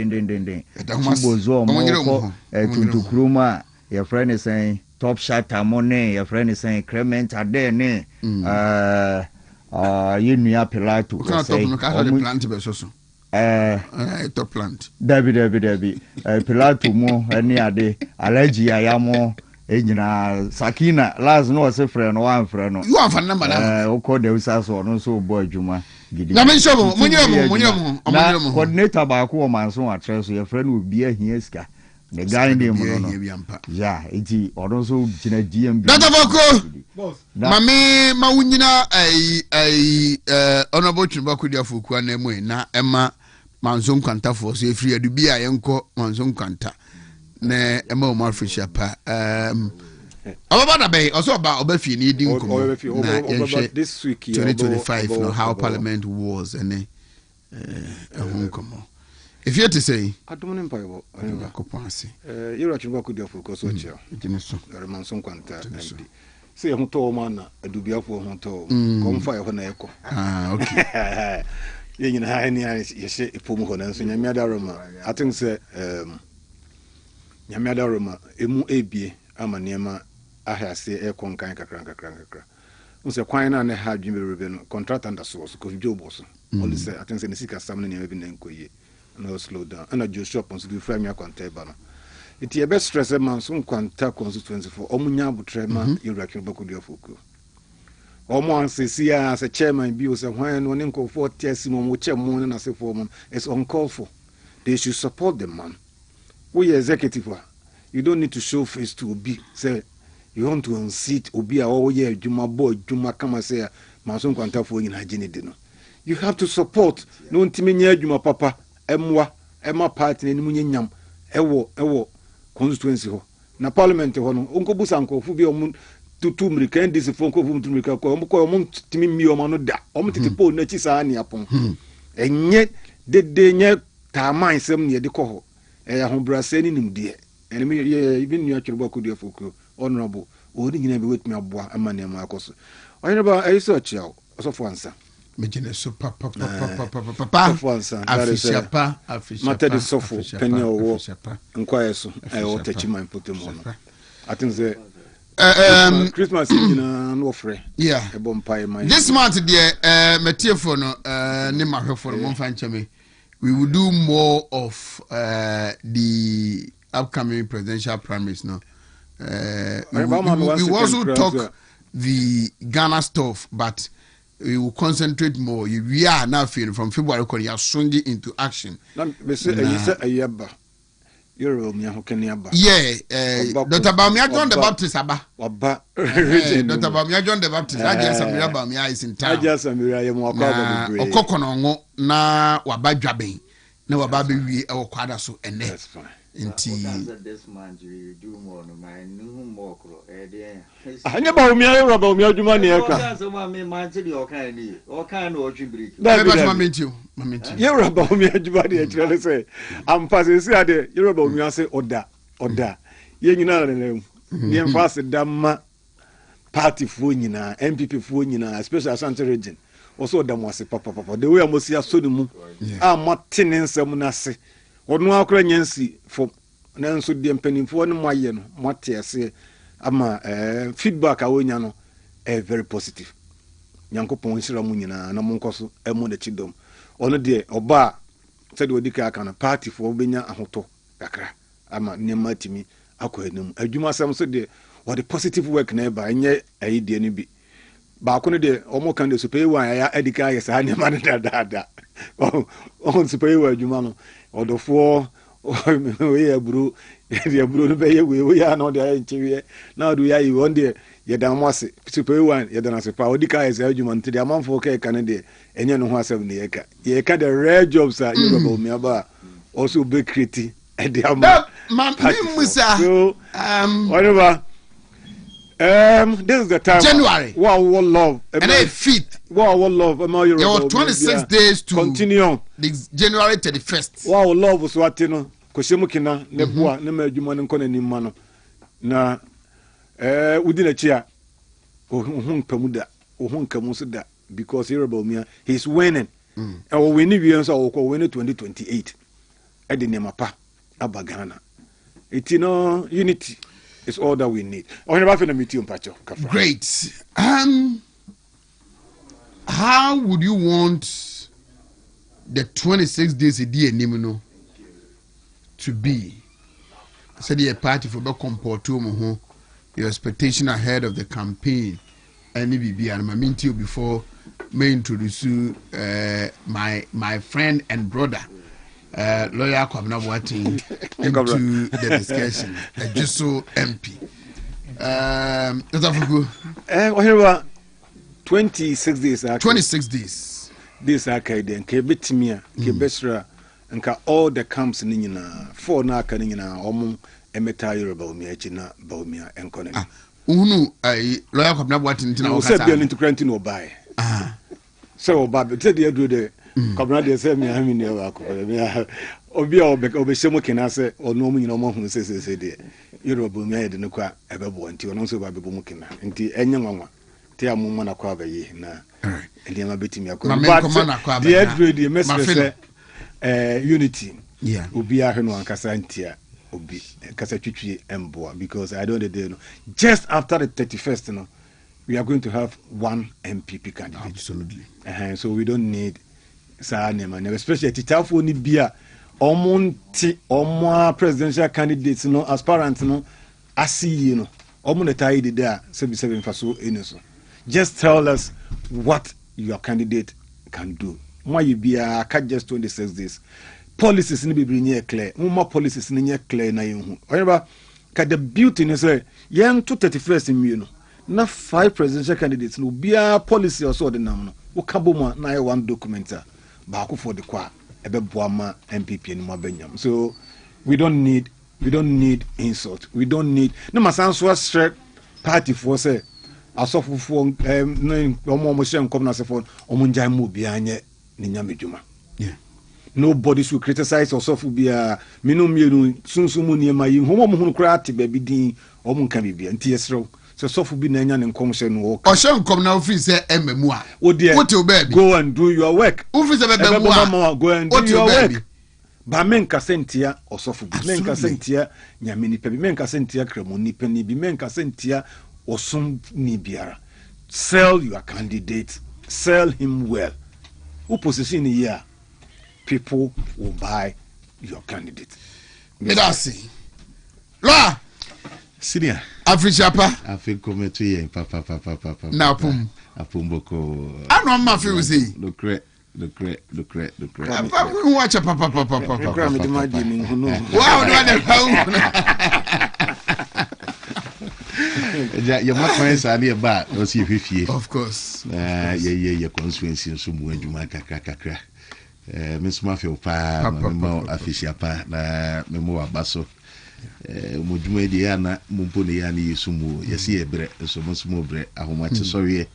bozo mo tuntukruma ye friend is saying top shot amone ye friend is saying Clement ade ne ye nua Pilato say plant be so top plant Debbie Pilato mo ani ade allergy ayamo ejina Sakina last no se frɛ no wan frɛ no you wan number na o ko de usa so no so boy adwuma gidi na men shobo munyem coordinator ba ko o manso atre so ye frɛ no obi ahia sika the guy name no yeah eti odo so gina DMB data boko mame ma wunyina honorable Chibako diafoku anemu na ema manso kwanta for so efiri adu bia yenko manso kwanta ne ema o marfisha pa ababa bay also ba obafie ni di nkomo na this week 2025 no how parliament was and nkomo if you to say adomne mpaibo kopansi yero Chibako diafoku so che dineso manso kwanta ndi se ye hoto ma na adubiafo hoto komfa ye ho na yeko okay ye nyina ha ni ye she epom ho na nso nyamia da roma I think say nyamia da roma emu ebie ama niema ahase e konkan kakra unse kwan na ne ha dweme rebe no contract under source ko job so only say I think say ne sika sam ne maybe na nkoye no slow down and Joshua Ponce do frame ya kwanta ba no it ye best stress man so kwanta constituency for omunya abotre ma Iraq Bakodu afoku omo ansesi as a chairman bi o say hwan no ne nkofo tiasi mo chemo ne na se for mo it's uncalled for. They should support them, man. We executive, you don't need to show face to Obi. Say you want to unseat Obi or yeah, Juma boy, Juma come and say, Mason Quanta for in hygiene dinner. You have to support no Timinia Juma Papa, Emma party, and Munyam, Ewo, constituency. Na parliament, Uncle Busanko, Fubi to Tumrican, this phone call to Mika, Timmy Manoda, Omtipo, Nechisani upon. And yet, they Tama isem ne de ko ahobrase ni nimde ene me even you actually Bakodu afoku honorable odi nyina be wetumi aboa amane ma akoso Oheneba ayiso chiao osofo ansa mejene so papa osofo ansa afishapa mata de sofo penye owo nkwaye so otachiman potemo no I think say Christmas nyina no frɛ ebo mpai man this month there metiefo no ne mahwefo no momfa ncheme. We will do more of the upcoming presidential primaries now. We will also talk the Ghana stuff, but we will concentrate more. We are now feeling from February you are swinging into action. Yeah, Dr. Bamia John the Baptist Abba. Dr. Bamia John the Baptist. I just Samira Bamia is in town. I just Samira Okokono na wabadwaben na wababe wi e kwada so ene. That's fine. Nti this month you do more no my new more kro e dey. Anya ba omi adwuma ne eka. So ma me man ti o kan ni. O kan no otwi break. Mamenti. Yero ba omi adwuma ne kire say am pass si ade yero ba omi ase oda. Ye nyina na nem. Ye pass damma party fo nyina, MPP fo nyina, especially Ashanti region. Also da mo ase papa the way amosi aso ne mu a motene nsam na ase ono akora nyansi fo na nso de mpanimfo ne moaye no mote ase ama feedback a wonya no very positive nyankopon hira mu nyina na mo nkoso emu da chidom ono de oba said odika aka na party fo benya ahoto kakra ama nyama timi akoanim adwuma sam so de what the positive work na ba enye ayide ne bi ba ko ne de omo kan de super wan ya edika yes ha ne man da on super wan adwuma no odofo we ya buru no be ye we ya no de nchiwe na do ya yi on de ye dan mo ase super wan ye dan ase pa odika yes adwuma nti de amanfo ka kan de enye no ho asem ne ye ka the rare jobs are you about me aba also be creative e de am man musa whatever. This is the time. January. Wow, what love. And then fit. Wow, what love. There were 26 days to continue. January 31st. Wow, love was what you know. Koshemu kina nebua neme adwuma ne nkone nimma no. Na wudi na chia. Ohun kamu so da because Yerobomia he's winning. And we win we so we win 2028. E de nemapa abagana. It unity. It's all that we need. Great. How would you want the 26 days a day Nimino to be? I said a party for the comportum, your expectation ahead of the campaign, and maybe and I mean to you before may introduce you my friend and brother. Lawyer Kwabena Boateng into the discussion. Just so MP. Oheneba 26 days. 26 days. This akaiden ke betimia ke besra nka all the camps ni nyina for na aka ni nyina omo emeta Yoruba omi achi na ba omi enkone. Uhunu Lawyer Kwabena Boateng ntina okasa. So be into granting obai. So oba te de aduro de Kwabena de say me ami ne wa ko obi a obeshemo kenase ono mu nyina mo hu se de Yoruba omi ayede ne kwa ebebo nti ono so ba bebo mu kena nti enye nwanwa te amu na kwa bayi na ndiama betimi akọ but the aduro message unity obi ahwe no ankasa ntia obi kasa twitwi emboa because I don't know just after the 31st no we are going to have one MPP candidate. Absolutely. So we don't need especially Titafo ni bia presidential candidates no aspirants no asi no omo na de there 77 faso enoso. Just tell us what your candidate can do. Why you bia ka just 26 days. Policies ni be bring clear. More policies ni clear na yin hu. Ka the beauty ni say yen to 31st in no. Na 5 presidential candidates no bia policy or so de nam no. Wo kaboma na one documenter baako for the kwa ebe boama MPP ni mabenyam. So we don't need insult. We don't need no masanso strike party for say asofo for no omo shen come na se for omo njai mu bia anye ni nyamedwuma. Yeah. Nobody should criticize asofo bia mienu sunsumu ni ma yi homo mo hunu kra ate ba bi din omo nka bibia nti yesrew so asofo bi na nya ne nkomhye no wo o shen kom na ofin say emamu a what you baby go and do your work ofin say bebe mu go and do your work ba men ka sentia asofo bi men ka sentia nyameni pe bi men ka sentia kremoni pe ni bi men ka sentia osun ni biara. Sell your candidate, sell him well. Who position here, people will buy your candidate. Medasi. La Senior. Africhapa. Afi kometu ye papa. Na pum. Apumboko. Ano ma fi uzi. Look. Papa we watch papa. Wow, your friends are nearby. No see if of course. Your constituency so mu adwuma kakra. Miss Mafia pa mo afisia pa na memo abaso. Mo dwuma di ana mo mpone ya na yesumu yesi ebre so mo sumo bre ahomache sorry.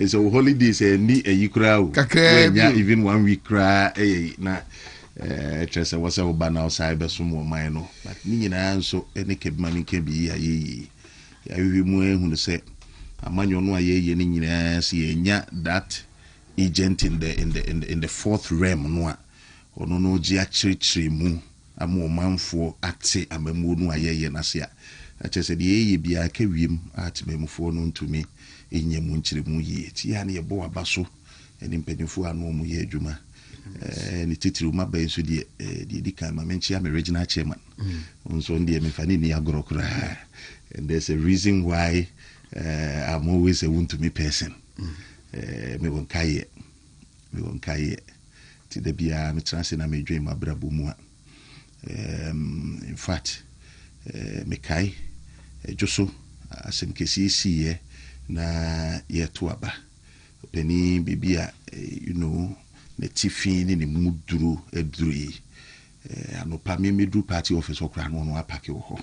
So holidays ni ayikra o. Kakra even 1 week kra na tresa wasa obana outside be sumo man no. But ni nyina nso ene kebma ni kebi ayi. Ya mu ehunu se amanyo no ayeye ni nyina se enya that agent in the fourth realm no a ono no ji achirichiri mu amu manfo acte amamu no ayeye na se a achese de yeye bia ka wiem atmemfo no ntumi enye mu nchire mu yi ti ya na ye bo abaso eni mpanifo anu mu ye adwuma ni titiru mabai so de di kan ma menchi am regional chairman onso ndie me fani ni agorokura. And there's a reason why I'm always a Wontumi person. Me won kaye ti de bia me transe na me dwen ma brabo mu a in fact me kai joso asem kesi siye na ye to aba peni bibia you know ne tifi ni muduru eduri anopa me medu party office okra no no apake wo ho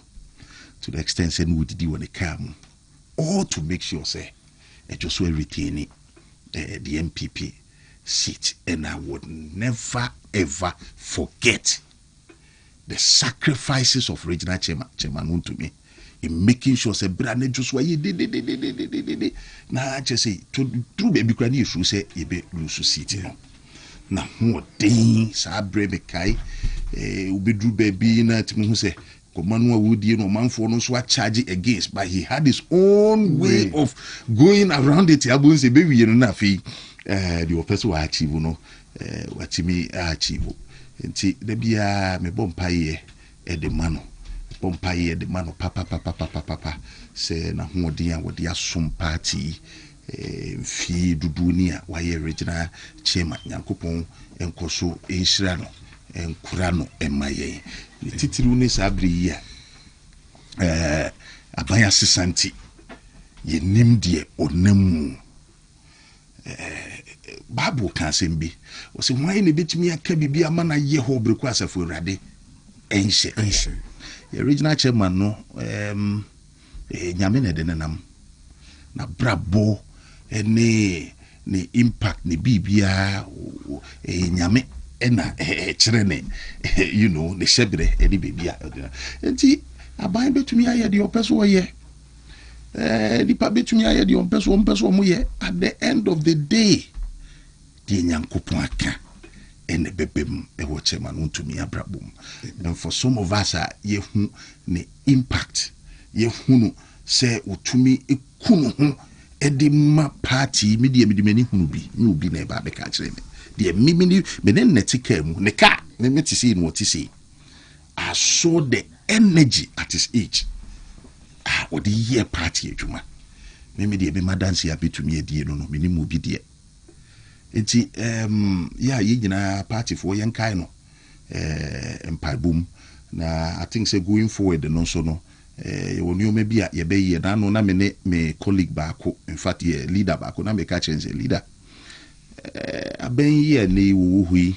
to the extent that we did when they come, or to make sure say just will retain the MPP seat. And I would never ever forget the sacrifices of regional chairman Wontumi in making sure say brand just why did na just say to true baby can you say you be lose seat na more day sa brebe kai ubi drew baby na timu say Komanu Woody no manfo no so charge against, but he had his own way of going around it. Abun say baby you know na fi the person wa achieve no watimi achieve. Nti da bia me bompaye e de mano. Bompaye de mano papa say na hoodin a wode asom party fi duduni a waye regional chairman Yankopon enkoso enhira no enkura no emaye. Titiru ne sabri ya abaya sesanti ye nimdie onam Bible kan sembi o se hwan ne betimi aka bibia ma na ye ho breku asafo urade enhye ye regional chairman no nyame ne de nenam na brabo ne impact ne bibia nyame ena chirene you know the shebre eni bebia enti aban betumi aye de opeso wo ye nipa betumi aye de opeso mo ye at the end of the day die Nyankopon aka ene bebem e wo chairman Wontumi abrabom. And for some of us ye hu ne impact ye hu no se Wontumi ekunu ho edema party me de mani hunu bi na obi na ba be ka kire me de me netika mu ne ka me ti see no what see. I saw the energy at his age. What the year party adwuma me de be madanse ya betumi adie no me ni mu bi de enti yeah ye nyina party for yen kai no empire boom na I think say going forward no so no you know maybe ye be ye na no na me colleague baako in fact ye leader baako na me ka change leader aben ye na wo hui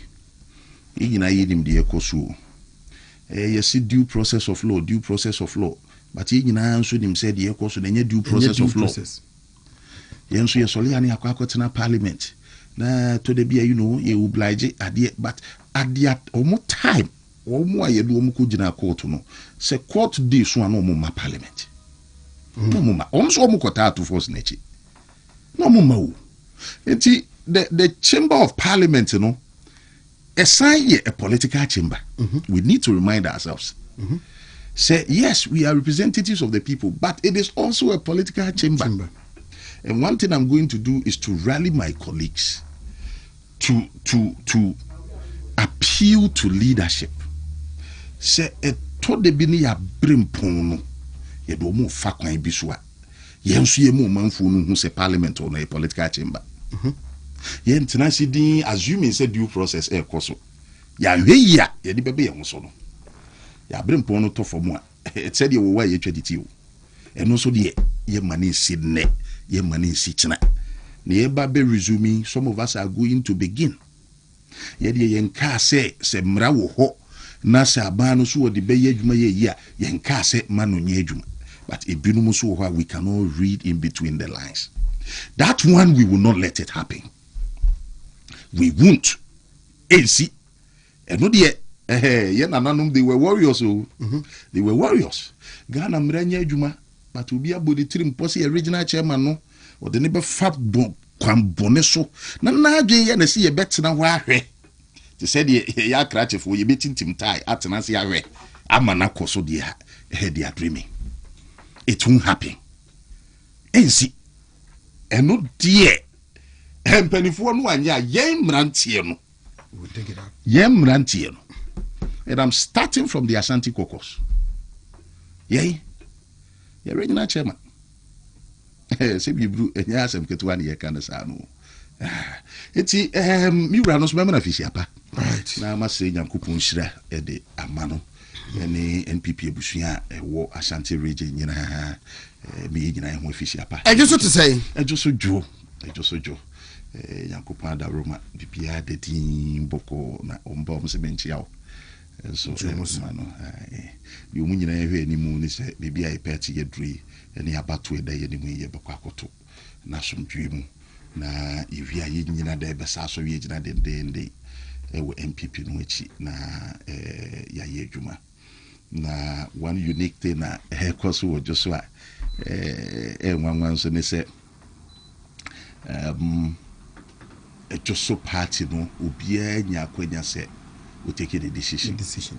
ye nyina ye nim de ekoso you see due process of law but ye nyina nso nim say de ekoso na nya due process of law ye nso ye sole ani akwa parliament na to the be you know ye oblige ade but at the omo time omo ayedu omo ko gina court no say court day so na omo ma parliament no omo ma omo so omo kota to force na chi no omo ma o enti the chamber of parliament no assign a political chamber. We need to remind ourselves say yes we are representatives of the people but it is also a political chamber. And one thing I'm going to do is to rally my colleagues to appeal to leadership. Say to the bini ya brimpon ye do mo fa kwan bi so a ye nso ye mo manfo no hu say parliament or a political chamber. Ye ntina si din assuming say due process e koso. Ya hwe ya ye di bebe ye ho so no. Ya brimpon no to for mo a it said ye wo wa ye twediti o. Eno so de ye mane si ne ye mane si china. Ne ye ba be resuming some of us are going to begin. Ye de ye nka se mra wo ho na se aban no so wo de be ye adwuma ye yi a ye nka se ma no nye adwuma. But ebinum so ho we cannot read in between the lines. That one we will not let it happen. We won't. See, and no dear, they were warriors. They were warriors. Ghana Mranya Juma, but to be able to trim posse original chairman, no, or the neighbor fat boneso. Na jay and see a bet na wah. They said, ya cratch for you beating Tim tie at Nancy Awe. Amanako so dear, they are dreaming. It won't happen. See, and no dear. And pennyfo no anya yem rantie no. We'll take it out. Yem rantie no. And I'm starting from the Ashanti caucus. Yay. You're regional chairman. Say you bru enya asem ketua ne ye kan sa no. Eti mi wura no so me na fisiapa. Right. Na ma se Nyankopon hira e de amano. Ene NPP ebusua e wo Ashanti region nyina mi nyina ho fisiapa. Ejo to say, ejo so jo. Yankopon da Roma bibia de din boko na ombom se benchiao so no you mu nyina hwe ni mu ni se bibia e pet ye dri ene abato e da ye ni mu ye beko akoto na somdwe mu na ivia ye nyina da be sa so ye gina de e wo MPP no echi na ya ye adwuma na one unique thing na e koso wo joso a nwanwan so ne se just so party no obia nya kwanya se we take the decision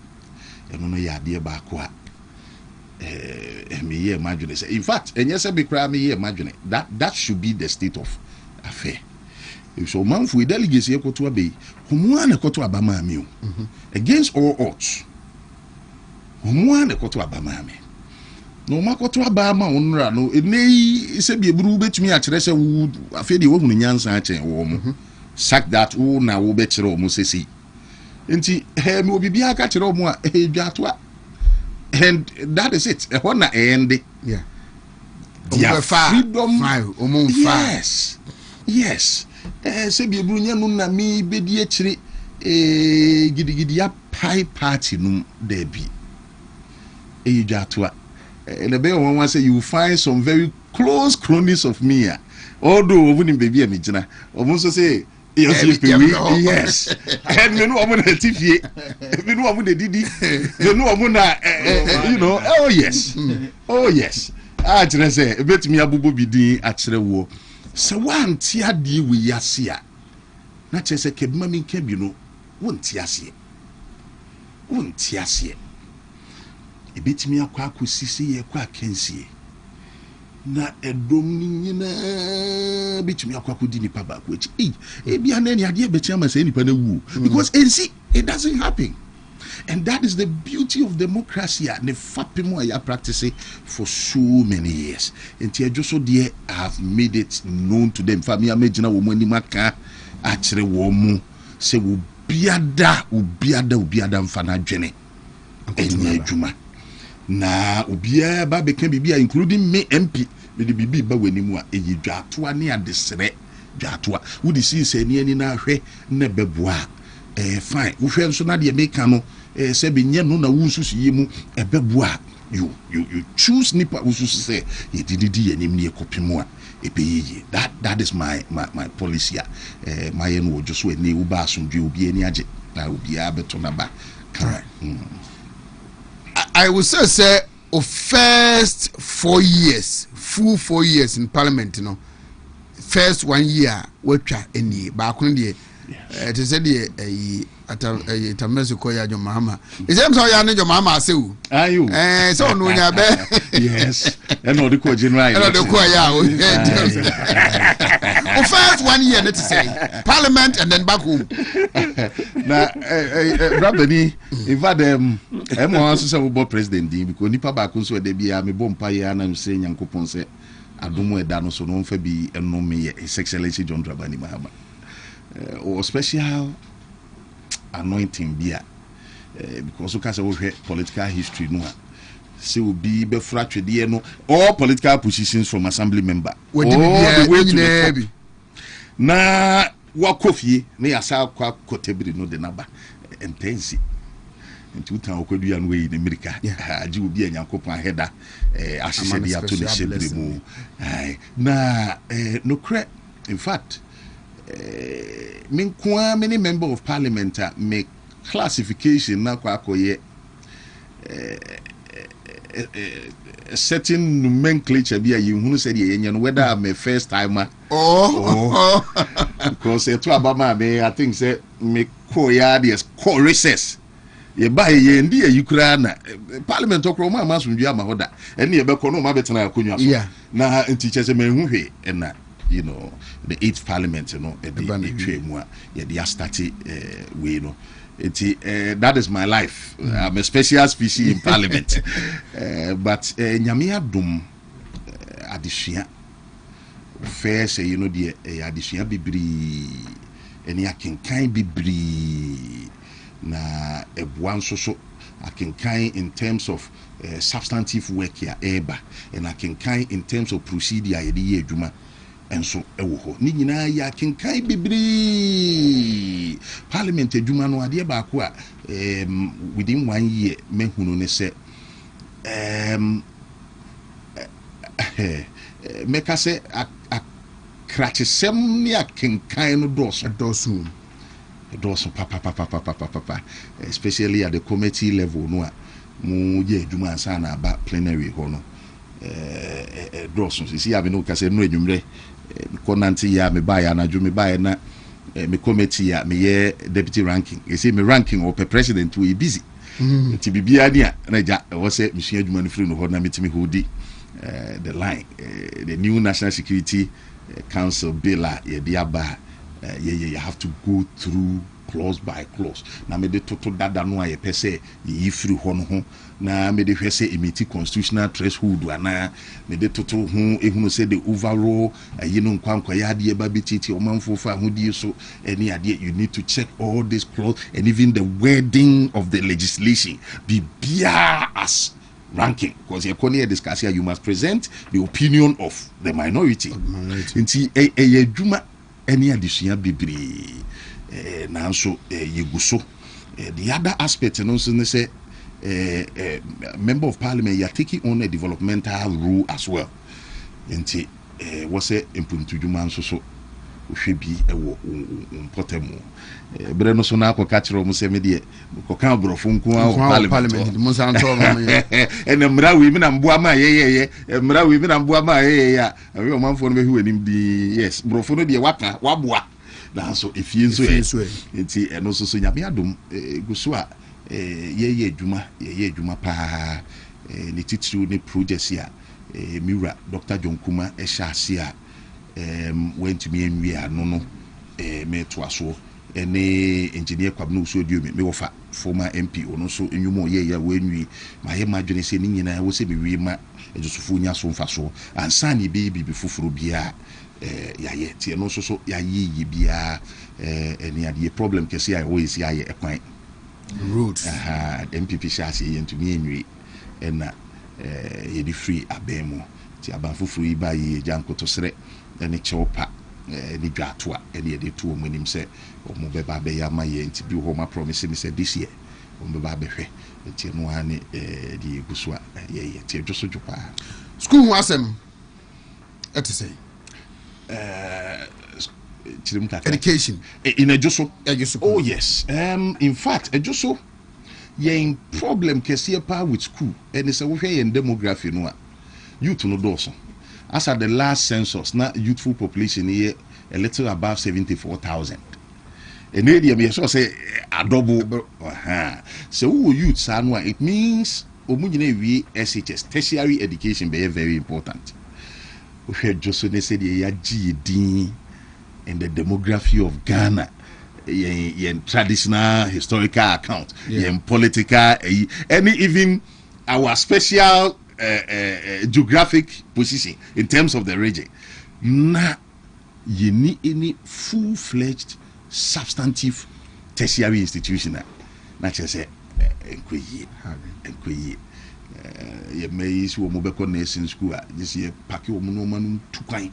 and no ya de ba ko a me ye imagine say in fact enye se be kra me ye imagine that should be the state of affair. So man for delegates ye koto abe homo an koto abama mi o against all odds homo an koto abama mi no makoto abama onra no enei se bi eburu betumi a kire se wu afi de wo hunu nyansa a chen wo mo sack that wo na wo be kire wo mo sesi enti me obi bia ka kire wo mo a dwato a and that is it e hona end yeah freedom yes se bi eburu nya no na mi bedi a kire gidigidi ya party no da bi dwato a in the bear one say you find some very close cronies of me. Although when baby me jina, almost say yes. And me know I'm on the TV. Me know I'm on the Didi. Me know I'm on you know. Oh yes. Ah, jina say bet me abubo bidi akyere wo. So one tia di we yasia. Na che say kebma mi kebi no. Won tiasie. Ebetimi akwa akosisi ye kwa kensie na edom ni nyina bitumi akwakodi nipa ba ko echi bia na ni ade be chiama say nipa na wu because see it doesn't happen. And that is the beauty of democracy and the fapimo I practice for so many years. And just so dear I have made it known to them. Family imagine woman ni maka actually womu say ubiada mfana dwene enye adwuma na ubia ba beka bibia including me MP me de bibi ba wanimu a eyi dwatoa ne adesere dwatoa wo de si se ne ani na hwe na beboa fine wo hwe nso na de meka no se be nye no na wo nsusu yemu ebeboa you choose nipa wo nsusu se ye didi anim ne ekopemu a epeyi that is my policy my no just we ne wo ba asomdwe obi ani age na obi abeto na ba I would say first 4 years, full 4 years in parliament, first 1 year, watcha any back on the it is at a Mexico, your mama. Is them so young, your mama, so are you? So no, yes, and all the co general, first 1 year, let's say parliament and then back home. Now, Rabani, if I am also about President D because Nipa Bakunso de be a me bompire and I'm saying Uncle Ponce, I don't know that so no for be and no me His Excellency John Dramani Mahama. Or special anointing beer because you can say political history no say will be fractured no all political positions from assembly member all the way to the top. Na wakofie na yasa kwa kotebiri no de naba intensi nti utan okodu ya no we in America agi obi anyankopon aheda ahye de ato ne shebre mu na no cre in fact many member of parliament make classification na kwa akoye a certain nomenclature be you who said whether I'm a first timer because to abama me I think say me koya des core recess ye buy ye ndi ye ukra na parliament okro ma masundua ma hoda ene ye be ko no ma betena akonwa so na ntiche se me hu hwe na you know the 8th parliament you know the mu a ye dia start we know that is my life. I'm a special species in parliament. But nyame adom adesua fair say you know the adesua bibiri eni akenkan bibiri na ebuan so akenkan in terms of substantive work here eba and akenkan in terms of procedure ye dey adwuma enso ewo ho ni nyina ya kenkan bibiri parliament adwuma no ade ba ko a within 1 year mehunu ne se meka se akrachesem ni akenkan no doso papa especially at the committee level no a mu ye adwuma ansa na ba plenary ho no doso si ya me no ka se no adwumre konanti ya me buy na ju me buy na me committee ya me ye deputy ranking you see me ranking or president we busy ti bibia dia na ja wo se misua adwuma no free no ho na metimi hodi the line the new national security council bill ye dia ba you have to go through clause by clause na me de toto dada no aye pese yi free ho no ho na me de hwese emiti constitutional threshold ana me de toto ho ehunu say the overall you know kwankwa ya de ba betiti o manfo fa hodi so any ade you need to check all this clause and even the wording of the legislation be bia as ranking because you can discuss here you must present the opinion of the minority nti adwuma any addition bibiri na so yeguso the other aspect no so say member of parliament you are taking on a developmental role as well nti was a impuntu dwuma so hwebi ewo mpotemu bre no so na akoka kire o museme de ko kan brofo nko a parliament mo san to mo en mra wi mi na mboa ma ye mra wi mi na mboa ma ye ya we o manfo no be hu anim di yes brofo no de waka waboa na so efie nso enti eno so nyame adom guso a ye adwuma pa ne titiri ne project ya miwura Dr. John Kuma ehya ase a Wontumi enwi ano me to aso ene engineer Kwabena Usodiomi me wofa former MP ono so enwumo ye ya wenwi ma ye madwene se ni nyina wo se biwi ma ejusufo nya so mfa so ansa ni bi fufuro bia ya ye tie no so ya yi bia ene ade problem kesi ya wo isi aye ekwan roads MPP shasi ye ntumi enwi ena ye di free abemu ti aban fufuro yi ba ye jankoto sere ene chopa ni dwatoa ene ye de to omunim se omo beba be ya ma ye nti bi ho ma promise me say this year omo beba be hwe nti no ha ne di egusua ye ti edwoso dwopa school ho asem say education in edwoso oh yes in fact edwoso ye problem kese pa with school and say we hwe ye demography no a youth no doso as at the last census na youthful population here a little above 74,000 and area me so say adobo so who youth anwa it means omunyina wi SHS tertiary education be very important we just so they say ya GD and the demography of Ghana yen traditional historical account yen political any even our special geographic position in terms of the region na you need any full-fledged substantive tertiary institution na say enkoyi ye may so mo be nursing school this year pack o mo no manu tukwan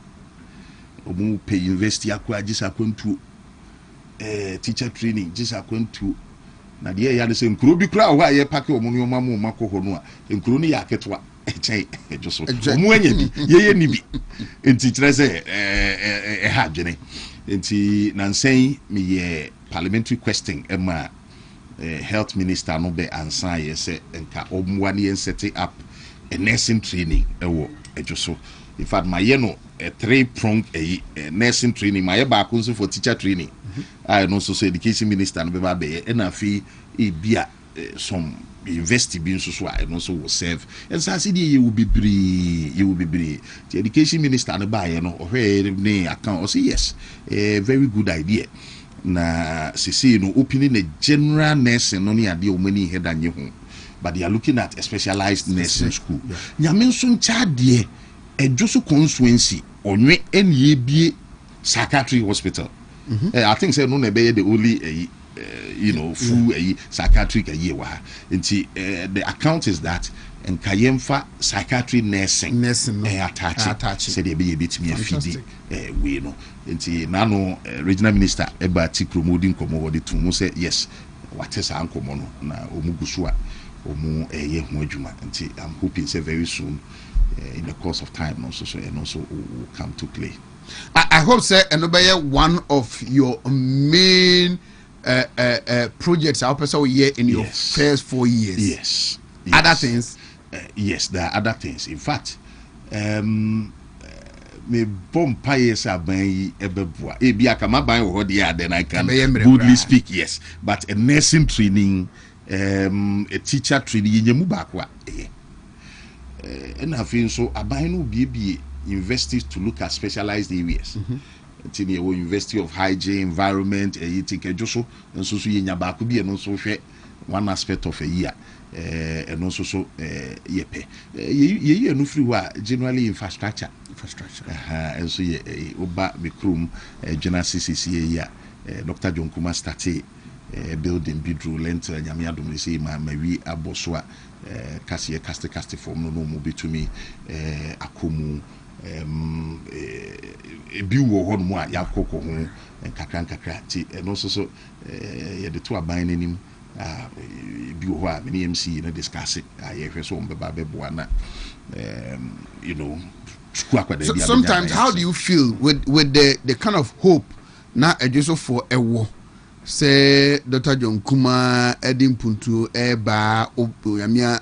o mo pay university akwa just akwantu teacher training just akwantu na de ya de say nkuro bi kura ho aye pack o mo no mamu makoko no a nkuro ni ya ketwa echai ejoso o mo anya bi ye ni bi enti kire say ha dwene enti nansen me ye parliamentary question ema health minister no be ansa ye say enka omwa ne set up a nursing training ewo ejoso in fact my no a 3-pronged nursing training my ba kunso for teacher training I know so education minister no be ba be e na fi e bia some university bi nso so I know so will serve and so say you will be brave the education minister no ba ye no ohwe ne account o say yes a very good idea na sisi no opening a general nursing no ne ade o mani head anye ho but they are looking at a specialized nursing school nyame nso ncha de Ejoso constituency onwe enie bie psychiatry hospital I think say no na be the only full psychiatric wa nti the account is that enkayemfa psychiatry nursing attach say dey be bitimi afidi we no nti nano regional minister eba ti promoting komo wodi to say yes what is ankomo no na omuguso a omu ho adwuma nti I'm hoping say very soon in the course of time also will come to play. I hope say another one of your main projects I hope year in your first 4 years. Yes. Other things? Yes, there are other things. In fact, me bompire sa ban ebeboa e bia kama ban wo dia then I can boldly speak yes but a nursing training a teacher training nyemu ba kwa and I feel so aban no bie universities to look at specialized areas tini wo University of Hygiene Environment think just and so yenya ba ko bie no so hwe one aspect of a year and also so yepe ye no free wa generally infrastructure and so ye oba mikrum general CCC ya Dr. John Kuma started building bidru lentil nyame adom say ma wi aboso a kase kaste form no mo betumi akomu bi wo ho no a yakoko ho nkakra ti no so ye de to aban nanim bi wo a many MC na discuss ye hwe so mbeba beboa na sometimes how do you feel with the kind of hope na ejeso for ewo say Dr. John Kuma Edim Puntu Eba Oyamia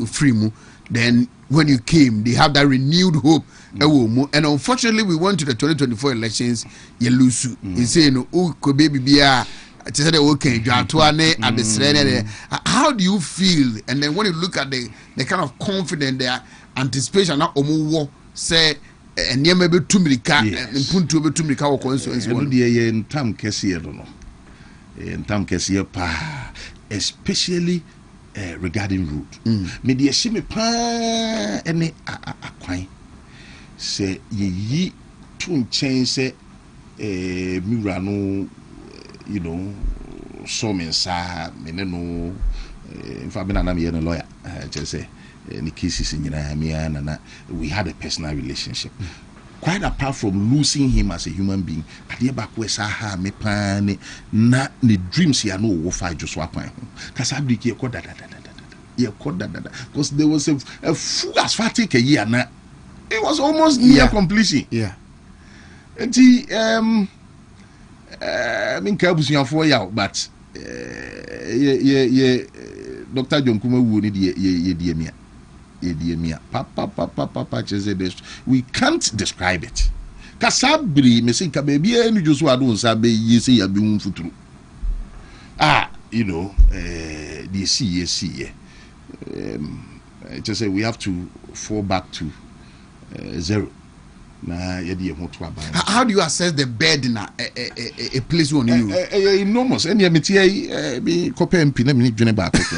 Freemu, then when you came they have that renewed hope and unfortunately we went to the 2024 elections you lose you say no could baby bia how do you feel and then when you look at the kind of confidence there anticipation na omo say nneɛma bɛtu mirika mpuntuo bɛtu mirika wɔ constituency ɛno deɛ yɛ ntam kɛseɛ no ntam kɛseɛ paa especially regarding road me deɛ hyɛ me paa ɛne akwan sɛ yɛyi to nkyɛn sɛ miwura no you know so me nsa me ne no mfa me nana meyɛ no lawyer kyerɛ sɛ the cases in Nana, we had a personal relationship. Quite apart from losing him as a human being, me pan na the dreams here no wo fight just swap because there was a full asphalt a year na it was almost near completion. Yeah. And he I mean kabusu for ya but Dr. John Kuma wo ni ye papa we can't describe it. Kasabri me say ka baby enu joso ado nsa be yi say ya be futuru. You know, the see just say we have to fall back to zero. Na yedi emoto aba. How do you assess the burden a place on you? Enormous. Any me tie be kope MP na me dwene ba akoko.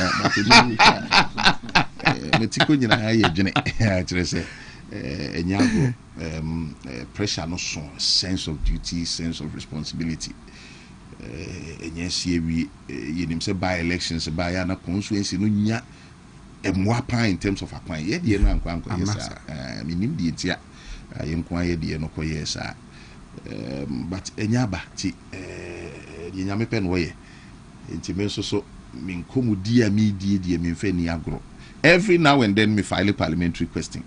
Metiko nyina ye dwene akire se enyago pressure no so sense of duty, sense of responsibility. Enyesie wi yenim se by elections by na constituency no nya emwapa in terms of akwan ye de no ankwa yes minim de tia yenkwa ye de no koyes but enyaba ti ye nyame pe no ye enti me so min komudi a mi die mi mfa ni agro. Every now and then me file a parliamentary question.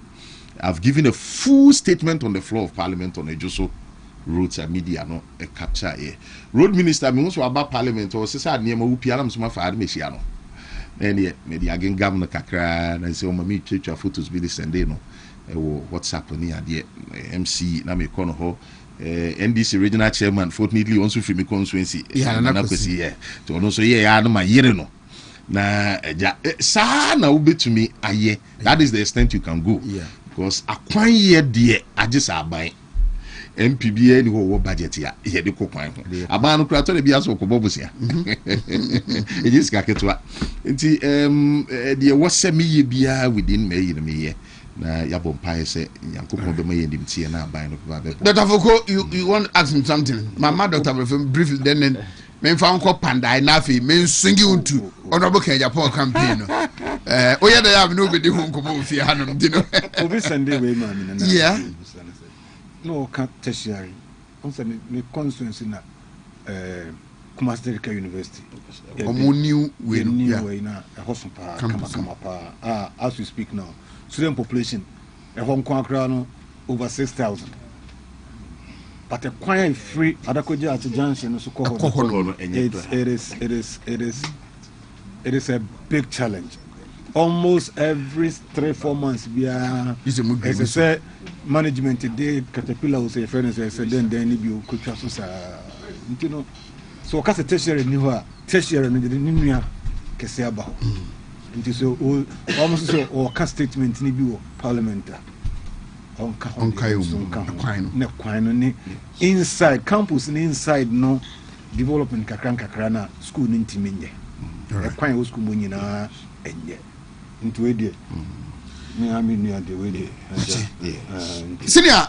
I've given a full statement on the floor of parliament on a Joso roads and media no a capture here. Road minister me also about parliament or say near my upianam suma for admission. Then yeah, maybe again governor kakra and say my church photos be this and they no WhatsApp on here MC na me kono ho NDC regional chairman fortunately also free me constituency. Yeah, na kwesi here. So no so yeah no my yere no. Na sa na ubetumi aye that is the extent you can go because akwan ye de agisa aban MPBA ni wo budget ya ye de kokwan ho aban no kura to de bia so ko bobusia ejis ka ketwa nti de wo se me ye bia within me ye me ye na ya bompa se yankopon be me ye nim tie na aban no ba be. Dr. Foko, you want to ask him something? Mama Dr. briefly then men found ko pandai na fi men swingi untu honorable Kenya Paul campaign no oya da ya no be di hu nkomo fi hanom di no obi Sunday we man na yeah no can tertiary on say me constituency na Kumasi University omo new we na hospital kama pa as we speak now student population Hong Kong akra no over 6,000. But a quiet free Adakoja at the junction it is a big challenge. Almost every 3-4 months we are as I said management today Caterpillar will say fairness I said then you could trust you know so kase tertiary ni ho tertiary ni de nua kese aba ho nti so almost so or cast statement ni bi wo parliament inside campus inside no development kakra na school ni ntimenye kwan wo school nyina enye nti we dey me ami ni ade we dey senior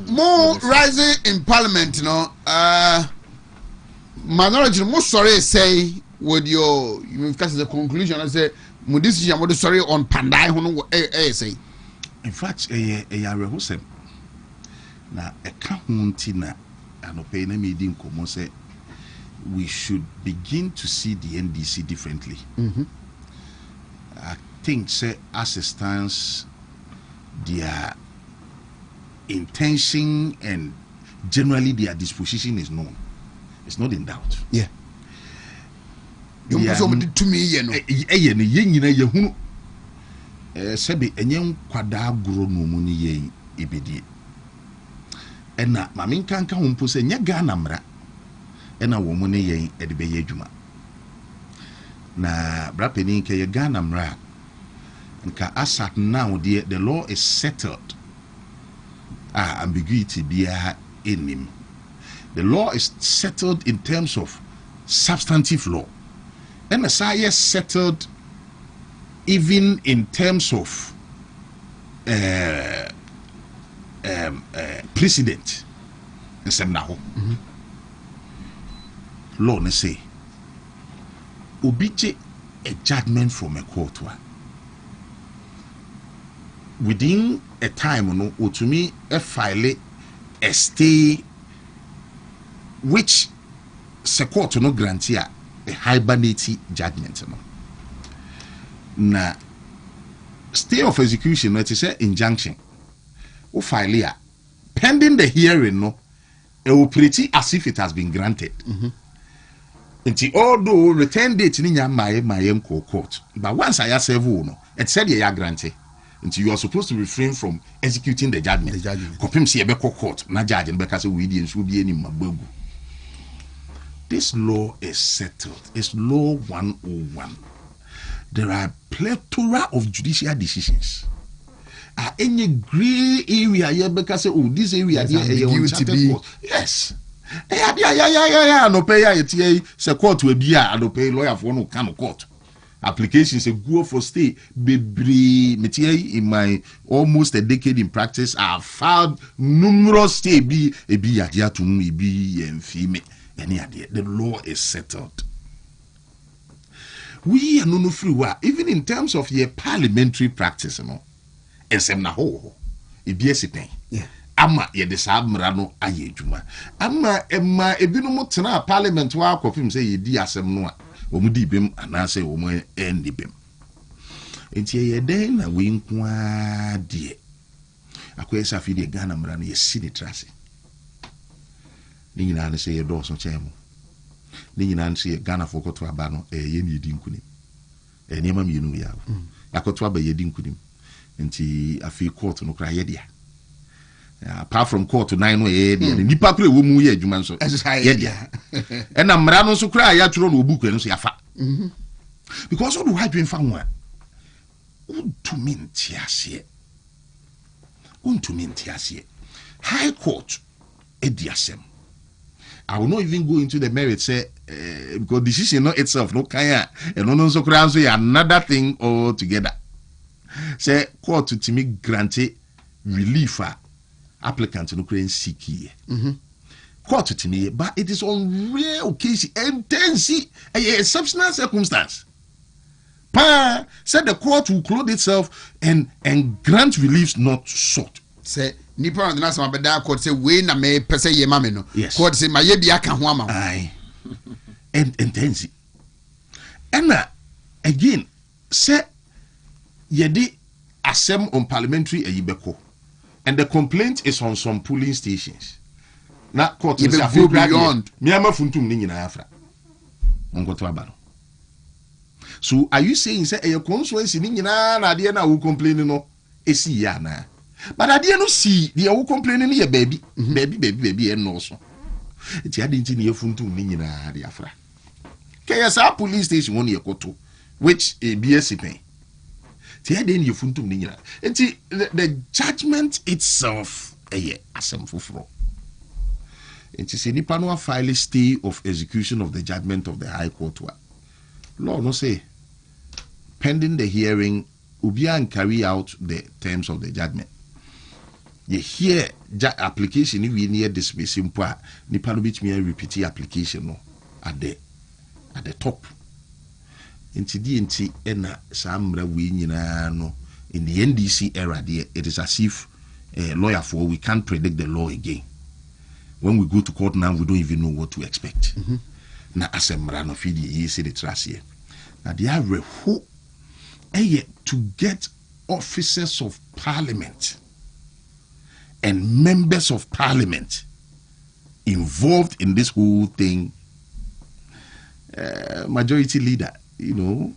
more rising in parliament no minority mo sorry say with your you discuss the conclusion I say mo decision mo sorry on pandai ho no say. In fact, a na a county na anope na meeting komo say we should begin to see the NDC differently. I think say as it stands, their intention and generally their disposition is known. It's not in doubt. Yeah. You must to me, you know. Sebe enye kwada agro no mu ni ye ebedie ena mame nkanka ho mpo se nya Ghana mra ena wo mu ni ye ede be ye adwuma na brapeni nke ye Ghana mra nka as at now the law is settled. Ambiguity biya in him. The law is settled in terms of substantive law. And the SIA settled even in terms of precedent. Law ne say obije a judgment from a court within a time no Wontumi file a stay which the court no grant a hibernate judgment no na stay of execution no it is a injunction o file a pending the hearing no it will pretty as if it has been granted. Although return date ni my court, but once I serve no, it said you are granted. You are supposed to refrain from executing the judgment. Kopim si ebe court na judge and because we dey nso bi anim mabugu. This law is settled. It's law 101. There are plethora of judicial decisions. Any gray area here because this area there yes. No pay it se court we bia no pay lawyer for no come court. Applications go for stay bebre metie in my almost a decade in practice I have filed numerous stay be adia to me be enfime any idea the law is settled. We are no free even in terms of your parliamentary practice no ensem na ho e bi esipen ama ye de sa mra no aye adwuma ama emma ebinom tena parliament wa akofim say ye di asem no a omu di bem anase omu endi bem enti ye den na we nkwa de akwesa fi de Ghana mra no ye si de trase ni nyina ne say ye do so chemu ni nyina ne say Ghana fokoto aba no ye ni di nkunim niema mi nu ya akoto aba ye di nkunim enti afi court no kra ye dia apart from court 9 no ye dia nipa kra wo mu ye adwuma nso ye dia and amra no so kra ya tworo no obuku no so yafa because all the hydrogen fa ho a Wontumi ntiase high court ediasem. I will not even go into the merits say because decision not itself no kaya and no so kra so another thing altogether. Say court to me grant relief applicant no crane seek here. Court to me, but it is on rare occasion intense a exceptional circumstance. Said the court will clothe itself and grant reliefs not sought. Say nipa on the national beda court say we na me pese ye mame no. Yes. Court say my ye bi aka ho ama. Aye. And intense. And again say yedi asem on parliamentary ayibeko and the complaint is on some polling stations. Na court is go beyond me ama funtum ni nyina afra ongoto aba no. So are you saying say a constituency ni nyina na ade na wo complain no esi ya na but ade no si de wo complain ni ye baby e no so ti ade nti ni funtum ni nyina de afra kaya police station won ye koto which a BSC pen ti ade ni funtum ni nyina nti the judgment itself asem foforo nti se nipa no file stay of execution of the judgment of the high court law no say pending the hearing ubia and carry out the terms of the judgment. You hear application if we near this simple nipa no bit me repeat application no at the top. Inti ena samra we nyina no in the NDC era there it is as if lawyer for we can't predict the law again. When we go to court now we don't even know what to expect. Na asemra no fidi ye see the trust here. Now they are who to get officers of parliament and members of parliament involved in this whole thing. Majority leader, you know,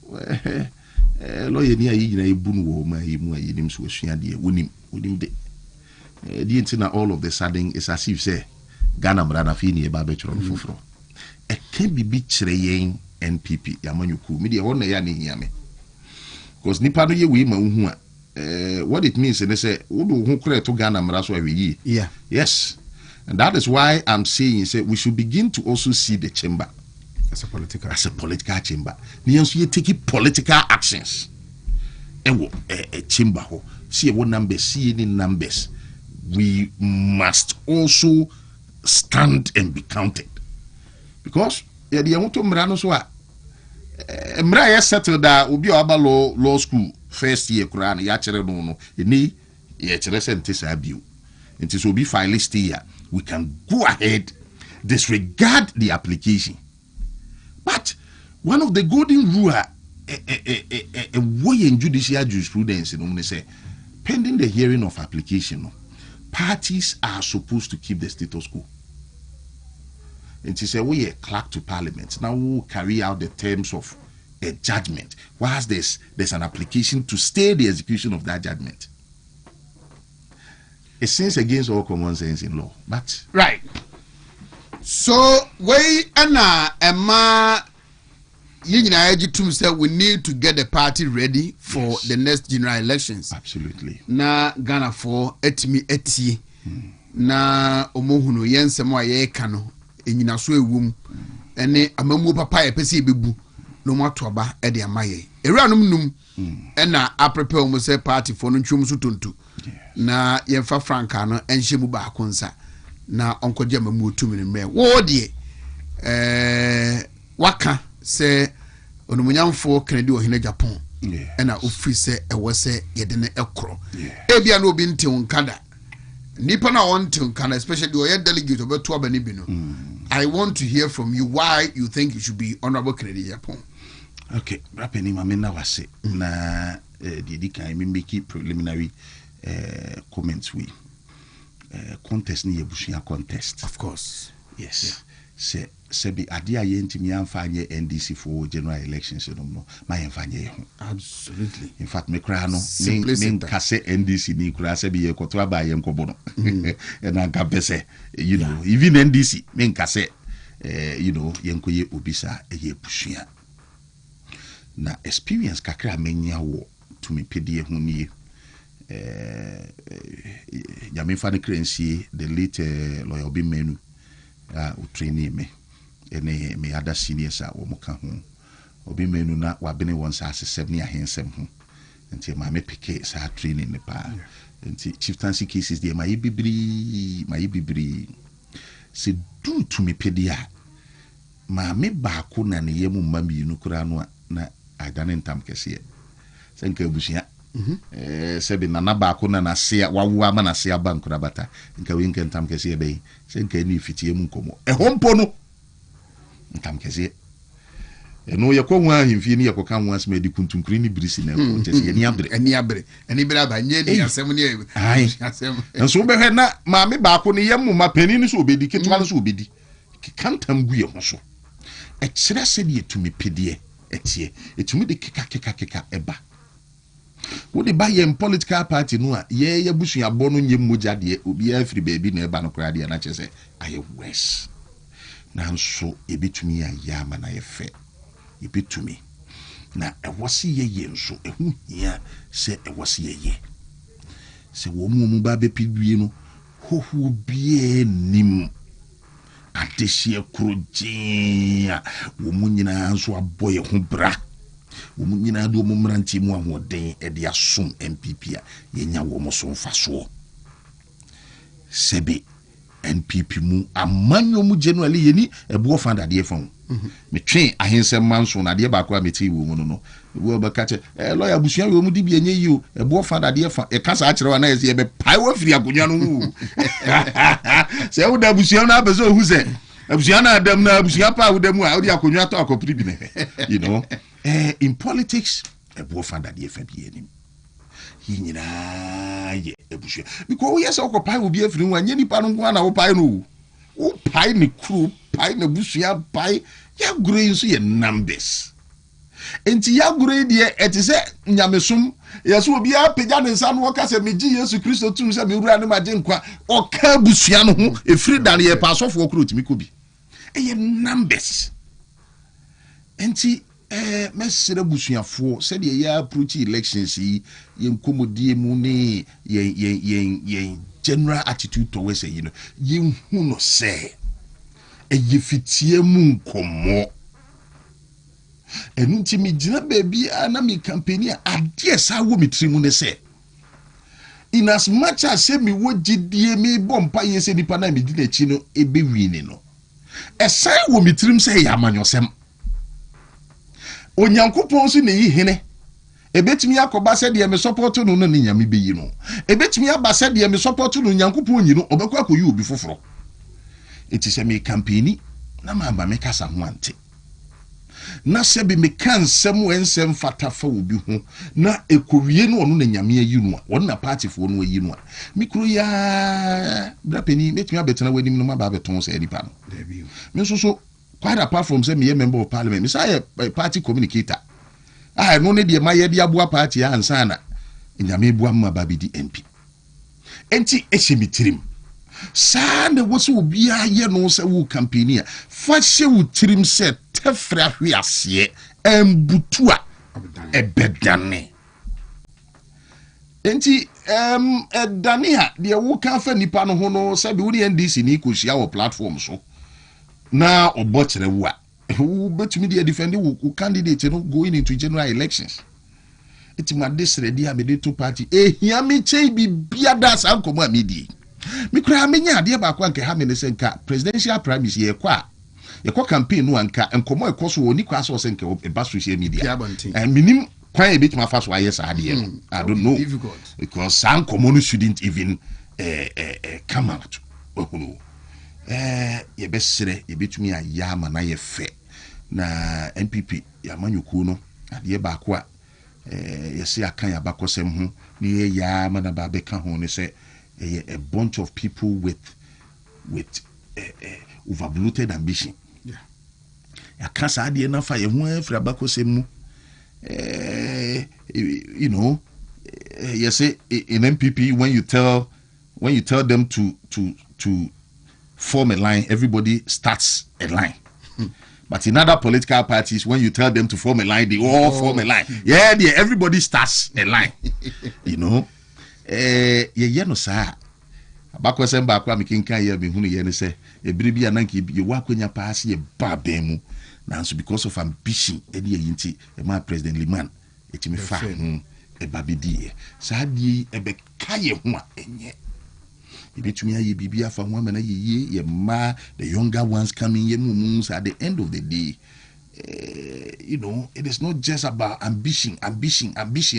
lawyer ni ayi na ebunu wo ma emu ayenim so asua de wonim de the internet all of the sudden is as if say Ghana mrana fi ni e ba be choro foforo e can be kire yen NPP yamanyuku me de won na ya ne hia me because nipa no ye we ma hu a what it means is say wo do hu kure to Ghana mra so awe yeah, yes, and that is why I'm saying say we should begin to also see the chamber as a political chamber. Ni enso ye take political actions ewo a chamber ho see what numbers, see any numbers, we must also stand and be counted, because ya de want to mra no so a mra ya settle da obi aba law school first year kura na ya kire no ni ya kire sente sa bio nti so be file list here, we can go ahead, disregard the application. But one of the golden rule way in judicial jurisprudence say pending the hearing of application, parties are supposed to keep the status quo. And she said, we are clerk to parliament. Now we will carry out the terms of a judgment. Whilst there's an application to stay the execution of that judgment. It seems against all common sense in law. But right. So we Emma say we need to get the party ready for the next general elections. Absolutely. Na Ghana for etimi etie. Na omohunu yensem a ye ka no enyina so ewum ene amamu papa ye pese ebebu no matoba e de amaye ewuranom num na a prepare mo say party for no ntwom so tonto na yemfa franka no enhye mu ba konsa na onkoje amamu otumi ne mre wo de waka se onumunyamfo Kennedy Ohene Japan na ofri se ewo se yede ne ekro ebia na obi nte nkada nipa na want to can especially your delegate obeto abani bi no. I want to hear from you why you think you should be honorable Kennedy Japan. Okay, rapeni mama na wase na the kan me make preliminary comments we contest ni ebusuya contest. Of course. Yes. Se be ade aye ntimi amfa anye NDC for general elections no ma yemfa anye ho. Absolutely. In fact me kra no me kase NDC ni kra se be ye koto aba ye nkobo no. E na nka pese you know even NDC me kase you know yenkoye obisa eye busua. Na experience kakra menya wo to me pedie ho nie Yamefa ne krensie the late lawyer Obi Menu training me ene me other seniors a wo moka ho Obi Menu na wabene won sa asesem ne ahensem ho nti ma me peke sa training ne pa nti chieftaincy cases dey my bibri se do to me pedia ma me ba ko na ne yemu mami nu kura no na adane ntam kese senka busia sebe na ba ko na se wawo ama na se abankura bata nka we nka ntam kese be senka ni fitie mu nkomo hompo no ntam kese no ye ko nwa himfie ni ye ko kan nwa sema di kuntunkuri ni brisi na ko tese ni abre aba nye ni asem ni asem enso be hwe na ma me ba ko ne yemu ma panini so obedi ketwa so obedi kantam gu ye ho so e kire se de etumi pedie etie etumi de keka eba wo de ba ye political party no a ye busu ya bo no nyem moja de obi afri baby na eba no kra de na chese aye west na nso ebetumi ya ma na ye fe ebetumi na ewosi ye nso ehu hia se ewosi ye se wo mu ba be pidue no hohu bie nim adehye krojia wo mu nyina nso aboye ho bra wo mu nyina do mo mranti mu ahoden e de asom MPP a yenya wo mo so mfaso sebe NPP mu amanyo mu genuinely yeni ebo fanda de fon me twen ahensem manso na de ba kwa meti wo mu no wo ba kache lawyer busua wo mu di bi enye yi o ebo fanda de fa e kasa akere wa na ye be pai wo firi agonwa no mu se wo da busua na bezo hu se busua na adam na busua pa wo da mu a wo di akonwa to akopri bi ne you know in politics ebo fanda de fa bi enim yinyina ye ebusua because we yes okopai obi afiri nwa nye nipa no nwa na wo pai no wo pai ne kru pai na busua pai ya gure nso ye numbers enti ya gure de etise nyamesum yeso obi apagya ne nsa no woka se meji Yesu Kristo tum se me wura ne magye nkwa oka busua no ho efiri dane ye pa asofo okro timi ko bi eye numbers enti mesere busuafo said ye approach elections yi yenkomodie mu ne ye general attitude towards you know ye hu no say ye fitie mu nkomo enu nti mi gina baabi na mi campaign a ade sa wo mitrimu ne say in as much as say mi wo gidie mi bompa ye se nipa na mi di na chi no ebe wini no esai wo mitrim say ya amanyosem onyankopon so ne yi hene ebetimi akoba se de me support no no ne nyame beyi no ebetimi aba se de me support no onyankopon nyi no obekọ akoyi obi foforo eti se me campaign na ma me kasa ho ante na se be me kan nsem ensem fata fa obi ho na ekowie no ono na nyame ayi no ono na party fo no ayi no mikro ya brapeni betimi abetena wanim no ma ba beton se edipa no me so quite apart from say me a member of parliament, me say a party communicator. I no need the my dia boa party ansa na nyame boa ma ba bi di MP. Enti ehemitirim. Sa na wo so obi aye no say wo campaign a fa hye wo tirim say tefra hwe ase embutu a ebedane. Enti edane a de wo kan fa nipa no ho no say be wo di NDC ni ko hia wo platform so. Na obotere wa who betumi dey defend who candidate no going into general elections it ma desre dia me dey to party hia me chei bibia da san komo amedi me kura amenya ade ba kwa nke ha me ne senka presidential primaries ye kwa campaign no anka enkomo ekoso oni kwa so senka e ba social media and minim kwan e betuma fa so aye sa ade I don't know because san komo no shouldn't even come out ye besere ye betumi ayama na ye fe na NPP ya manyuku no ade ba ko a ye se akan ya bakosem ho ni ye ya mana ba be kan ho ni se a bunch of people with overbloated ambition ya kan sa ade na fa ye ho afra bakosem mu you know you say in NPP when you tell them to form a line, everybody starts a line. But in other political parties, when you tell them to form a line, they all form a line. Yeah, everybody starts a line. You know? No sir. Abako semba akwa mikinka ye mehunu ye ne se ebiribi ananki ye wakonya pass ye babemu. Nanso because of ambition, edi yinti e ma President Liman etimi fa e babidi. Sa di ebe kaye ho a enye. Between ye bibia for women ye ma the younger ones coming ye mumus at the end of the day you know it is not just about ambition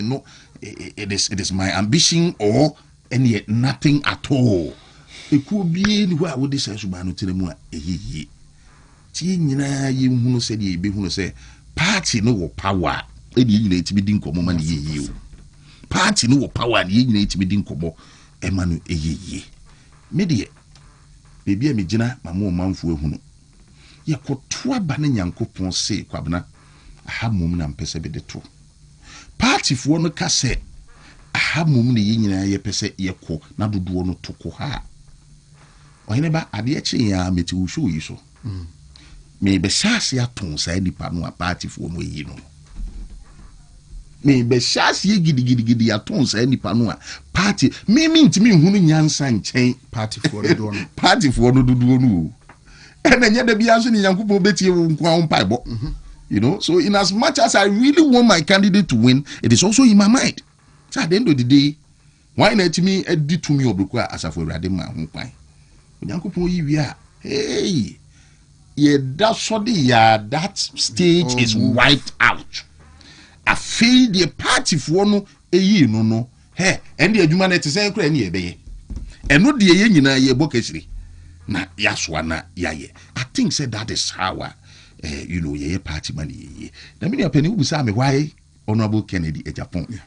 no it is my ambition or any nothing at all it could be anywhere would this subanu telemu ye ti nyina ye hunu said ye be hunu say party no power e ye nyina ti bi din komo man ye party no power ye nyina ti bi din komo e manu ye media bebia me gina mamo manfo ehunu ye kotoa ba ne nyankopon se kwabena aha mum na mpese be de to party fo no ka se aha mum ne nyina ye pese ye ko na dodo no to ko ha Oheneba ade eche ya meti wo show yi so me be shase aton sa nipa no a party fo no yi no me be shase ye gidi aton sa nipa no a party me ntimi hunu nyansa nchen party for the door party for no dudu no and then the biaso ni yankupo betie wo nkwa on paibo you know. So in as much as I really want my candidate to win, it is also in my mind. So at the end of the day, why not me edi to me obukwa asafo urade ma ho kwan yankupo yi wi a hey ye that so that stage is wiped out. I feel the party for no eyi no hey and the adwuma na te say kra na ebeye eno de ye nyina ye bokesiri na yaswa na yaye. I think say that is how you know ye party man ye na me opani u bisa me why Honorable Kennedy e Japan. Yeah.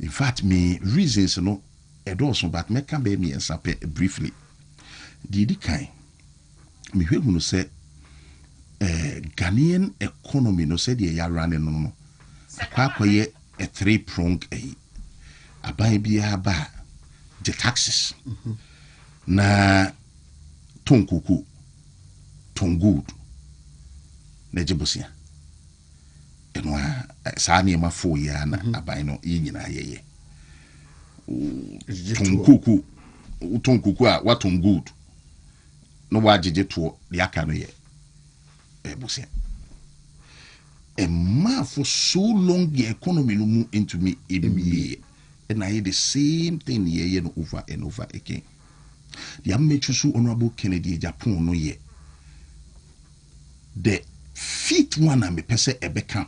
In fact me reasons no edoso but me can be me ensape briefly di kan me hwe hunu say Ghanaian economy no said ye ya running no akwakoye a three-pronged aban bia ba the taxes na tonkuku tongood na jebosia ɛno a saa nneɛma fo yɛ na aban no yɛ nyinaa yɛyɛ tonkuku a waton good no wagyegye toɔ de aka no yɛ ɛbosia for so long the economy no mu into me ebie and I the same thing ye no over and over again. The Amechusu Honorable Kennedy Japan no ye. The fifth one I'm a person ebeka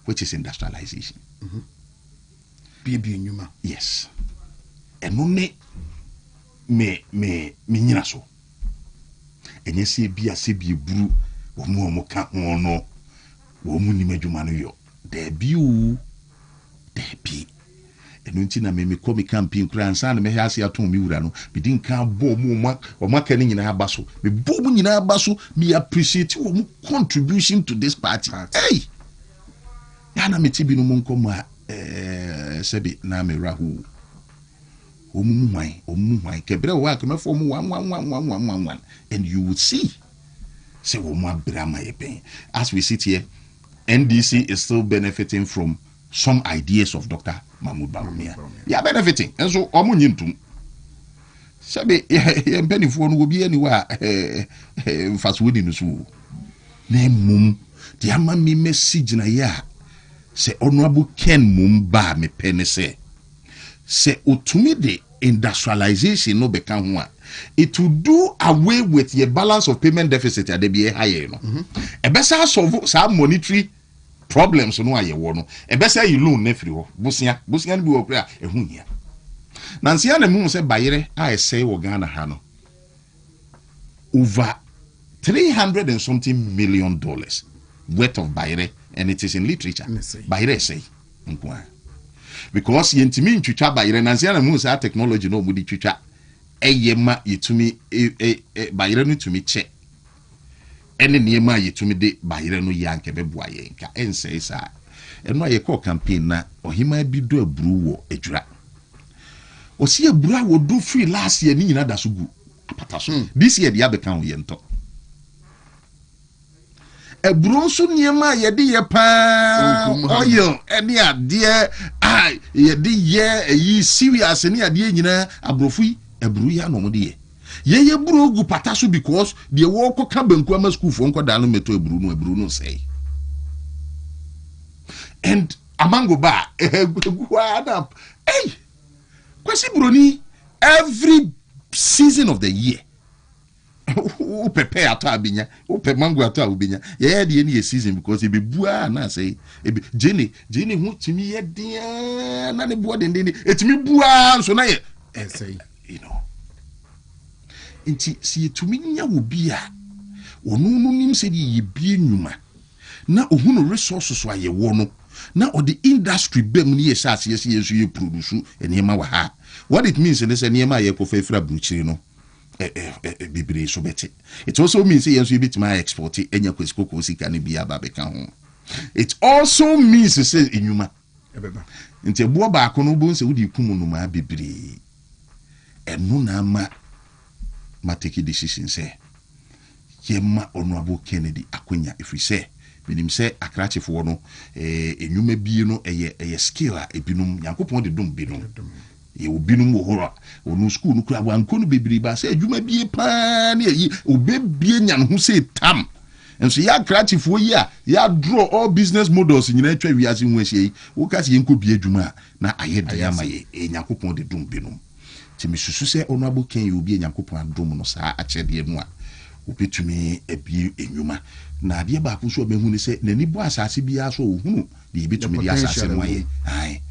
which is industrialization. Baby Numa. Yes. And no me nyina so. And you see be a sebi bru wo mo ka no. Womu ni medwuma no yo there be enu nti na me ko me campaign kura ansa na me ha ase aton me wura no me din kan bo mu o maka ni nyina aba so me bo mu nyina aba so me appreciate wo mu contribution to this party hey ya na me tibi no mu nkom a sebi na me rahu o mu hwan kebre wa ka me fo mu 1 and you would see say wo mu abrama ye pen as we sit here NDC is still benefiting from some ideas of Dr. Mahmoud Bawumia. They are benefiting. And so, Omunyintum. Sabe, penny for will be anywhere fast winning so. Name mum, the amami message na ya. Say, Honorable Ken Mumba me penny say. Say, Wontumi de industrialization no become one. It will do away with your balance of payment deficit at the be higher. A better solve some monetary problems no aye wo no e be say you loan na free ho busia bi wo kra ehun hia nansi na mu say bayere a say wo Ghana ha no over $300 and something million worth of bayere and it is in literature bayere say nkwa because yentimi ntwitwa bayere nansi na mu say technology no mu di twitwa eyema yetumi bayere no tumi che ene niema yetumi de bayere no yanke beboa ye nka ense isa eno aye call campaign na ohima bi do aburu wo adwura osi aburu wo do free last year ni nyina da so gu apata so this year dia beka ho ye nto aburu so niema ye de ye pa oil ene ade ye de ye yi serious ne ade nyina abrofu aburu ya no mo de ye ye buru gu pataso because the work ka banku ama school for nko da no meto eburu no say and amango ba guada hey kwesi broni every season of the year o prepare ato abinya o pe mango ato abinya ye de any season because e be bua na say e be jeni hu timi ye dia na ne bua den etimi bua so na ye say you know nti si etumi nya wo bia onu no nim se di ye bia nwuma na ohunu resources wa ye wo no na o the industry bem ni ye sase ye yesu ye produce enema wa ha what it means is enema ye ko fefra bruchiri no bibire so bete it also means yesu ye bitima export enya kwesiko sika ne bia ba beka ho it also means say enwuma nti ebuo ba ko no bo nse wudi kumu no ma bibire enu na ma take decision say yema Honorable Kennedy akonya ifri say binim say akrachefo no enwuma bie no eye skill a ebinum yankopon de dom binum ye obinum wo hora onu school no kura wanko no bebiri ba say adwuma bie pa na yi obebie nya no ho say tam enso ya akrachefo yi a ya draw all business models nyina atwa wiase ho ahie wo ka se yenko bie adwuma na ayede ama ye yankopon de dom binum timi susu se Honorable Ken you obi enyankopon adom no saa achede no a obetumi ebie enwuma na ade ba ko so obehu ni se nani bo asase bia so ohunu de ebetumi di asase no aye ai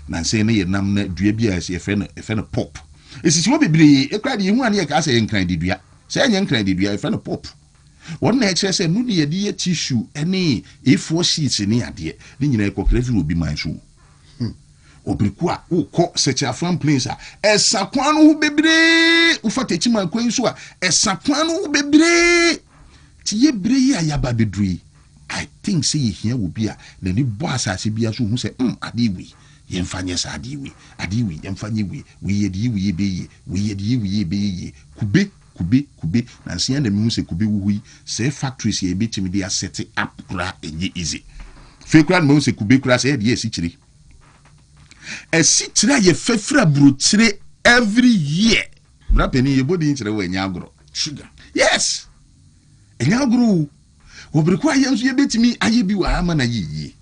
na nse ne ye nam na dua bia se efe no pop esisi wo bebere ekra de ehu ane ye ka se enkran de dua se enye nkran de dua efe no pop won na ekre se no de ye de tissue ene A4 sheets ni ade ni nyina ekokra fi obi man so obrikua ukọ sechiafran plains a esakwan no bebre ufatechima kwan so a esakwan no bebre ti ye bre yi ayaba bedru I think say hia wo bia na ni bo asase bia so hu se adewi yemfanye sa adewi yemfanye we ye di we ye be kube na nsia na mi hu se kube wuhui se factories ye betimi dia set up kura enye easy Fekura no se kube kura se ye sichire. Sichire ye fefra bruchire every year. Bra peni ye body nchire we nyagro. Sugar. Yes. Nyagro. Obrikwa ye nso ye betimi aye bi wa ama na yiyi.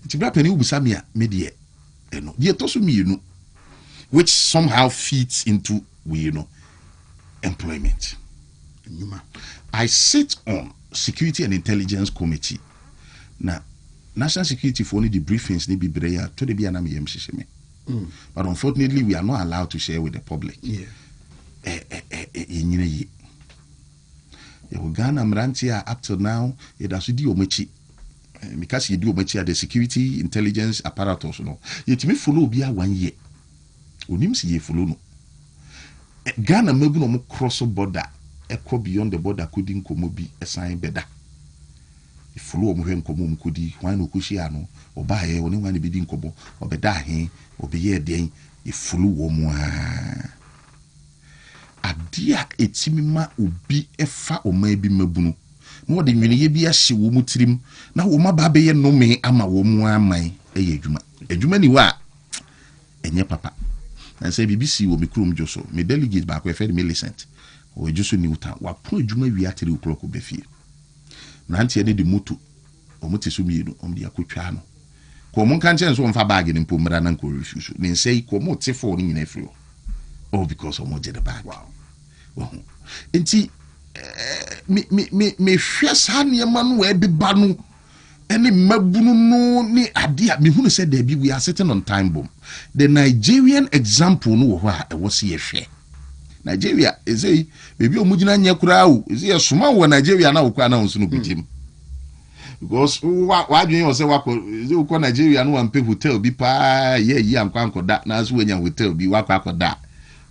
Ti bra peni ubusa me a me de no. Ye toso mi no, which somehow feeds into employment. I sit on Security and Intelligence Committee. Now, national security for only the briefings need be breya to the BNM. But unfortunately, we are not allowed to share with the public. Yeah. Ghana Mrantia up till now, it has to do omechi. Because you do omechi at the security intelligence apparatus. No, yet me follow be 1 year. Unim si ye follow no. Ghana mebu no cross border. Eko beyond the border couldn't come be a sign better. If follow him come kudi, why no cushiano, or buy only one be din kobo, or be dahin, or be ye day, if follow woman. A dear etimima ubi efa or maybe mebuno. More than many be a she womu trim. Now, Oma babe no me ama womu my a jumani wa. And your papa. And say BBC will be crum joso. Me delegate back where Fed Millicent. Or just new town. What point Juma we at 3 o'clock will be fear. Nanti any the motu. Or mutisumi on the Akuchano. Common conscience one for bargaining Pumaran and refuse. Then say, Como Tifon in a flow. Oh, because of more the bag. Wow. And see, me face honey a man where be banu. Any mabunu no ni adia. Me who said there be we are sitting on time bomb. The Nigerian example no where I was here share. Nigeria is a baby omujina nyakura is a suma wa Nigeria na ukwa na unsu no bitim. Because why do you say wako is ukwa Nigeria no ampe hotel bi pa ye amkwa nkoda na aso wanya hotel bi wakwa akoda.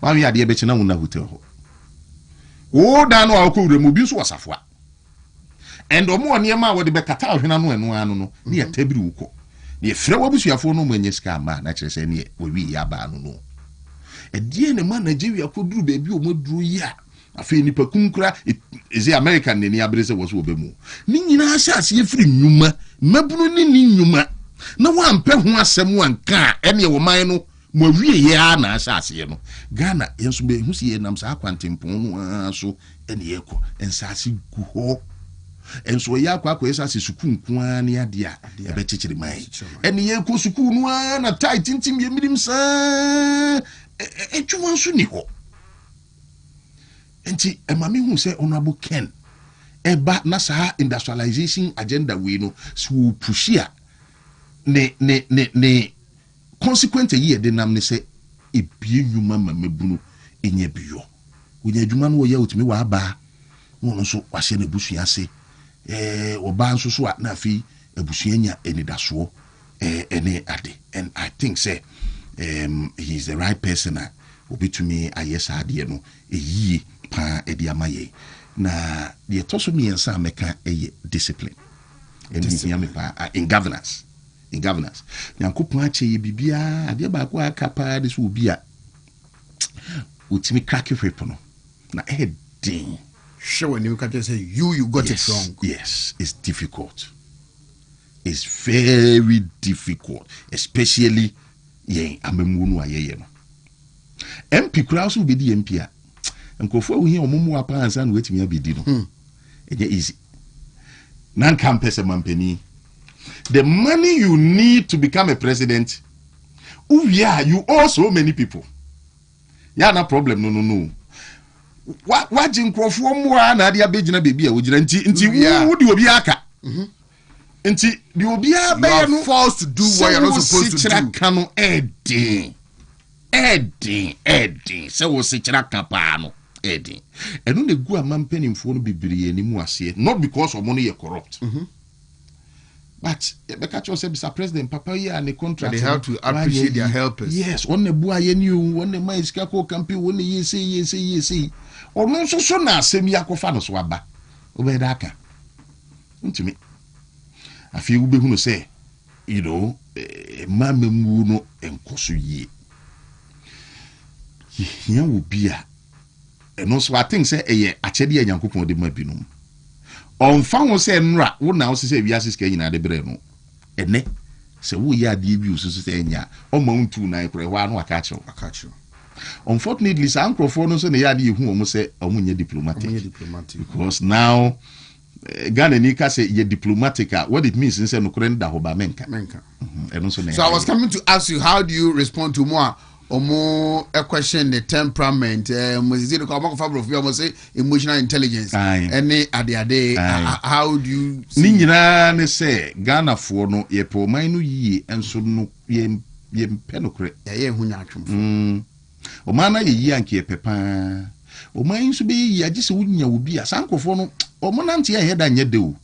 Wa mi ade be chena wona hotel ho. O da no akowre mu bi so wasafwa. And omo niema wo de be kata ahwena no eno anu no ne yatabiri wuko. Ne frɛ wabusuafo no manye ska ma na kyerɛ sɛ ne we wi ya ba no no. Edie ne ma Nigeria ko duru baby o moduru ya afi nipa kunkura is American ne abrese wo so obemu ni nyina asase yefiri nnwuma mabunu ni nnwuma na wa mpɛ ho asɛm anka ene wo man no mo wie ya na asase no Ghana yenso be hu sie nam sa kwantempon no so ene yeko ensase gu ho enso ya kwa esase suku nkoa ne ade a ebe chichiri mai ene yeko suku no na tight tintim ye mirim sa etwuma nso ni ho enti emami hu se honorable Ken eba na sa industrialization agenda we no so pushia ne consequent ye de nam ne se ebie nyuma mamebunu enye biyo wonya adwuma no ye otimi wa aba no so wahye na busua ase oba nso so na afi abusua nya enidaso ene ade. And I think say he's the right person obi to me ayesa ade no eyi pa edi amaye na de toso mi ensa meka discipline and in governance nyankopon ache ye bibia ade ba ko akapa de so obi a utimi crack whip no na din sure when you can say you got it wrong. Yes, it's difficult. It's very difficult, especially amemunu ayeye no. MP crowds will be the MP a. Nkofo wo hi omumu apa ansa no wetimi abedi no. It's easy. Non-campus mampeni. The money you need to become a president, you owe so many people. Yeah, no problem. No. What Nkofo mo na dia begina baby a wogina nti wo di obi aka. Nti the obi a no forced to do what you're not supposed to do. Kano edin. Se wo se kira kapa no edin. Eno ne gu amampanimfo no bibiri animu ase, not because of money corrupt. But Bekacho said, Mr. President, Papa, and the contract. They have to appreciate their helpers. Yes, on the boy, you, on the my Skako campaign, when you say, or no, so now, semi Yakofanos Waba, Obedaka. To me, I feel we will say, Mamma Muno and Kosu ye. Here will be a. And also, I think, say, a Achedi and Yankupon de Mabinum. on found was saying rat would now say yes is getting at the breno and ne so we are the views to say ya or mount 2 night for a while I catch you. Unfortunately, some microphones and the idea who almost say omunya diplomatic because now Ghana Nika say ye diplomatic what it means in say no kurenda hoba menka. So I was coming to ask you, how do you respond to more or more a question the temperament say emotional intelligence any ade how do you ni nyina ne say Ghana for no ye po man no yi enso no ye penokre ye hu nya atwom o mana ye yi anke pepa o man so be yi agise wunya obi a sankofo no o mo nante ye heda nya de o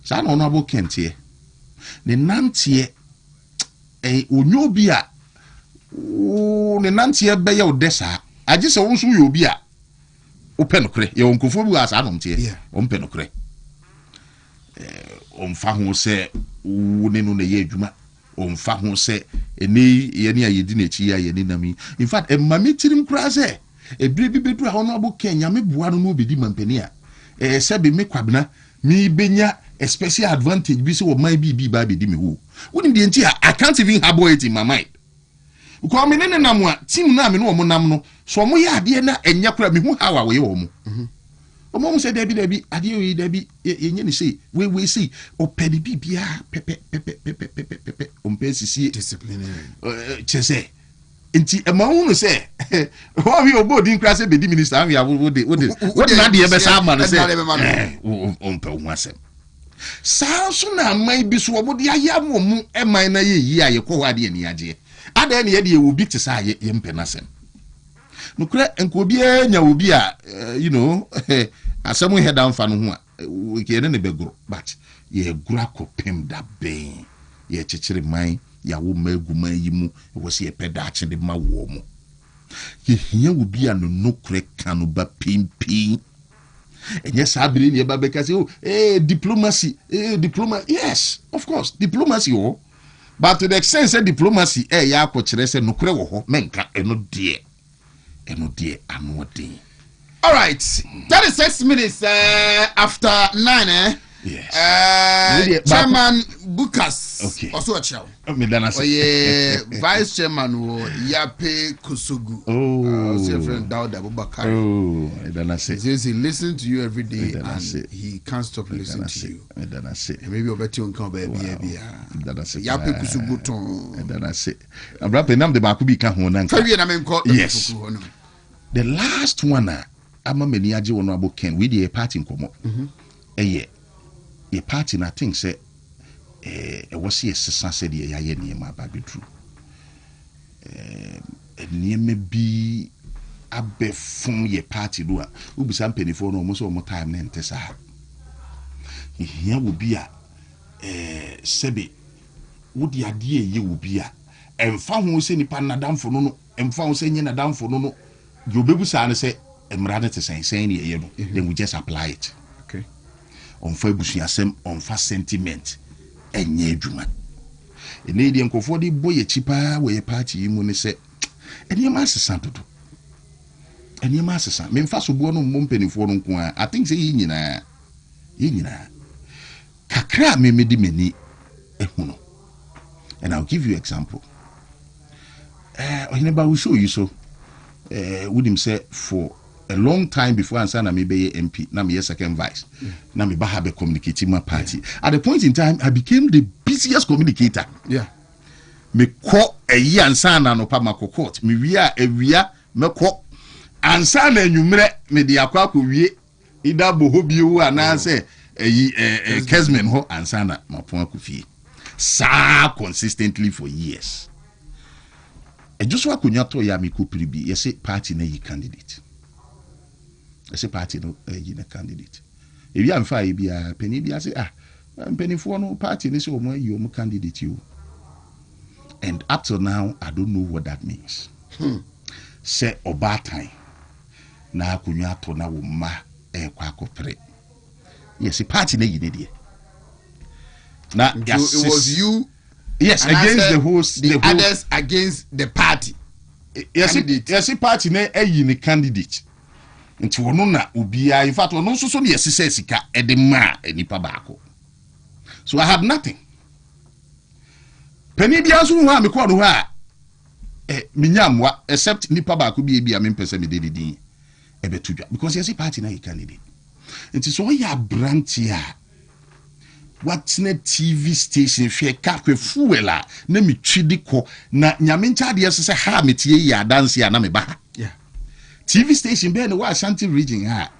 sa na ono abo kente ne nante onyo obi a ne nante be ye o desa agise wo nso ye obi a o penokre ye onkofo bi asa no nte o penokre o mfa ho se wo ne no na ye adwuma on fa ho se eni ye ne ayedi na chi ya ye ni nami in fact mami tirim kura se ebire bi bedu a hono abo Kenya me boa no no obedi mampani a se be me kwabena mi benya a special advantage bi se wo man bi ba be di me wo woni de nti I can't even have it in my mind because me ne nam a team na me no mo nam no so mo ya ade na enya kura me hu hawa we wo mo omo say Debbie ade yi Debbie yenye ni say we see opedi bibia pepe ompe sisi disciplinary chese enti e ma hu say wo wi obodi nkra say be di minister am ya wo de na de be sa ma no say ompe hu asem sa so na man bi so obodi aya mu e man na ye yi aye ko ade ni age ade na ye de wo bi te sa ye mpe na asem no kura enko bi anya obi a you know asem he dan fa no ho a we ke ne be gro but ye gura ko pem da ben ye chechire man ya wo magu man yi mu wo se ye peda ache de ma wo mu ye hia obi a no kura kanu ba pimpi enye sabire ne ba be ka say diplomacy yes of course diplomacy but to the extent say diplomacy ya ko kire say no kura wo ho menka eno de anodi. All right, 36 minutes after 9 yes. Chairman Bukas also a chow. Vice Chairman Yape Kusugu. Your friend Daud Abubakar. He listens to you every day and he can't stop listening to you. Maybe you'll bet you come baby. Yape Kusugu ton. Yes. The last one ama meni age wono abo Ken we dey party nkomo a party na think say was ye sesa said ye ya niema ba be true niema bi abefun ye party do a ubisa mpenifo no mo so mo time na ntesa here will be a sebe wodi ade ye wo bi a emfa ho se nipa nadamfo no emfa ho se nye nadamfo no you bebu sa na say emrade te sen ye no then we just apply it okay on fa busuasem on fa sentiment enye adwuma ene die nkofo de boye chipa we party mu ne se enema asesa dodo enema asesa me mfa so bo no mpenifo no nko a I think say yi nyina kakra me di meni ehuno and I'll give you example Oheneba will show you so would him say for a long time before answer na me be MP na me second vice na me ba have communicating my party at the point in time I became the busiest communicator me ko eyi answer na no pa makokot me ewia me ko answer na enwumre me de akwa wie ida boho biu ana say eyi Kesmen ho answer na mapon akofie sa consistently for years just wa kunya to ya me ko pribi yesi party na yi candidate yesi party no yi na candidate e bi amfa e bia pani bia say penifo no party ni say omo yi omo candidate you and up till now I don't know what that means say obatan na kunya to na wo ma kwa akopre yesi party na yi ne de na it was you. Yes, and against the host, the others against the party. Yes, party na eyi ni candidate. nti wono na obia in fact wono so ne yesise sika edema enipa baako. So I had nothing. Penny bia so ho a me ko no ho a minyamwa except nipa baako bia me pese me dedidin ebetudwa because yesi party na you candidate. Nti so ya branch ya what's ne TV station hwe ka kwe fuela na me twidi ko na nyame ncha de yesese ha metie ya dance ya na me ba. Yeah. TV station be na wa Ashanti region ha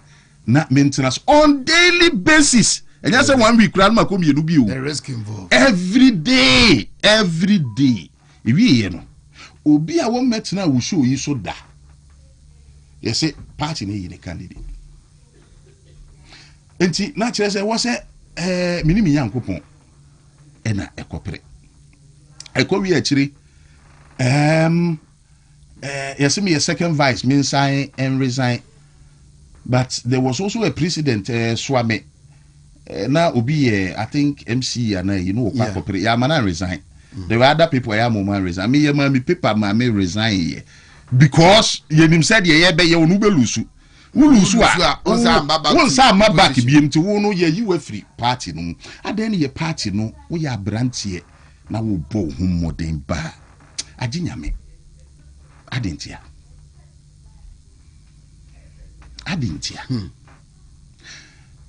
na maintenance on daily basis. And just 1 week, grandma come here to be the risk involved. Every day. If you know, Obi, I won't met now will show you so that. You say, party in a candidate. And see, naturally, I was a minimum young coupon and a corporate. I call you actually, you see me a second vice, mean sign and resign. But there was also a precedent, Swame. Now Obi, I think MC and you know, yeah, man, resign. There were other people I am man resign. Me, my paper, my may resign because you said, yeah, be your nubelusu. One time, my back be him to one, yeah, you were free party no. And then your party no, we are branch here. Now we bow home more than bar. I didn't me. I didn't hear.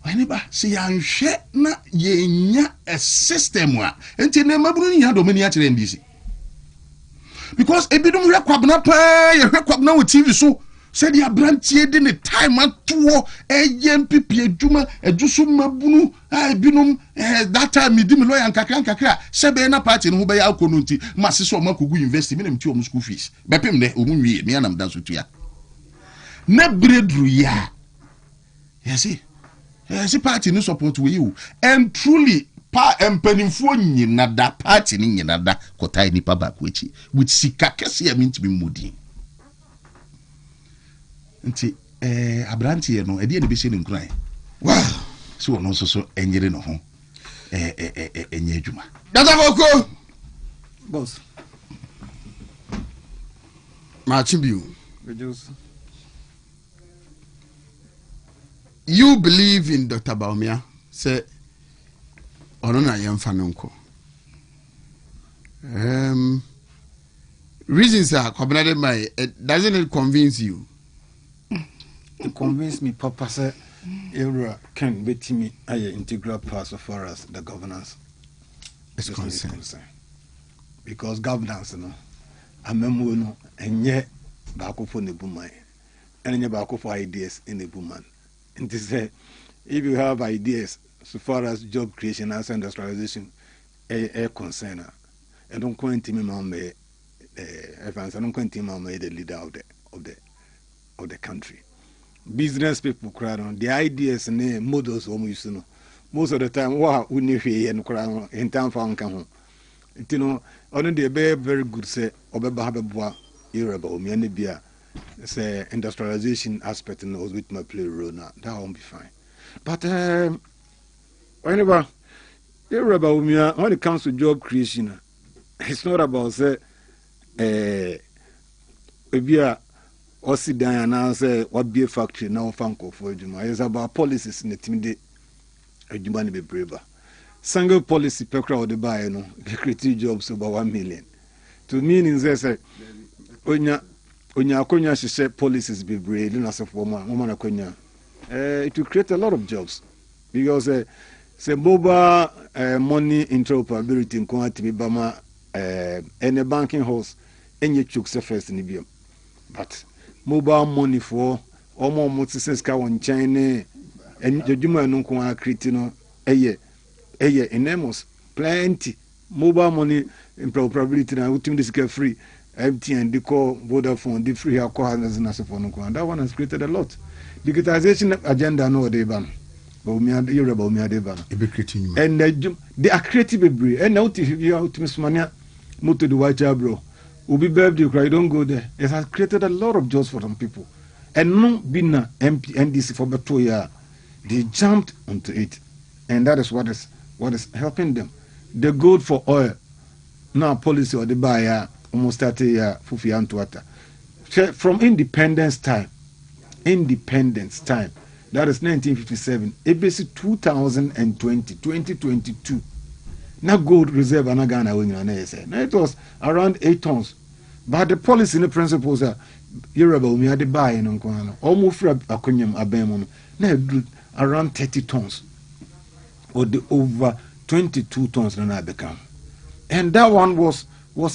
Oheneba see anhwe na yenya a system wa enti na maburu nya do mani a kire ndisi because ebidum hwe kwabna pa ye hwe kwabna wo TV so said ya branchie de ne time atowo MPP adwuma adwuso mabunu ebinum that time me di me lawyer nkakra sebe na party no ho be ya akono nti masse so makogu university me na mti o school fees bepem ne o munwie me anam dan so tua na bredru ya see party no support with you and truly empanimfo nyina da party ni nyina da kotai nipa baako echi with sika kese ya minti mudi nti abranti ye no ede ne be se ne nkran wow so no so enyere no ho enye adwuma dada boko boss ma chibiu you believe in Dr. Baumia say onona yemfa nko reasons are combined my doesn't it convince you? It convince me papa say area can bet me an integral part so far as the governance is concerned. Because governance no amemu no enye baako for ne buman enye baako for ideas in the buman. And to say, if you have ideas so far as job creation and industrialization, a concern, I don't want to be the leader of the country. Business people crowd on the ideas and the models almost you know. Most of the time, wow, we need and crowd in town for uncle. You know, only the very good say, Obeba Iraba, me beer. Say industrialization aspect and was with my play role now. That won't be fine. But whenever when it comes to job creation, it's not about say or sit down and say what be a factory now fanko for Juma. It's about policies in the team de Jumani be braver. Single policy per crowd the buy no create jobs about 1 million. To meaning say Onya akonya share policies be brave na se for woman akonya it will create a lot of jobs because say mobile money interoperability nko ati be ma any banking house enye chuk se first ni biom but mobile money for omo multi-sense ka won chain ejuma no nko a create no eye enormous plenty mobile money interoperability na ultimate is free MTN, they call Vodafone, the free alcohol and that one has created a lot. Digitization agenda no they ban. But we are Yoruba, we are they ban. And they are creative, and now you are to Miss Mania, move to the White Bro. Will be birthday cry, don't go there. It has created a lot of jobs for some people. And no been MP NDC for about 2 years. They jumped onto it. And that is what is helping them. The gold for oil. Now policy or the buyer almost 30 years Fufi Antuata. From independence time, independence time, that is 1957, ebesi 2022. Now gold reserve and Ghana when you say. Now it was around 8 tons. But the policy and the principles are Yoruba we had to buy in Unquano. Almost for a conyum abemon. Now around 30 tons. Or the over 22 tons than I become. And that one was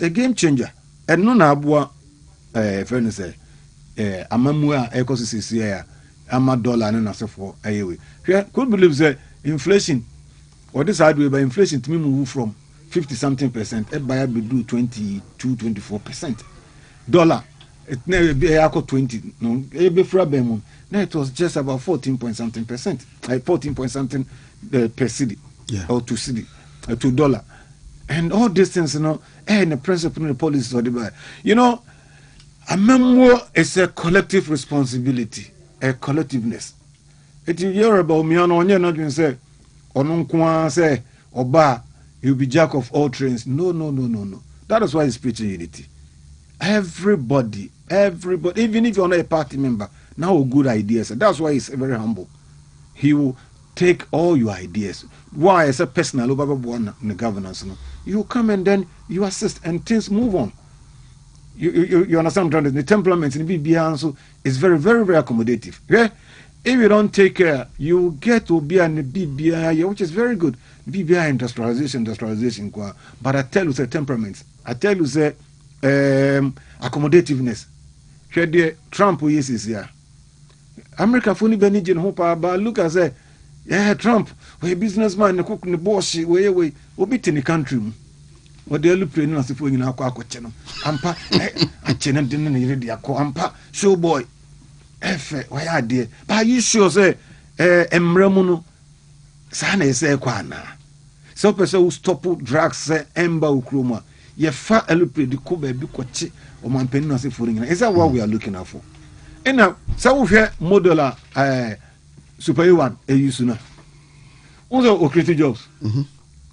a game changer. And no nabwa friend say amamua ecosystem ama dollar and so for anyway. Could believe that inflation or this side way by inflation to me move from 50-something%, it buy be do 22-24%. Dollar, it never be 20, no, it be frabemon. Now it was just about 14-point-something%, like 14-point-something per cedi, or to cedi, $2. And all these things, you know, and the principle and the policies or the buy. You know, a memoir is a collective responsibility, a collectiveness. It is Yoruba, me on your not going to say, Onunkwa say, Oba, you'll be jack of all trades. No. That is why he's preaching unity. Everybody, even if you're not a party member, now good ideas. That's why he's very humble. He will take all your ideas. Why, as a personal one in the governance, you come and then you assist and things move on. You understand what I'm trying to say? The temperament in BBA is very, very, very accommodative. Yeah? If you don't take care, you get to be an BBI, which is very good. BBI industrialization. But I tell you, the temperaments. I tell you, the accommodativeness. Trump is here. America fully benign hope, but look at say, yeah, Trump, we a businessman, the cook in the boss, we beat in the country. What they look playing as if we in our channel. Ampa, I channel didn't need the ampa, show boy. Why are dear? But you sure say, Emremuno, Sana say, Quana. So, person who stop drugs, say, Emba Ukruma. Ye far elupe the Kobe Bukochi or Mampenasi fooling. Is that what we are looking out for? And now, some of your modeler, Super one, a usuna. Also, creative jobs.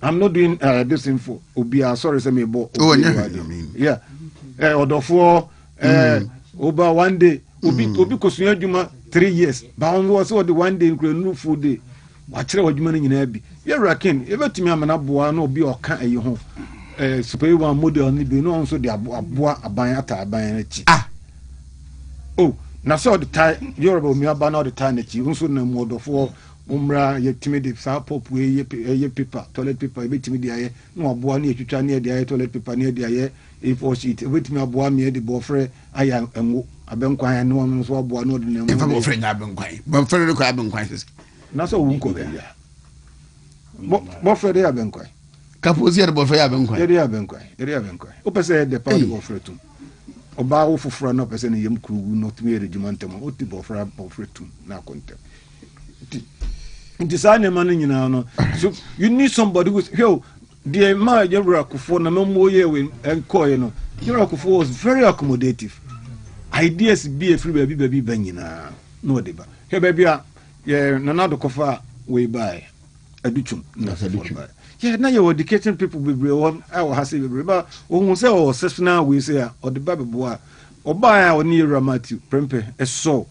I'm not doing this info. Obia, sorry, say me bo. Yeah. Or the 4, over 1 day. Obi kosunya juma 3 years. Ba on was the 1 day no food day. Wa kire wadwuma no nyina bi. Ye rakin, e betumi amana boa na obi oka ayi ho. Super one model ni bi no so de aboa aban ata aban na chi. Oh, na so the time Yoruba mi aba na the time na chi. Nso na modofo umra ye timi de sa pop we ye paper, toilet paper, e betumi de aye. Na aboa na etwitwa na de aye toilet paper na de aye. If or sheet, e betumi aboa mi de bofre aya enwo. Abenkwan no one so aboa no de nem. If I'm friend abenkwan. But friend ko abenkwan. Na so won ko be ya. Bofre de abenkwan. Kapozi de bofre abenkwan. De abenkwan. O pese de pa de bofre tum. Oba wo foforo na pese ne yem krugu no tumi regimentam. O ti bofre tum na kontem. Nti sa ne man nyina no. So you need somebody who the man Yewra Kufo na memo ye we enkoy no. Yewra Kufo was very accommodative. Ideas be a free baby banyina no deba. He baby nana do kofa we buy aduchum na aduchum. Yeah, now you're educating people be one our hase be ba ohun say o sessional we say or the baby boy or buy or near Matthew prempe a so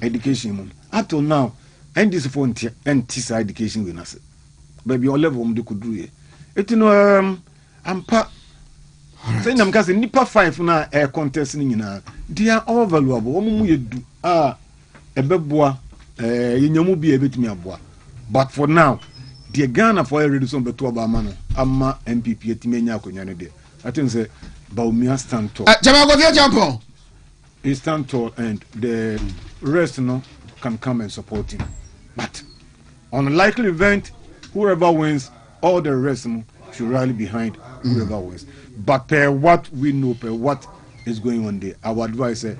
education mon. Up till now and this phone and education we na say. Baby all level we could do it. It no ampa say nam ka say nipa 5 na air contest ni nyina they are all valuable omumu yedu ebeboa yenyamu bi ebetumi aboa but for now the Ghana for reduction beto Obama no ama MPP etimi nya akonya no de I think say Baumia stand tall he stand tall and the rest no can come and support him but on a likely event whoever wins all the rest should rally behind whoever wins. But per what we know, per what is going on there, our advice is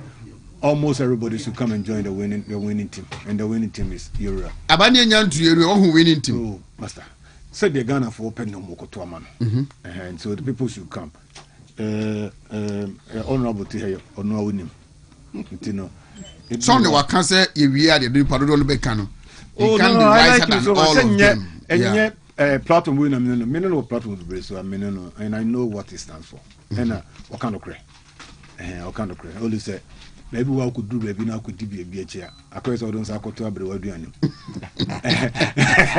almost everybody should come and join the winning team. And the winning team is Europe. Abani nyantu Europe who winning team. Oh, master. Said the Ghana for open no moko to man. And so the people should come. Honorable to hear or no winning. You know. Some wa can say we are the Padolo Becano. Oh, no, I like it so much. And yet, platform we no platform to so and I know what it stands for. And what kind of cray? Only say na ebi wa kudu baabi na akodi baabi akyia akoy so don sa akoto abrewa aduane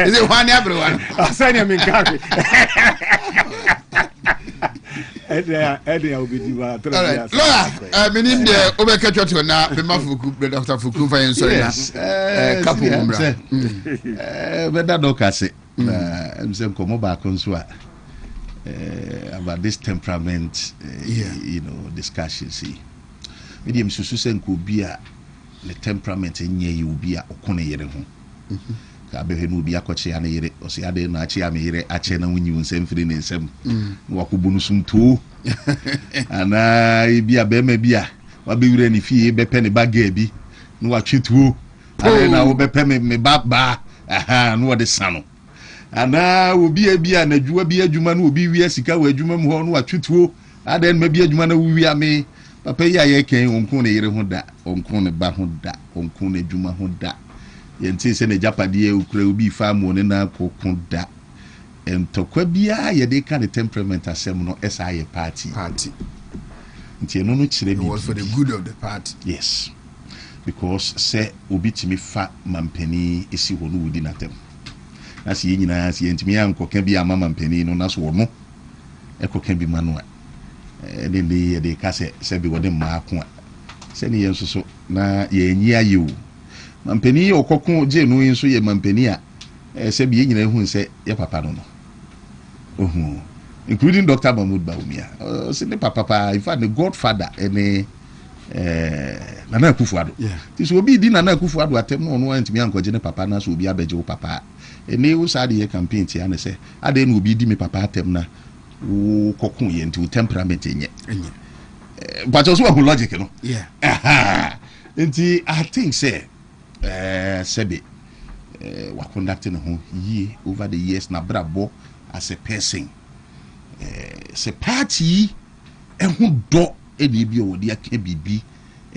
is it one abrewa asanya min kafe Ede obedi ba lawyer menim de obeka twetwe na be mafuku Dr. Fuku fa yen so na couple umra beda do kase na emse komo ba konso a about this temperament you know discussion see medium susu senko bi a the temperament enye yi obi a okone yere ho ka be he no obi akoche ya na yere o se ade na ache ya me yere ache na wunyi nsem firi ne nsem wakobunu sumto ana ibi a be ma bi a wa be wure ni fie be pe ne baga bi no wa twetuo ade na wo be pe me ba aha no de sano ana obi a bi a na djua bi adwuma no obi wi asika wa adwuma mu ho no wa twetuo ade na bi adwuma na wi ame papa ya ye ken onko ne yere ho da onko ne ba ho da onko ne adwuma ho da yenti se ne japade ukura obi fa mo ne na kokon da entokwa bia ye de ka the temperament asem no esa ye party nti eno no kire bi was for the good of the party. Yes, because say obi timi fa mampani esi ho no wudi natem na se nyina se yentimi ankoka bi ama mampani no na so no ekoka bi manu a de de ka se bi wode ma ko a se ne yenso so na ye nyi ayewu mampani okokon je no yin so ye mampani a se bi nyina hu se ye papa no no including Dr. Mahmoud Bawumia se ne papa in fact the godfather ene Nana Akufo-Addo ti so obi di Nana Akufo-Addo atem no no antimi ankoje ne papa na so obi abeje wo papa ene wo sa de ye campaign ti ane se ade na obi di me papa atem na wo kokon ye nti temperament enye but also a logic no nti I think say sebe wa conducting home ye over the years na brabo as a person se party ehun do eni bi o de aka bibi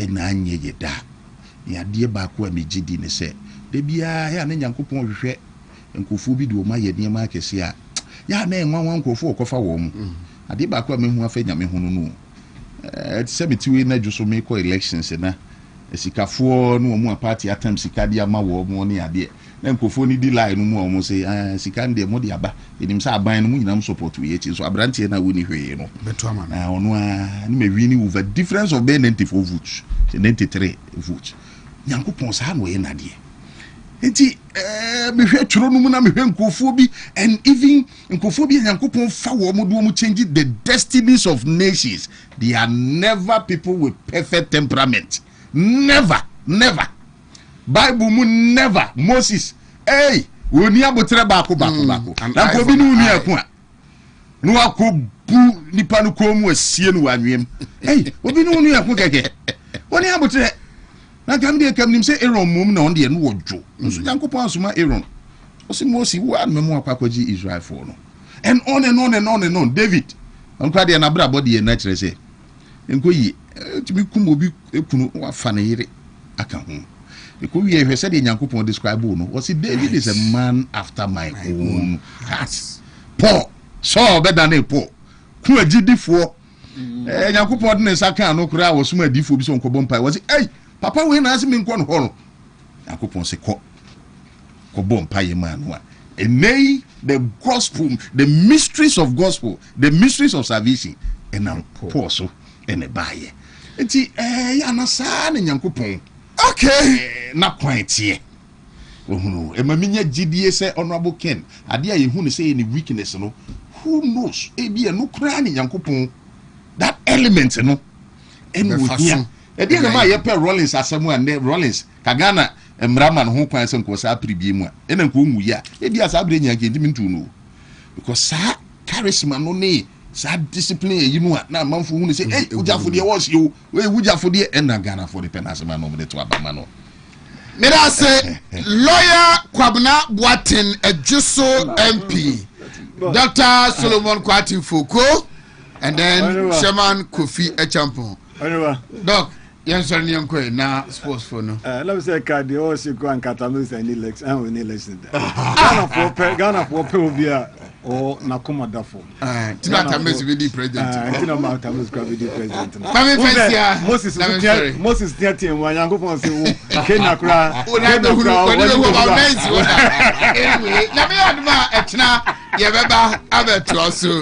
na anye ye da ya de ba ko amegidi ne se de bia ya ne Nyankopon hwehwe nkofo bi de o ma ye ne ma akese a ya na enwan nkofo okofa wo mu ade ba ko amehu afa nyame hu no se betiwe na dwo so me ko elections na sikafo no mu a party atam sika dia ma wo mu ne ade na nkofo ni di line mu o mu se sika nde mo di aba enim sa aban no mu nyinam support we echi so abrante na woni hwe no beto ama na ono a ni me wini over difference of 94 votes 93 votes Nyankopon sa no ye na de enti me hwe tworo no mu na me hwe nkofo bi and even nkofo bi Nyankopon fa wo mu do mu change the destinies of nations. They are never people with perfect temperament. Never Bible mu never Moses woni abotre baako na ko bi no uni akwa no akobu nipa no ko mu asie no wanwem obi no uni akwa keke woni abotre na kamde kamnim se Aaron mum na onde no wodwo nso Nyankopon asoma Aaron osi Moses wo anmemu akwakoji Israel for no and on David onkwa de na bra body na kire se enkoyi timi kum obi ekunu wa fa na yire aka ho eko wie hwe se de Nyankopon describe no was David is a man after my own heart. Paul so better than Paul ku agidifo Nyankopon de saka no kura wo suma adifo bi so nkobom pai was papa we na asime nko no ho no Nyankopon se ko bom pai man wa enei the gospel, the mysteries of gospel, the mysteries of salvation and Paul so ene baye enti ya na sa na Nyankopon okay na point here ohunu emaminya gidie se honorable Ken ade a yehu ne say any weakness no who knows bia no kra ni Nyankopon that element no enu here ede na ma ye pe Rollins asemu and Rollins kagana emrama no ho kwan se nko sa pribie mu a ena nko nwu ya bia sa bre nyanke ntimi ntu no because sa charisma no ne sa discipline yi no na manfo hu ne say ujafo de was you ujafo de ena Ghana for the penasema no de to abama no me da say lawyer Kwabena Boateng Ejuso MP Dr. Solomon Kwati Foko and then Chairman Kofi Echampon doc yansor ni yanko na sports for no let me say card the all go and catalyst any election and election Ghana for obi a or Nakuma Dafo. Tina Tames will be president. Tina Tames will be president. Moses Tiatin, when I go for Kenya Kra, anyway, Namia Etna, Yababa, Abetu also.